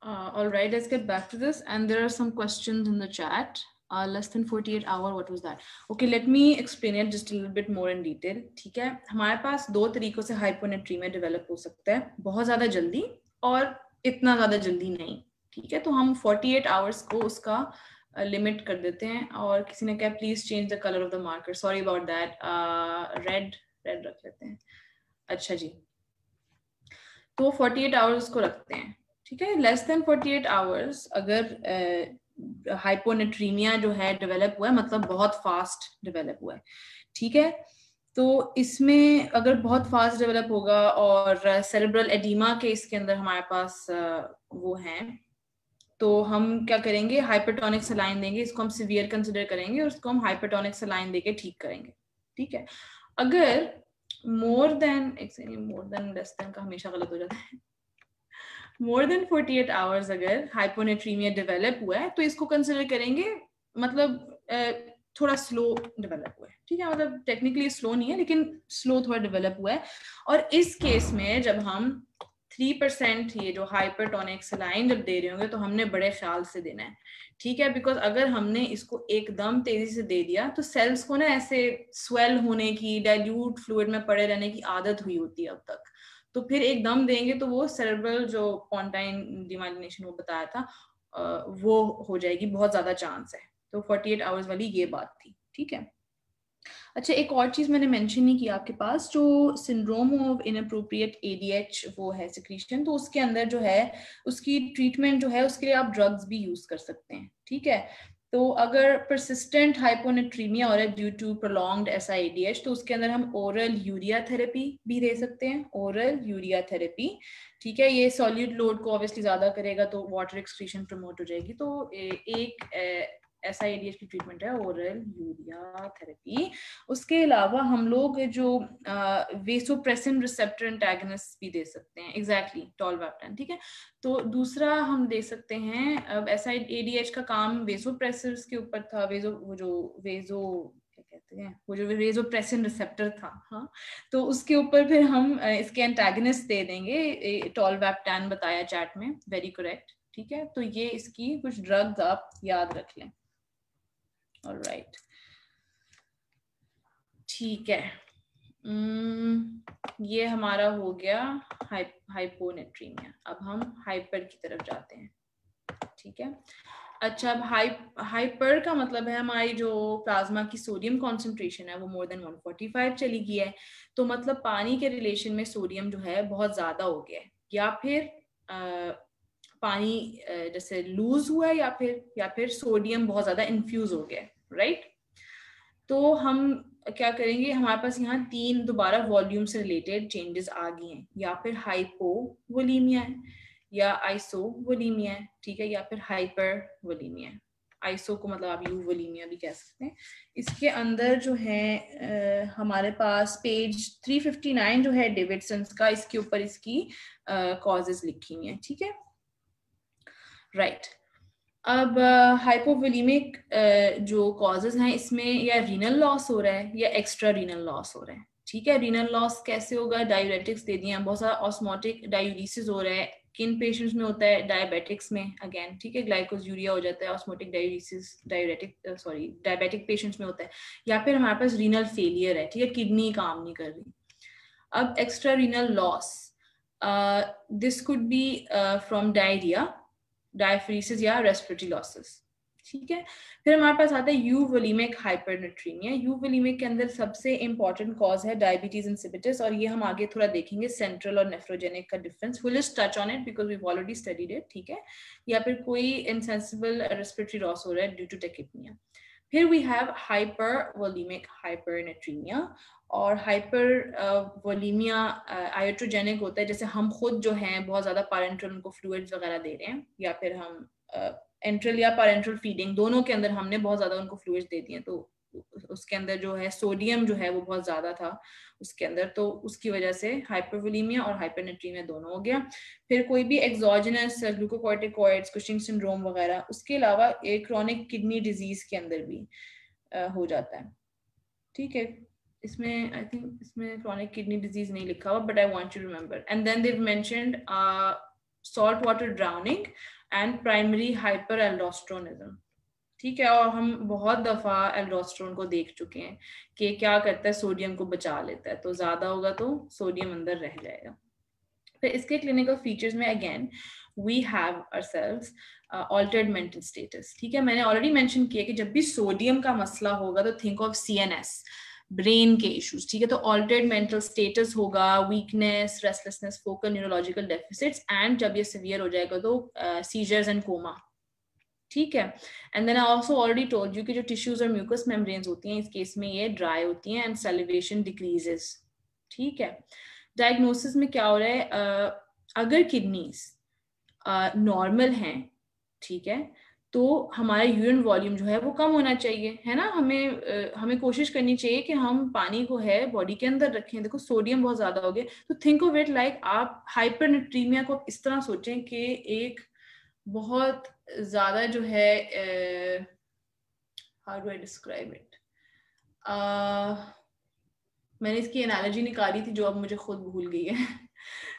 All right, let's get back to this. And there are some questions in the chat. Less than 48 hour, what was that? Okay, let me explain it just a little bit more in detail. ठीक है, हमारे पास दो तरीकों से hyponatraemia develop हो सकता है, बहुत ज़्यादा जल्दी और इतना ज़्यादा जल्दी नहीं. ठीक है, तो हम 48 आवर्स को उसका लिमिट कर देते हैं. और किसी ने कहा please change the colour of the marker, sorry about that. Red रख लेते हैं. अच्छा जी, तो 48 आवर्स को रखते हैं. ठीक है, लेस देन 48 आवर्स अगर हाइपोनेट्रीमिया जो है डेवलप हुआ है, मतलब बहुत फास्ट डेवलप हुआ है. ठीक है, तो इसमें अगर बहुत फास्ट डेवलप होगा और सेरेब्रल एडिमा के इसके अंदर हमारे पास वो हैं, तो हम क्या करेंगे, हाइपरटोनिक सलाइन देंगे. इसको हम सीवियर कंसिडर करेंगे और उसको हम हाइपरटोनिक सलाइन देके ठीक करेंगे. ठीक है, अगर मोर देन लेस देन का हमेशा गलत हो जाता है. मोर देन 48 आवर्स अगर हाइपोनेट्रीमिया डेवलप हुआ है तो इसको कंसिडर करेंगे, मतलब थोड़ा स्लो डेवलप हुआ है. ठीक है, मतलब टेक्निकली स्लो नहीं है लेकिन स्लो थोड़ा डेवलप हुआ है. और इस केस में जब हम 3% ये जो हाइपरटोनिक सलाइन जब दे रहे होंगे तो हमने बड़े ख्याल से देना है. ठीक है, बिकॉज अगर हमने इसको एकदम तेजी से दे दिया तो सेल्स को ना ऐसे स्वेल होने की, डाइल्यूट फ्लूइड में पड़े रहने की आदत हुई होती है अब तक. तो फिर एकदम देंगे तो वो सेरेब्रल जो पोंटाइन डिमाइलिनेशन वो बताया था वो हो जाएगी, बहुत ज्यादा चांस है. तो 48 आवर्स वाली ये बात थी. ठीक है, अच्छा एक और चीज मैंने मेंशन नहीं किया आपके पास, जो सिंड्रोम ऑफ इनअप्रोप्रिएट एडीएच वो है सिक्रीशन, तो उसके अंदर जो है उसकी ट्रीटमेंट जो है उसके लिए आप ड्रग्स भी यूज कर सकते हैं. ठीक है, तो अगर परसिस्टेंट हाइपोनेट्रीमिया हो रहा है ड्यू टू प्रोलॉन्ग्ड एसआईडीएच तो उसके अंदर हम ओरल यूरिया थेरेपी भी दे सकते हैं. ओरल यूरिया थेरेपी, ठीक है, ये सॉल्यूट लोड को ऑब्वियसली ज्यादा करेगा तो वाटर एक्सक्रीशन प्रमोट हो जाएगी. तो एक एसआईडीएच की ट्रीटमेंट है ओरल यूरिया थेरेपी. उसके अलावा हम लोग जो वेसोप्रेसिन रिसेप्टर एंटागनिस्ट भी दे सकते हैं. एग्जैक्टली, टॉलवैप्टान. ठीक है, तो दूसरा हम दे सकते हैं. अब एसआईडीएच का काम वेसोप्रेसर्स के ऊपर था, वो जो वेसोप्रेसिन रिसेप्टर था. हाँ, तो उसके ऊपर फिर हम इसके एंटागनिस्ट दे देंगे. टॉलवैप्टान बताया चैट में, वेरी करेक्ट. ठीक है, तो ये इसकी कुछ ड्रग्स आप याद रख लें. ऑलराइट, ठीक है. ये हमारा हो गया हाइपोनेट्रीमिया. अब हम हाइपर की तरफ जाते हैं. ठीक है, अच्छा अब हाइपर का मतलब है हमारी जो प्लाज्मा की सोडियम कॉन्सेंट्रेशन है वो मोर देन 145 चली गई है. तो मतलब पानी के रिलेशन में सोडियम जो है बहुत ज्यादा हो गया है, या फिर पानी जैसे लूज हुआ है, या फिर सोडियम बहुत ज्यादा इन्फ्यूज हो गया है. राइट, तो हम क्या करेंगे, हमारे पास यहाँ 3 दोबारा वॉल्यूम से रिलेटेड चेंजेस आ गई हैं. या फिर हाइपोवोलीमिया है, या आइसोवोलीमिया है. ठीक है, या फिर हाइपरवोलीमिया है. आइसो को मतलब आप यूवोलीमिया भी कह सकते हैं. इसके अंदर जो है हमारे पास पेज 359 जो है डेविडसन्स का, इसके ऊपर इसकी कॉजेस लिखी हुई हैं. ठीक है, राइट. अब हाइपोवोलीमिक जो कॉजेज हैं इसमें या रीनल लॉस हो रहा है या एक्स्ट्रा रीनल लॉस हो रहा है. ठीक है, रीनल लॉस कैसे होगा, डायूरेटिक्स दे दिए हैं, बहुत सारा ऑस्मोटिक डायूरिसिस हो रहा है. किन पेशेंट्स में होता है, डायबिटिक्स में अगेन. ठीक है, ग्लाइकोसूरिया हो जाता है, ऑस्मोटिक डायूरिसिस डायबिटिक पेशेंट्स में होता है. या फिर हमारे पास रीनल फेलियर है. ठीक है, किडनी काम नहीं कर रही. अब extra renal loss, this could be from diarrhoea, diaphoresis या रेस्पिरेटरी लॉसेस. ठीक है, फिर हमारे पास आता है यूवोलीमिक हाइपरनेट्रीमिया. यूवोलीमिक के अंदर सबसे इंपॉर्टेंट कॉज है डायबिटीज इंसिपिटस, और ये हम आगे थोड़ा देखेंगे सेंट्रल और नेफ्रोजेनिक का difference. Will just touch on it because we have already studied it. ठीक है, या फिर कोई इनसेंसिबल रेस्पिरेटरी लॉस हो रहा है ड्यू टू टेकिपनिया. फिर वी हैव हाइपरवोलीमिक हाइपरनेट्रीमिया. और हाइपर वोलीमिया आयोट्रोजेनिक होता है, जैसे हम खुद जो हैं बहुत ज्यादा पैरेंट्रल उनको फ्लूइड्स वगैरह दे रहे हैं, या फिर हम एंट्रल या पैरेंट्रल फीडिंग दोनों के अंदर हमने बहुत ज्यादा उनको फ्लूइड्स दे दिए, तो उसके अंदर जो है सोडियम जो है वो बहुत ज्यादा था उसके अंदर, तो उसकी वजह से हाइपरवोलीमिया और हाइपरनेट्रीमिया दोनों हो गया. फिर कोई भी एक्सोजेनस ग्लूकोकॉर्टिकॉइड्स, कुशिंग सिंड्रोम वगैरह. उसके अलावा एक क्रोनिक किडनी डिजीज के अंदर भी हो जाता है. ठीक है, इसमें आई थिंक इसमें क्रोनिक किडनी डिजीज नहीं लिखा हुआ, but I want you remember. And then they mentioned salt water drowning and primary hyper aldosteronism. ठीक है, और हम बहुत दफा एल्डोस्टेरोन को देख चुके हैं कि क्या करता है, सोडियम को बचा लेता है, तो ज्यादा होगा तो सोडियम अंदर रह जाएगा। फिर इसके क्लिनिकल फीचर्स में again we have ourselves altered mental status. ठीक है, मैंने ऑलरेडी मेंशन किया कि जब भी सोडियम का मसला होगा तो थिंक ऑफ CNS, ब्रेन के इश्यूज। ठीक है, तो ऑल्टर्ड मेंटल स्टेटस होगा, weakness, restlessness, focal neurological deficits, and जब ये सीवियर हो जाएगा तो सीजर्स एंड कोमा। ठीक है, and then I also already told you कि जो टिश्यूज और म्यूकस मेम्ब्रेन्स होती हैं इस केस में ये ड्राई होती हैं एंड सैलिवेशन डिक्रीजेस। ठीक है, डायग्नोसिस में क्या हो रहा है, अगर किडनीज नॉर्मल हैं, ठीक है, तो हमारा यूरिन वॉल्यूम जो है वो कम होना चाहिए, है ना। हमें कोशिश करनी चाहिए कि हम पानी को है बॉडी के अंदर रखें। देखो सोडियम बहुत ज्यादा हो गया, तो थिंक ऑफ इट लाइक आप हाइपरनेट्रीमिया को इस तरह सोचें कि एक बहुत ज्यादा जो है, how do I describe it, मैंने इसकी एनालॉजी निकाली थी जो अब मुझे खुद भूल गई है।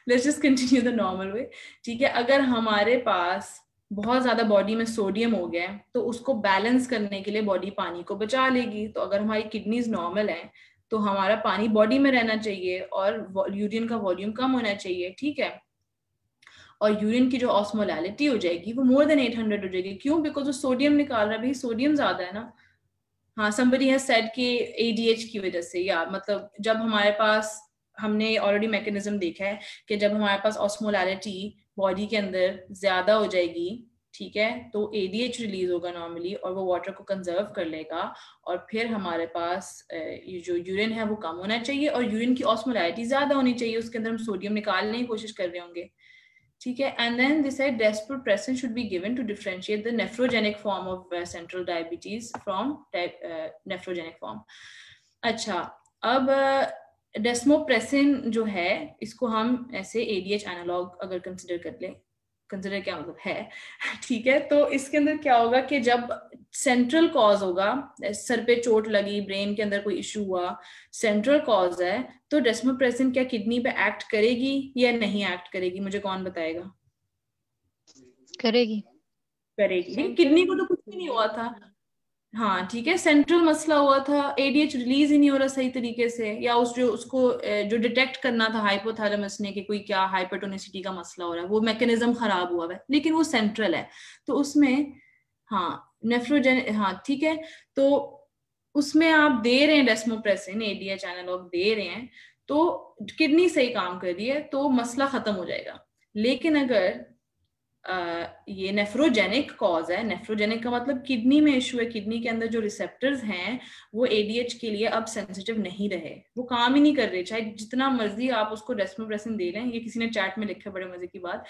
Let's just continue the normal way. ठीक है, अगर हमारे पास बहुत ज्यादा बॉडी में सोडियम हो गया है तो उसको बैलेंस करने के लिए बॉडी पानी को बचा लेगी। तो अगर हमारी किडनीज नॉर्मल है तो हमारा पानी बॉडी में रहना चाहिए और यूरिन का वॉल्यूम कम होना चाहिए। ठीक है, और यूरिन की जो ऑस्मोलैलिटी हो जाएगी वो मोर देन 800 हो जाएगी। क्यों? बिकॉज जो सोडियम निकाल रहा है भाई, सोडियम ज्यादा है ना। हाँ, somebody has said कि ADH की वजह से, या मतलब जब हमारे पास, हमने ऑलरेडी मैकेनिज्म देखा है कि जब हमारे पास ऑस्मोलैलिटी बॉडी के अंदर ज्यादा हो जाएगी, ठीक है, तो ADH रिलीज होगा नॉर्मली और वो वाटर को कंजर्व कर लेगा, और फिर हमारे पास ये जो यूरिन है वो कम होना चाहिए और यूरिन की ऑस्मोलैलिटी ज्यादा होनी चाहिए, उसके अंदर हम सोडियम निकालने की कोशिश कर रहे होंगे। ठीक है, and then they said desmopressin should be given to differentiate the nephrogenic form of central diabetes from nephrogenic form. अच्छा, अब desmopressin जो है इसको हम ऐसे ADH एनालॉग अगर कंसिडर कर ले, कंसिडर क्या मतलब है, ठीक है, तो इसके अंदर क्या होगा कि जब सेंट्रल कॉज होगा, सर पे चोट लगी, ब्रेन के अंदर कोई इशू हुआ, सेंट्रल कॉज है, तो डेस्मोप्रेसिन क्या किडनी पे एक्ट करेगी या नहीं एक्ट करेगी? मुझे कौन बताएगा? करेगी। करेगी, लेकिन किडनी को तो कुछ भी नहीं हुआ था। हाँ ठीक है, सेंट्रल मसला हुआ था, ADH रिलीज ही नहीं हो रहा सही तरीके से, या उसको जो डिटेक्ट करना था हाइपोथैलेमस ने कि कोई क्या हाइपरटोनिसिटी का मसला हो रहा है, वो मैकेनिज्म खराब हुआ है, लेकिन वो सेंट्रल है, तो उसमें हाँ नेफ्रोजन, हाँ ठीक है, तो उसमें आप दे रहे हैं डेस्मोप्रेसिन, ADH एनालॉग दे रहे हैं, तो किडनी सही काम कर रही है तो मसला खत्म हो जाएगा। लेकिन अगर ये नेफ्रोजेनिक कॉज है, नेफ्रोजेनिक का मतलब किडनी में इशू है, किडनी के अंदर जो रिसेप्टर्स हैं वो ADH के लिए अब सेंसिटिव नहीं रहे, वो काम ही नहीं कर रहे, चाहे जितना मर्जी आप उसको डेस्मोप्रेसिन दे लें। ये किसी ने चैट में लिखा, बड़े मजे की बात,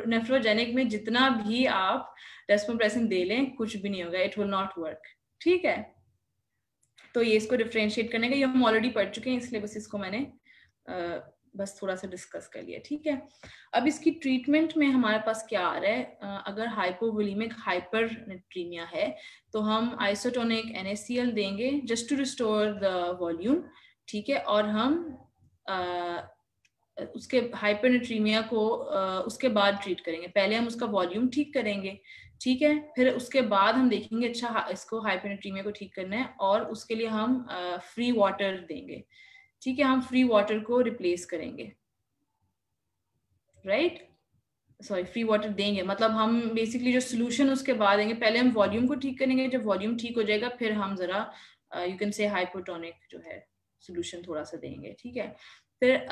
नेफ्रोजेनिक में जितना भी आप डेस्मोप्रेसिन दे लें कुछ भी नहीं होगा, इट विल नॉट वर्क। ठीक है, तो ये इसको डिफरेंशिएट करने का, ये हम ऑलरेडी पढ़ चुके हैं, इसलिए बस इसको मैंने बस थोड़ा सा डिस्कस कर लिया। ठीक है, अब इसकी ट्रीटमेंट में हमारे पास क्या आ रहा है, अगर हाइपोवोलेमिक हाइपरनेट्रीमिया है तो हम आइसोटोनिक NaCl देंगे just to restore the volume. ठीक है, और हम उसके हाइपरनेट्रीमिया को उसके बाद ट्रीट करेंगे, पहले हम उसका वॉल्यूम ठीक करेंगे। ठीक है, फिर उसके बाद हम देखेंगे अच्छा इसको हाइपरनेट्रीमिया को ठीक करना है, और उसके लिए हम फ्री वाटर देंगे। ठीक है, हम फ्री वाटर को रिप्लेस करेंगे, राइट, सॉरी फ्री वाटर देंगे, मतलब हम बेसिकली जो सोल्यूशन उसके बाद देंगे, पहले हम वॉल्यूम को ठीक करेंगे, जब वॉल्यूम ठीक हो जाएगा फिर हम जरा यू कैन से हाइपोटोनिक जो है सोल्यूशन थोड़ा सा देंगे। ठीक है, फिर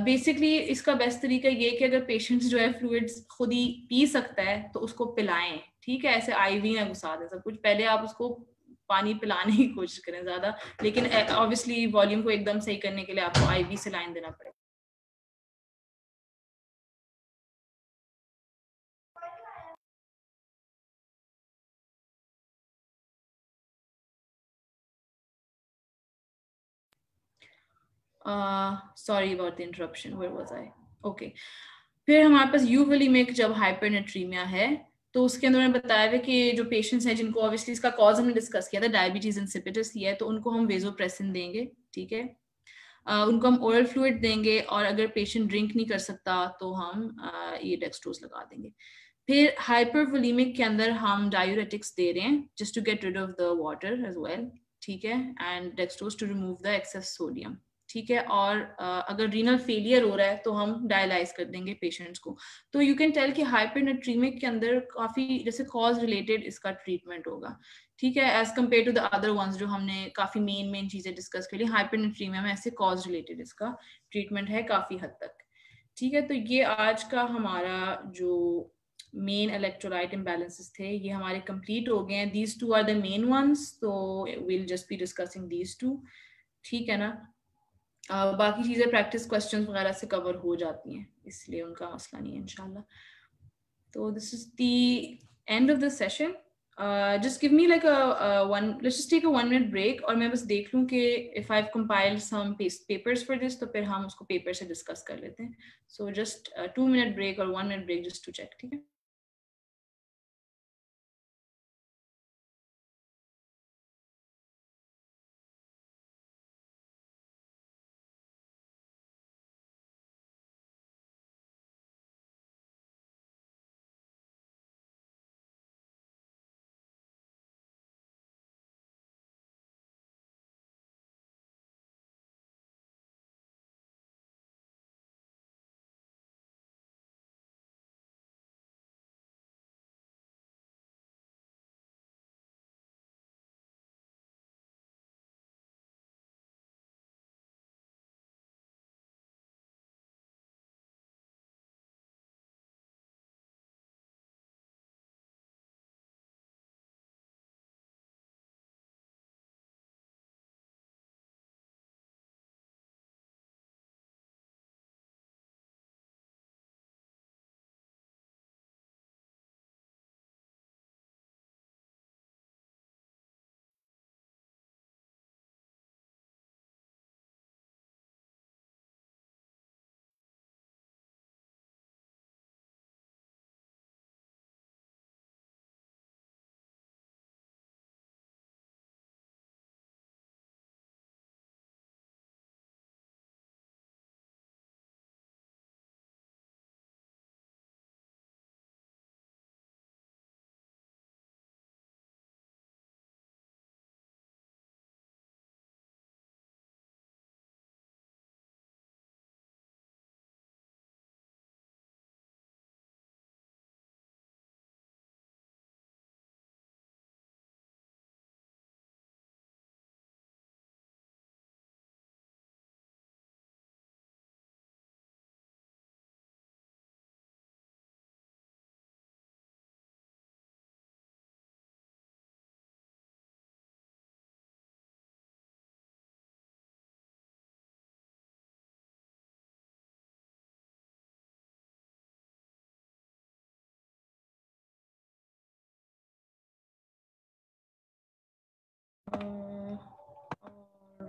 बेसिकली इसका बेस्ट तरीका ये कि अगर पेशेंट्स जो है फ्लूइड्स खुद ही पी सकता है तो उसको पिलाएं। ठीक है, ऐसे IV ना घुसा दें सब कुछ, पहले आप उसको पानी पिलाने की कोशिश करें ज्यादा, लेकिन ऑब्वियसली वॉल्यूम को एकदम सही करने के लिए आपको IV से लाइन देना पड़ेगा। Sorry about the interruption, where was I? Okay, फिर हमारे पास यूवोलेमिक जब हाइपरनेट्रीमिया है तो उसके अंदर मैंने बताया है कि जो पेशेंट्स हैं जिनको ऑब्वियसली इसका कॉज हमने डिस्कस किया था, डायबिटीज इंसिपिडस ही है, तो उनको हम वेजोप्रेसिन देंगे। ठीक है, उनको हम ओरल फ्लूइड देंगे, और अगर पेशेंट ड्रिंक नहीं कर सकता तो हम ये डेक्सट्रोज लगा देंगे। फिर हाइपरवोलेमिक के अंदर हम डायूरेटिक्स दे रहे हैं just to get rid of the water as well, ठीक है, and dextrose to remove the excess sodium, ठीक है। और अगर रीनल फेलियर हो रहा है तो हम डायलाइज कर देंगे पेशेंट्स को। तो यू कैन टेल कि हाइपरनेट्रीमिक के अंदर काफी जैसे कॉज रिलेटेड इसका ट्रीटमेंट होगा, ठीक है, as compare to the other ones जो हमने काफी मेन चीजें डिस्कस कर ली। हाइपरनेट्रीमिया में ऐसे कॉज रिलेटेड इसका ट्रीटमेंट है काफी हद तक, ठीक है। तो ये आज का हमारा जो मेन इलेक्ट्रोलाइट इम्बैलेंसेस थे ये हमारे कंप्लीट हो गए हैं। These two are the main ones, तो will just be discussing these two, ठीक है ना। बाकी चीजें प्रैक्टिस क्वेश्चंस वगैरह से कवर हो जाती हैं, इसलिए उनका मसला नहीं है इंशाल्लाह। तो this is the end of the session. just give me like let's just take a 1 minute break, और मैं बस देख लूं कि if I've compiled some papers for this, तो फिर हम उसको पेपर से डिस्कस कर लेते हैं। So just 2 minute break और 1 minute break just to check, ठीक है।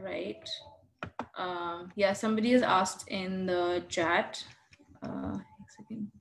Right. Yeah, somebody has asked in the chat. 1 second.